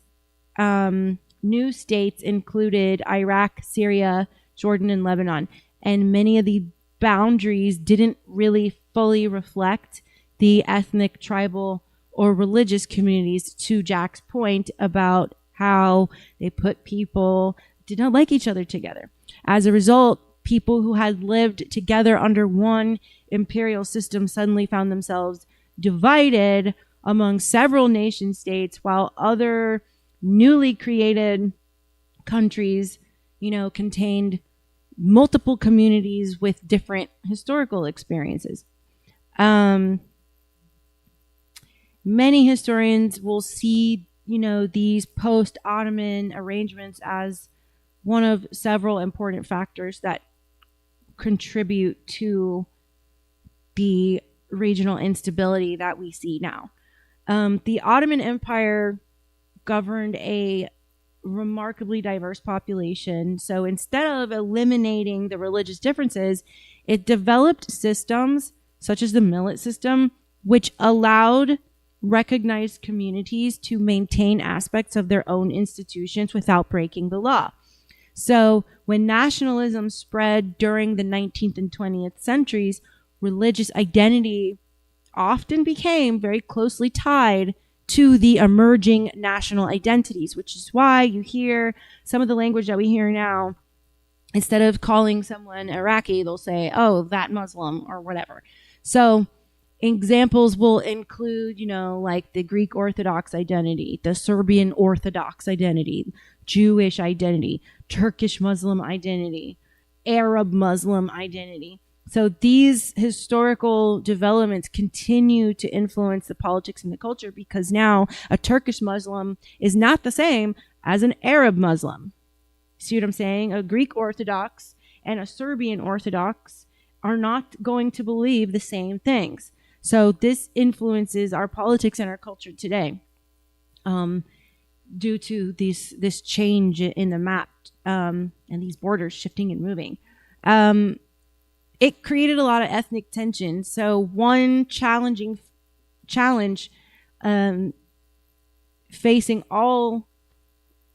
new states included Iraq, Syria, Jordan, and Lebanon. And many of the boundaries didn't really fully reflect the ethnic, tribal, or religious communities, to Jack's point about how they put people did not like each other together. As a result, people who had lived together under one imperial system suddenly found themselves divided among several nation states, while other newly created countries, contained multiple communities with different historical experiences. Many historians will see, these post-Ottoman arrangements as one of several important factors that contribute to the regional instability that we see now. The Ottoman Empire governed a remarkably diverse population. So instead of eliminating the religious differences, it developed systems such as the millet system, which allowed recognized communities to maintain aspects of their own institutions without breaking the law. So when nationalism spread during the 19th and 20th centuries, religious identity often became very closely tied to the emerging national identities, which is why you hear some of the language that we hear now. Instead of calling someone Iraqi, they'll say, oh, that Muslim or whatever. So examples will include, like the Greek Orthodox identity, the Serbian Orthodox identity, Jewish identity, Turkish Muslim identity, Arab Muslim identity. So these historical developments continue to influence the politics and the culture, because now a Turkish Muslim is not the same as an Arab Muslim. See what I'm saying? A Greek Orthodox and a Serbian Orthodox are not going to believe the same things. So this influences our politics and our culture today, due to this change in the map and these borders shifting and moving. It created a lot of ethnic tension. So one challenge facing all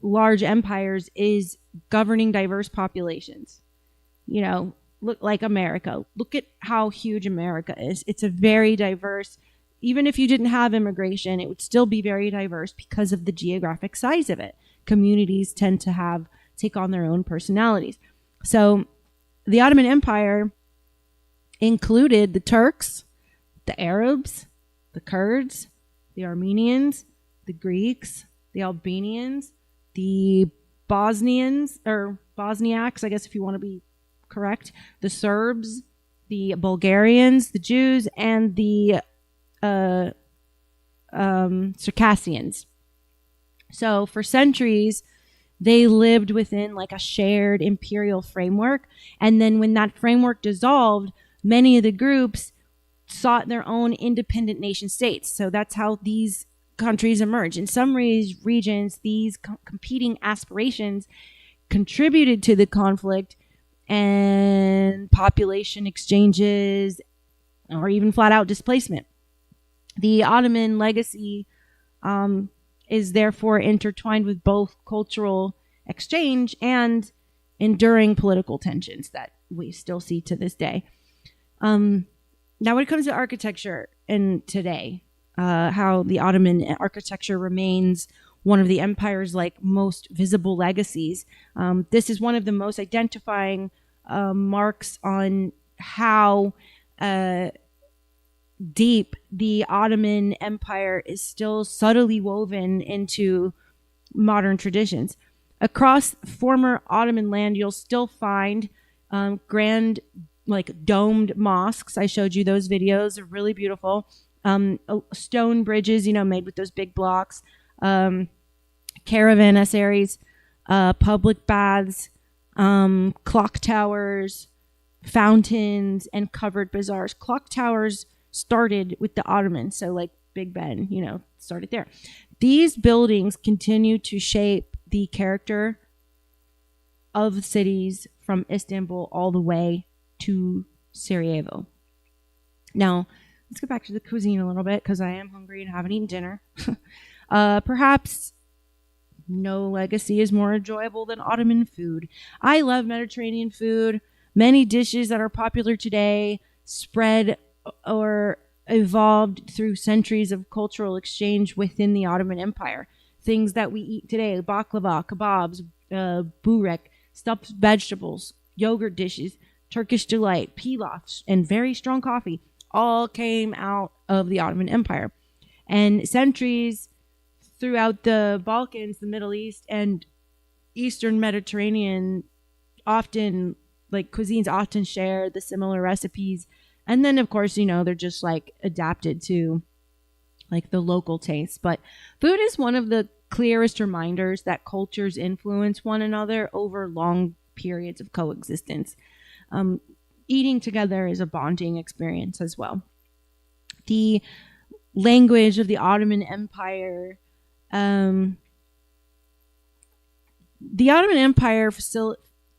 large empires is governing diverse populations. Look like America. Look at how huge America is. It's a very diverse, even if you didn't have immigration, it would still be very diverse because of the geographic size of it. Communities tend to take on their own personalities. So the Ottoman Empire included the Turks, the Arabs, the Kurds, the Armenians, the Greeks, the Albanians, the Bosnians, or Bosniaks, I guess if you want to be correct, the Serbs, the Bulgarians, the Jews, and the Circassians. So for centuries, They lived within like a shared imperial framework. And then when that framework dissolved, many of the groups sought their own independent nation states. So that's how these countries emerge. In some regions, these competing aspirations contributed to the conflict and population exchanges or even flat out displacement. The Ottoman legacy is therefore intertwined with both cultural exchange and enduring political tensions that we still see to this day. Now, when it comes to architecture and today, how the Ottoman architecture remains one of the empire's like most visible legacies. This is one of the most identifying marks on how deep the Ottoman Empire is still subtly woven into modern traditions. Across former Ottoman land, you'll still find grand, like domed mosques. I showed you those videos; they're really beautiful. Stone bridges, made with those big blocks. Caravanserais, public baths, clock towers, fountains, and covered bazaars. Clock towers started with the Ottomans, so like Big Ben, started there. These buildings continue to shape the character of cities from Istanbul all the way to Sarajevo. Now, let's go back to the cuisine a little bit because I am hungry and haven't eaten dinner. Perhaps no legacy is more enjoyable than Ottoman food. I love Mediterranean food. Many dishes that are popular today spread or evolved through centuries of cultural exchange within the Ottoman Empire. Things that we eat today, baklava, kebabs, burek, stuffed vegetables, yogurt dishes, Turkish delight, pilaf, and very strong coffee all came out of the Ottoman Empire. And centuries throughout the Balkans, the Middle East, and Eastern Mediterranean, often, like, cuisines often share the similar recipes. And then, of course, they're just, like, adapted to, like, the local tastes. But food is one of the clearest reminders that cultures influence one another over long periods of coexistence. Eating together is a bonding experience as well. The language of the Ottoman Empire,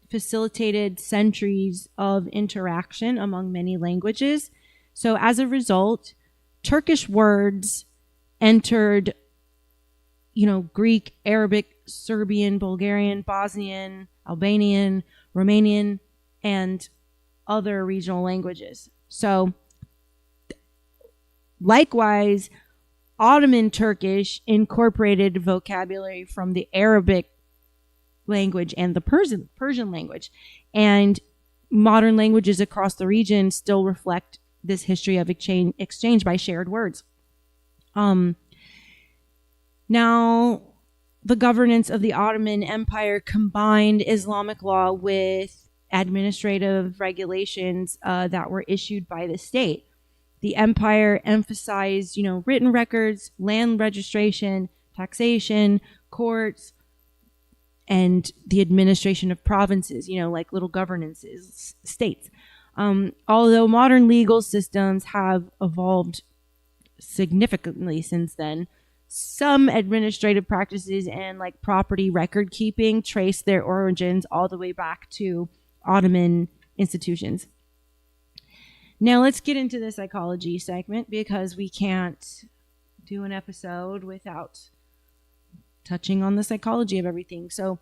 facilitated centuries of interaction among many languages. So as a result, Turkish words entered, Greek, Arabic, Serbian, Bulgarian, Bosnian, Albanian, Romanian, and other regional languages. So likewise, Ottoman Turkish incorporated vocabulary from the Arabic language and the Persian language. And modern languages across the region still reflect this history of exchange by shared words. Now, the governance of the Ottoman Empire combined Islamic law with administrative regulations that were issued by the state. The empire emphasized, written records, land registration, taxation, courts, and the administration of provinces, like little governances, states. Although modern legal systems have evolved significantly since then, some administrative practices and like property record keeping trace their origins all the way back to Ottoman institutions. Now let's get into the psychology segment because we can't do an episode without touching on the psychology of everything. So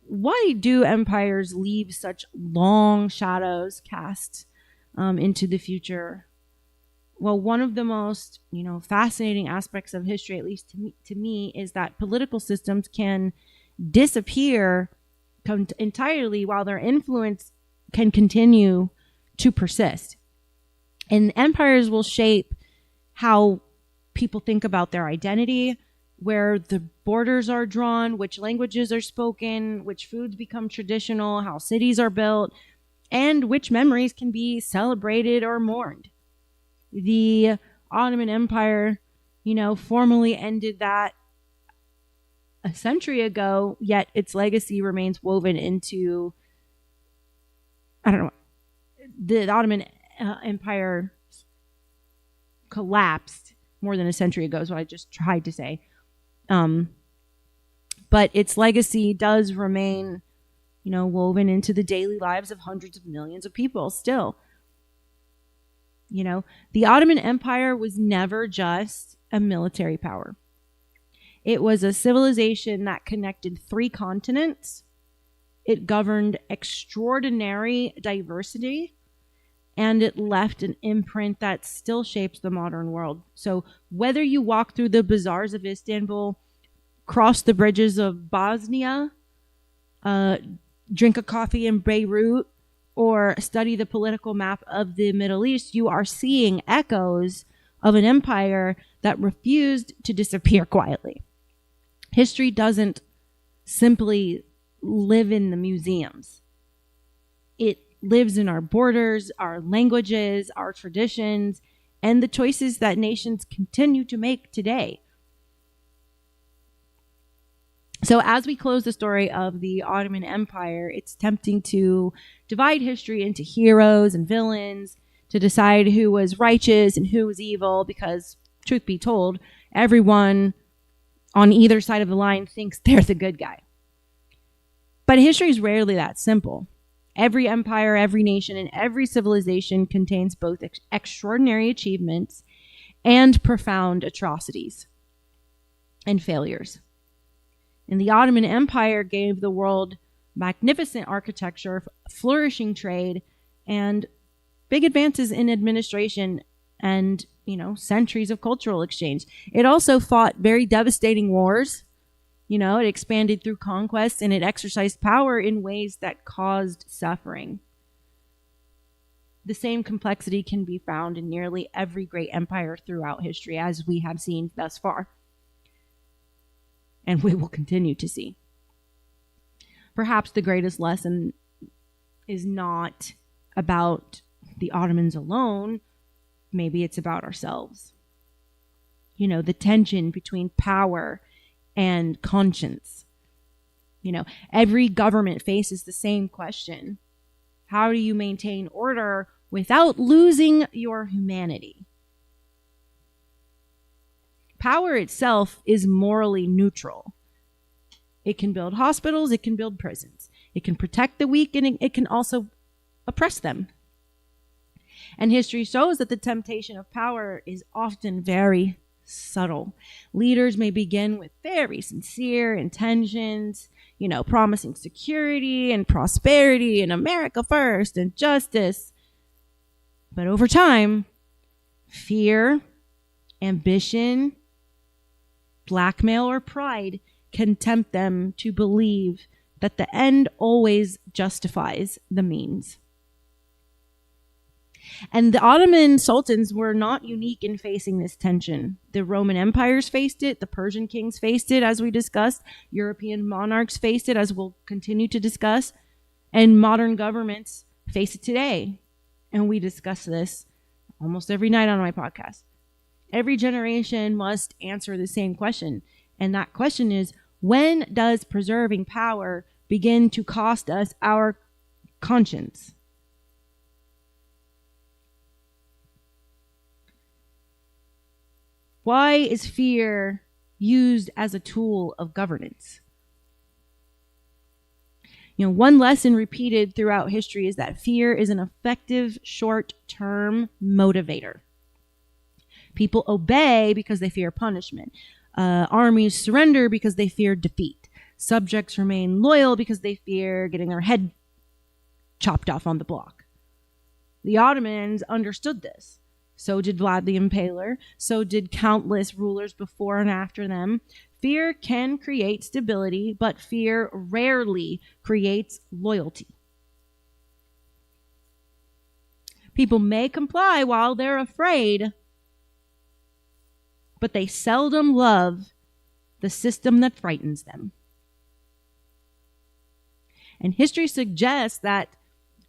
why do empires leave such long shadows cast into the future? Well, one of the most, fascinating aspects of history, at least to me, is that political systems can disappear entirely while their influence can continue to persist. And empires will shape how people think about their identity, where the borders are drawn, which languages are spoken, which foods become traditional, how cities are built, and which memories can be celebrated or mourned. The Ottoman Empire, formally ended that a century ago, yet its legacy remains woven into, I don't know, the Ottoman Empire collapsed more than a century ago, is what I just tried to say. But its legacy does remain, woven into the daily lives of hundreds of millions of people still. The Ottoman Empire was never just a military power. It was a civilization that connected 3 continents. It governed extraordinary diversity, and it left an imprint that still shapes the modern world. So whether you walk through the bazaars of Istanbul, cross the bridges of Bosnia, drink a coffee in Beirut, or study the political map of the Middle East, you are seeing echoes of an empire that refused to disappear quietly. History doesn't simply live in the museums. It lives in our borders, our languages, our traditions, and the choices that nations continue to make today. So as we close the story of the Ottoman Empire, it's tempting to divide history into heroes and villains, to decide who was righteous and who was evil, because, truth be told, everyone on either side of the line thinks they're the good guy. But history is rarely that simple. Every empire, every nation, and every civilization contains both extraordinary achievements and profound atrocities and failures. And the Ottoman Empire gave the world magnificent architecture, flourishing trade, and big advances in administration and, centuries of cultural exchange. It also fought very devastating wars. It expanded through conquest, and it exercised power in ways that caused suffering. The same complexity can be found in nearly every great empire throughout history, as we have seen thus far. And we will continue to see. Perhaps the greatest lesson is not about the Ottomans alone. Maybe it's about ourselves. The tension between power and conscience. Every government faces the same question. How do you maintain order without losing your humanity? Power itself is morally neutral. It can build hospitals, it can build prisons. It can protect the weak, and it can also oppress them. And history shows that the temptation of power is often very subtle. Leaders may begin with very sincere intentions, promising security and prosperity and America first and justice. But over time, fear, ambition, blackmail, or pride can tempt them to believe that the end always justifies the means. And the Ottoman sultans were not unique in facing this tension. The Roman empires faced it, the Persian kings faced it, as we discussed, European monarchs faced it, as we'll continue to discuss, and modern governments face it today. And we discuss this almost every night on my podcast. Every generation must answer the same question. And that question is, when does preserving power begin to cost us our conscience? Why is fear used as a tool of governance? One lesson repeated throughout history is that fear is an effective short-term motivator. People obey because they fear punishment. Armies surrender because they fear defeat. Subjects remain loyal because they fear getting their head chopped off on the block. The Ottomans understood this. So did Vlad the Impaler. So did countless rulers before and after them. Fear can create stability, but fear rarely creates loyalty. People may comply while they're afraid, but they seldom love the system that frightens them. And history suggests that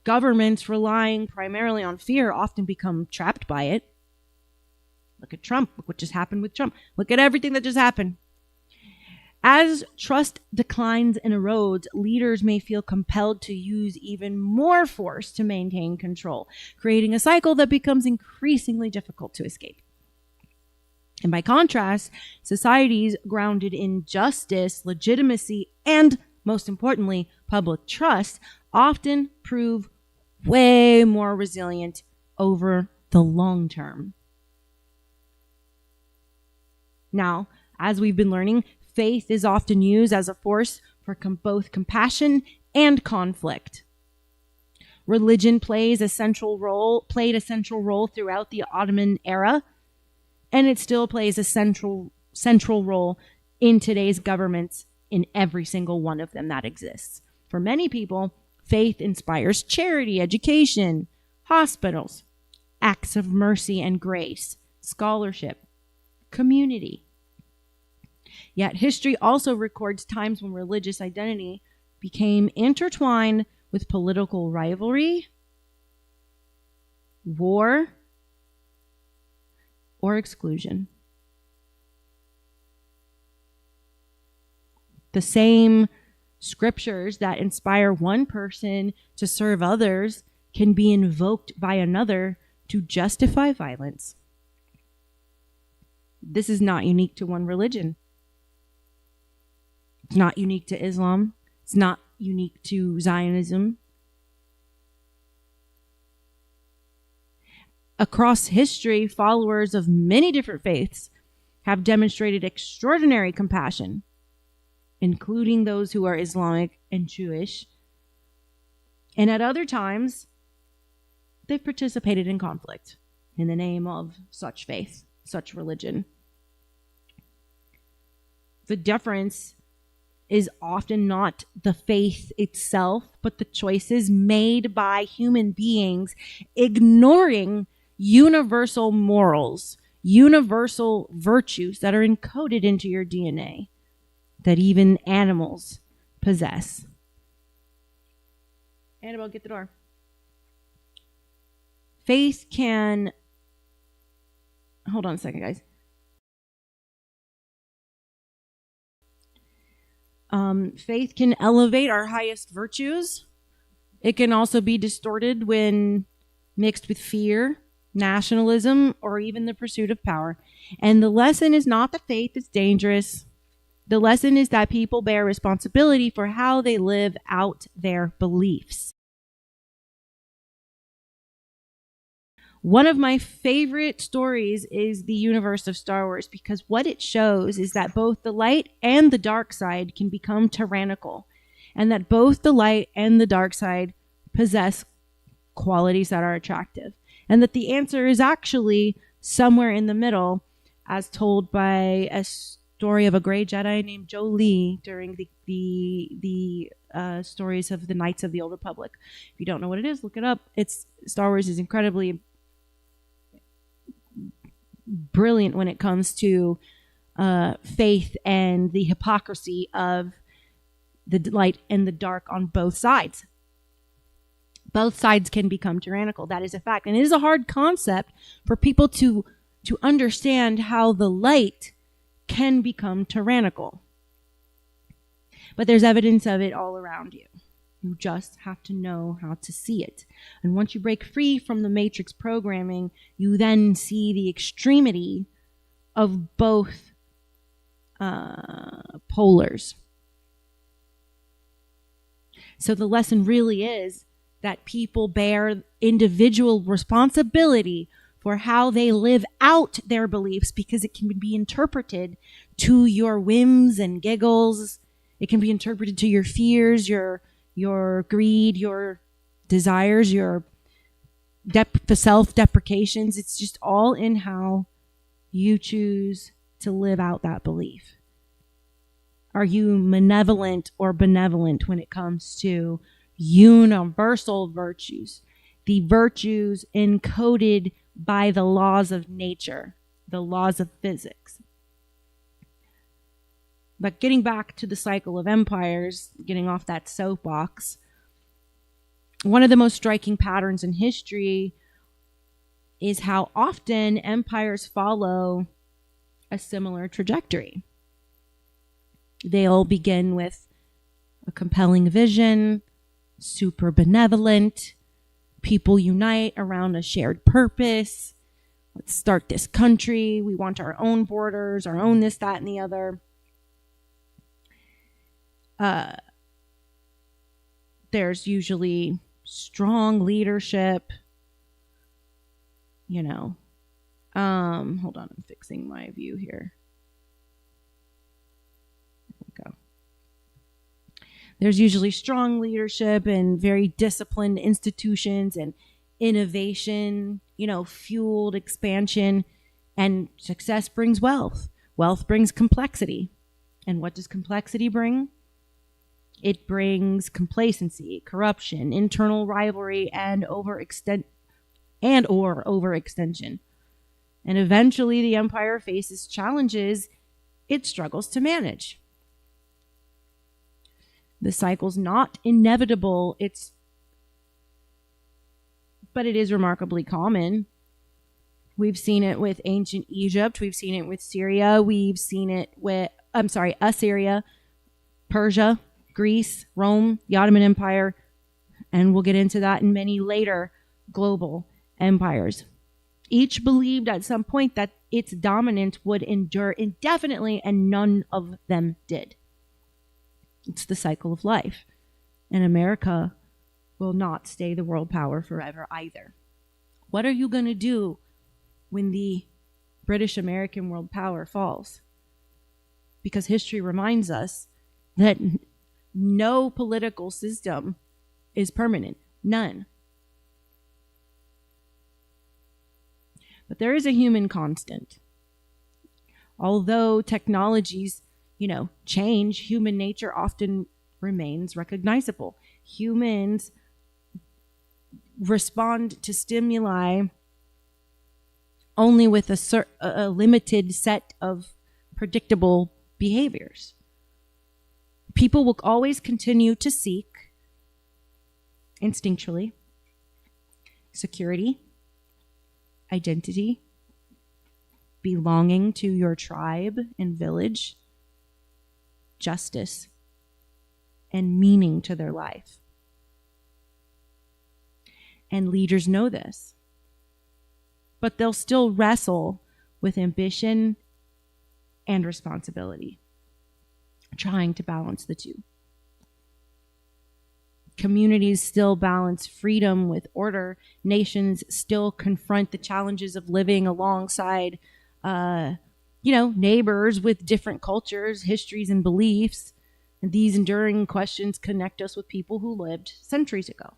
governments relying primarily on fear often become trapped by it. Look at Trump. Look what just happened with Trump. Look at everything that just happened. As trust declines and erodes, leaders may feel compelled to use even more force to maintain control, creating a cycle that becomes increasingly difficult to escape. And by contrast, societies grounded in justice, legitimacy, and most importantly, public trust often prove way more resilient over the long term. Now, as we've been learning, faith is often used as a force for both compassion and conflict. Religion played a central role throughout the Ottoman era, and it still plays a central role in today's governments in every single one of them that exists. For many people, faith inspires charity, education, hospitals, acts of mercy and grace, scholarship, community. Yet history also records times when religious identity became intertwined with political rivalry, war, or exclusion. The same scriptures that inspire one person to serve others can be invoked by another to justify violence. This is not unique to one religion. It's not unique to Islam. It's not unique to Zionism. Across history, followers of many different faiths have demonstrated extraordinary compassion, including those who are Islamic and Jewish. And at other times, they've participated in conflict in the name of such faith, such religion. The difference is often not the faith itself, but the choices made by human beings, ignoring universal morals, universal virtues that are encoded into your DNA, that even animals possess. Annabelle, get the door. Faith can... Hold on a second, guys. Faith can elevate our highest virtues. It can also be distorted when mixed with fear, nationalism, or even the pursuit of power. And the lesson is not that faith is dangerous. The lesson is that people bear responsibility for how they live out their beliefs. One of my favorite stories is the universe of Star Wars, because what it shows is that both the light and the dark side can become tyrannical, and that both the light and the dark side possess qualities that are attractive, and that the answer is actually somewhere in the middle, as told by a story of a gray Jedi named Joe Lee during the stories of the Knights of the Old Republic. If you don't know what it is, look it up. Star Wars is incredibly brilliant when it comes to faith and the hypocrisy of the light and the dark on both sides. Both sides can become tyrannical. That is a fact. And it is a hard concept for people to understand how the light can become tyrannical. But there's evidence of it all around you. You just have to know how to see it. And once you break free from the matrix programming, you then see the extremity of both polars. So the lesson really is that people bear individual responsibility for how they live out their beliefs, because it can be interpreted to your whims and giggles. It can be interpreted to your fears, your greed, your desires, your self-deprecations. It's just all in how you choose to live out that belief. Are you malevolent or benevolent when it comes to universal virtues? The virtues encoded by the laws of nature, the laws of physics. But getting back to the cycle of empires, getting off that soapbox, one of the most striking patterns in history is how often empires follow a similar trajectory. They all begin with a compelling vision, super benevolent, people unite around a shared purpose. Let's start this country. We want our own borders, our own this, that, and the other. There's usually strong leadership, you know. Hold on, I'm fixing my view here. There we go. There's usually strong leadership and very disciplined institutions and innovation, you know, fueled expansion, and success brings wealth. Wealth brings complexity. And what does complexity bring? It brings complacency, corruption, internal rivalry, and overextension. And eventually the empire faces challenges it struggles to manage. The cycle's not inevitable, but it is remarkably common. We've seen it with ancient Egypt, we've seen it with Syria, we've seen it with, Assyria, Persia, Greece, Rome, the Ottoman Empire, and we'll get into that in many later global empires. Each believed at some point that its dominance would endure indefinitely, and none of them did. It's the cycle of life. And America will not stay the world power forever either. What are you going to do when the British American world power falls? Because history reminds us that no political system is permanent. None. But there is a human constant. Although technologies, change, human nature often remains recognizable. Humans respond to stimuli only with a limited set of predictable behaviors. People will always continue to seek, instinctually, security, identity, belonging to your tribe and village, justice, and meaning to their life. And leaders know this. But they'll still wrestle with ambition and responsibility, trying to balance the two. Communities still balance freedom with order. Nations still confront the challenges of living alongside, neighbors with different cultures, histories, and beliefs. And these enduring questions connect us with people who lived centuries ago.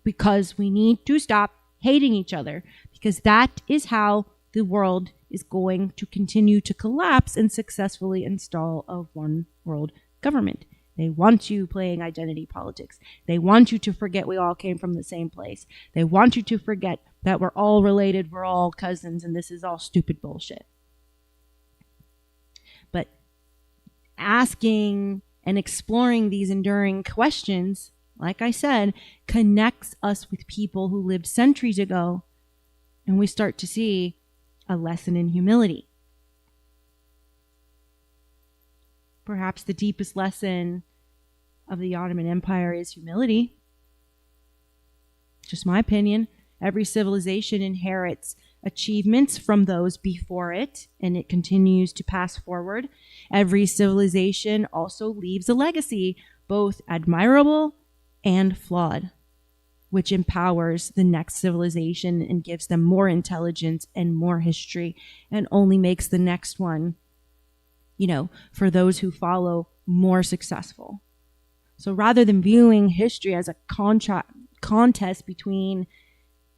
Because we need to stop hating each other, because that is how the world is going to continue to collapse and successfully install a one world government. They want you playing identity politics. They want you to forget we all came from the same place. They want you to forget that we're all related, we're all cousins, and this is all stupid bullshit. But asking and exploring these enduring questions, like I said, connects us with people who lived centuries ago, and we start to see a lesson in humility. Perhaps the deepest lesson of the Ottoman Empire is humility. Just my opinion. Every civilization inherits achievements from those before it, and it continues to pass forward. Every civilization also leaves a legacy, both admirable and flawed, which empowers the next civilization and gives them more intelligence and more history, and only makes the next one, for those who follow, more successful. So rather than viewing history as a contest between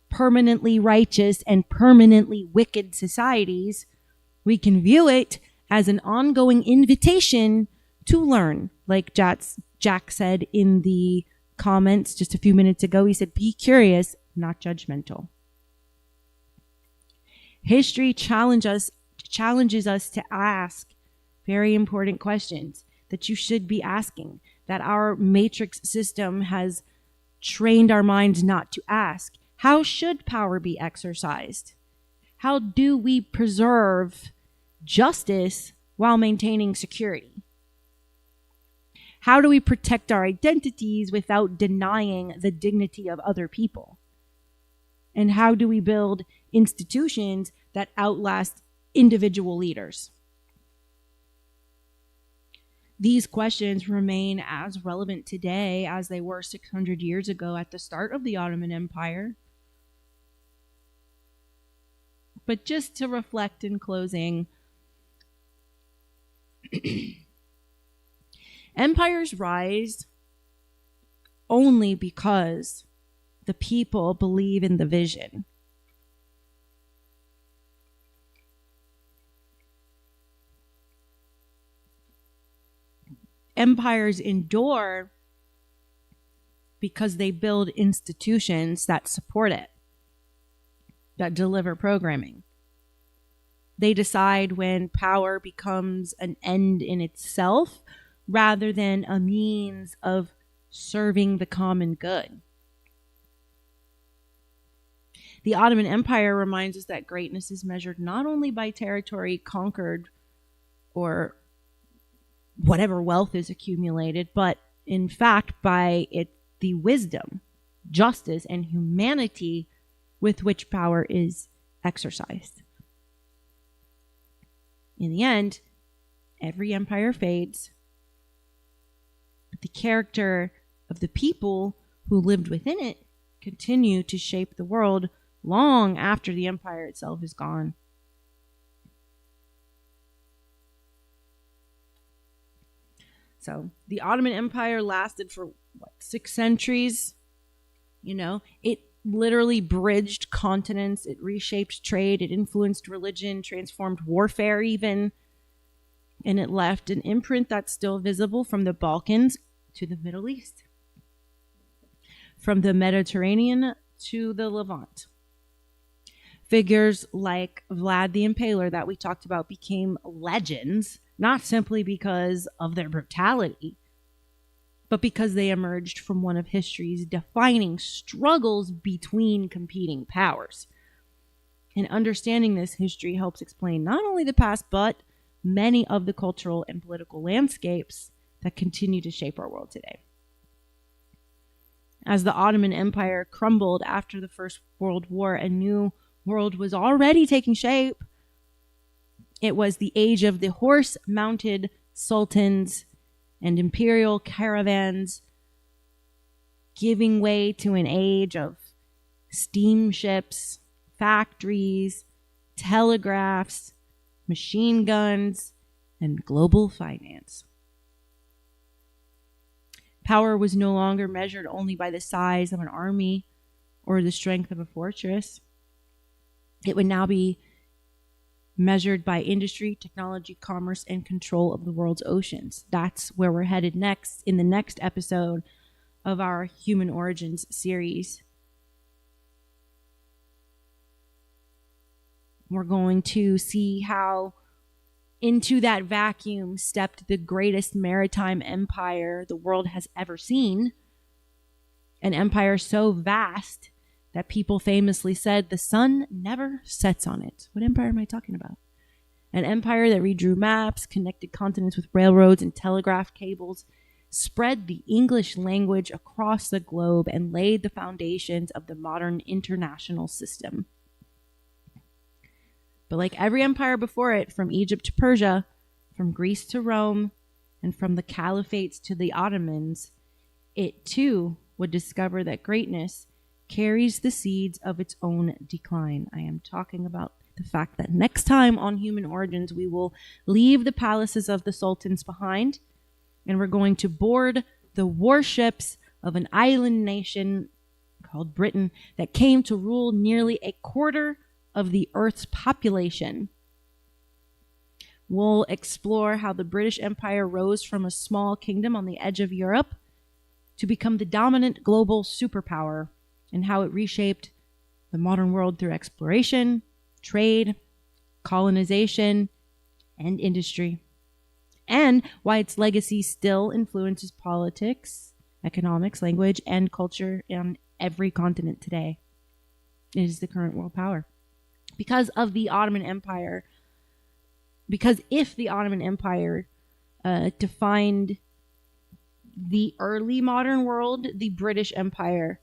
permanently righteous and permanently wicked societies, we can view it as an ongoing invitation to learn. Like Jack said in the comments just a few minutes ago, he said, be curious, not judgmental. History challenges us to ask very important questions that you should be asking, that our matrix system has trained our minds not to ask. How should power be exercised? How do we preserve justice while maintaining security? How do we protect our identities without denying the dignity of other people? And how do we build institutions that outlast individual leaders? These questions remain as relevant today as they were 600 years ago at the start of the Ottoman Empire. But just to reflect in closing, empires rise only because the people believe in the vision. Empires endure because they build institutions that support it, that deliver programming. They decide when power becomes an end in itself rather than a means of serving the common good. The Ottoman Empire reminds us that greatness is measured not only by territory conquered or whatever wealth is accumulated, but in fact by the wisdom, justice, and humanity with which power is exercised. In the end, every empire fades, but the character of the people who lived within it continue to shape the world long after the empire itself is gone. So the Ottoman Empire lasted for 6 centuries? It literally bridged continents. It reshaped trade. It influenced religion, transformed warfare even. And it left an imprint that's still visible from the Balkans to the Middle East, from the Mediterranean to the Levant. Figures like Vlad the Impaler that we talked about became legends, not simply because of their brutality, but because they emerged from one of history's defining struggles between competing powers. And understanding this history helps explain not only the past, but many of the cultural and political landscapes that continue to shape our world today. As the Ottoman Empire crumbled after the First World War, a new world was already taking shape. It was the age of the horse-mounted sultans and imperial caravans, giving way to an age of steamships, factories, telegraphs, machine guns, and global finance. Power was no longer measured only by the size of an army or the strength of a fortress. It would now be measured by industry, technology, commerce, and control of the world's oceans. That's where we're headed next in the next episode of our Human Origins series. We're going to see how into that vacuum stepped the greatest maritime empire the world has ever seen. An empire so vast that people famously said the sun never sets on it. What empire am I talking about? An empire that redrew maps, connected continents with railroads and telegraph cables, spread the English language across the globe, and laid the foundations of the modern international system. But like every empire before it, from Egypt to Persia, from Greece to Rome, and from the caliphates to the Ottomans, it too would discover that greatness carries the seeds of its own decline. I am talking about the fact that next time on Human Origins, we will leave the palaces of the sultans behind, and we're going to board the warships of an island nation called Britain that came to rule nearly a quarter of the Earth's population. We'll explore how the British Empire rose from a small kingdom on the edge of Europe to become the dominant global superpower, and how it reshaped the modern world through exploration, trade, colonization, and industry, and why its legacy still influences politics, economics, language, and culture on every continent today. It is the current world power. Because if the Ottoman Empire defined the early modern world, the British Empire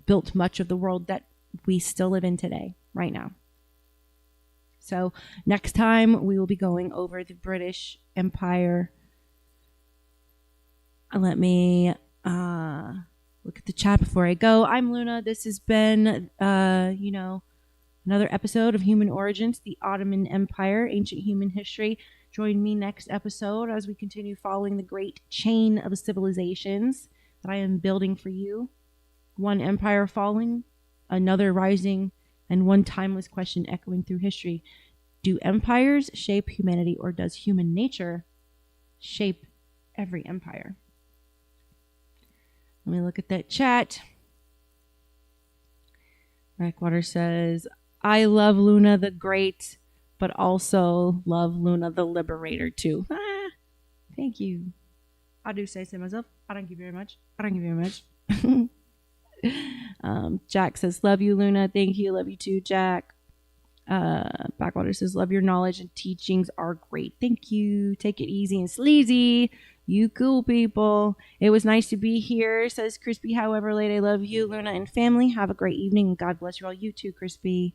built much of the world that we still live in today, right now. So next time we will be going over the British Empire. Let me look at the chat before I go. I'm Luna. This has been, another episode of Human Origins, the Ottoman Empire, Ancient Human History. Join me next episode as we continue following the great chain of civilizations that I am building for you. One empire falling, another rising, and one timeless question echoing through history. Do empires shape humanity, or does human nature shape every empire? Let me look at that chat. Rackwater says, I love Luna the Great, but also love Luna the Liberator too. Thank you. I do say so myself. I don't give you very much. Jack says, love you, Luna. Thank you. Love you too, Jack. Backwater says, love your knowledge and teachings are great. Thank you. Take it easy and sleazy. You cool people. It was nice to be here, says Crispy. However late, I love you, Luna and family. Have a great evening, and God bless you all. You too, Crispy.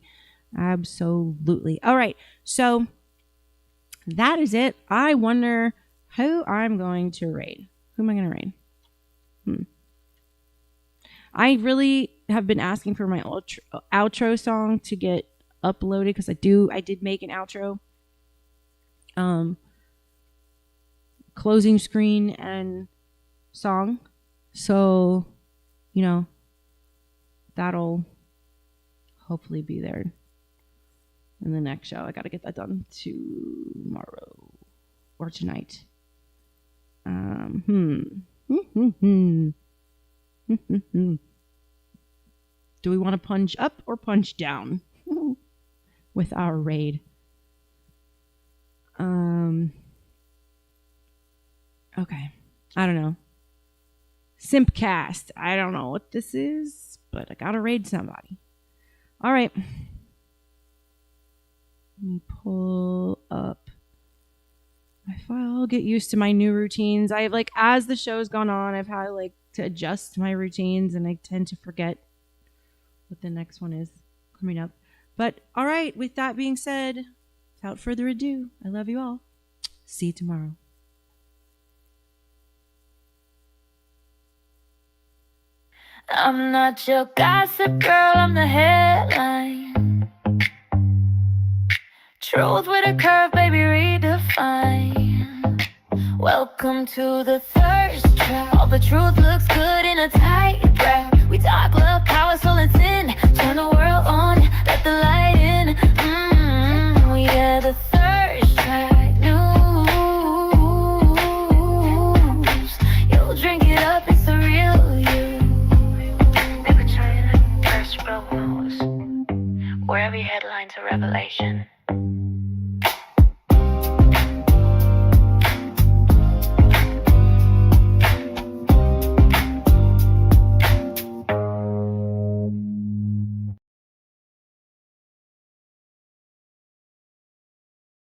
Absolutely. All right. So that is it. I wonder who I'm going to raid. Who am I going to raid? I really have been asking for my outro song to get uploaded, because I did make an outro. Closing screen and song. So, that'll hopefully be there in the next show. I got to get that done tomorrow or tonight. Do we want to punch up or punch down with our raid? Okay. I don't know. Simpcast. I don't know what this is, but I gotta raid somebody. All right. Let me pull up my file. I'll get used to my new routines. I have, as the show's gone on, I've had to adjust my routines, and I tend to forget what the next one is coming up. But all right, with that being said, without further ado, I love you all. See you tomorrow. I'm not your gossip girl, I'm the headline. Truth with a curve, baby, redefine. Welcome to the thirst trap. All the truth looks good in a tight wrap. We talk love, power, soul, and sin. Turn the world on, let the light in. Yeah, the thirst trap news. You'll drink it up, it's the real you. Where every headline's a revelation.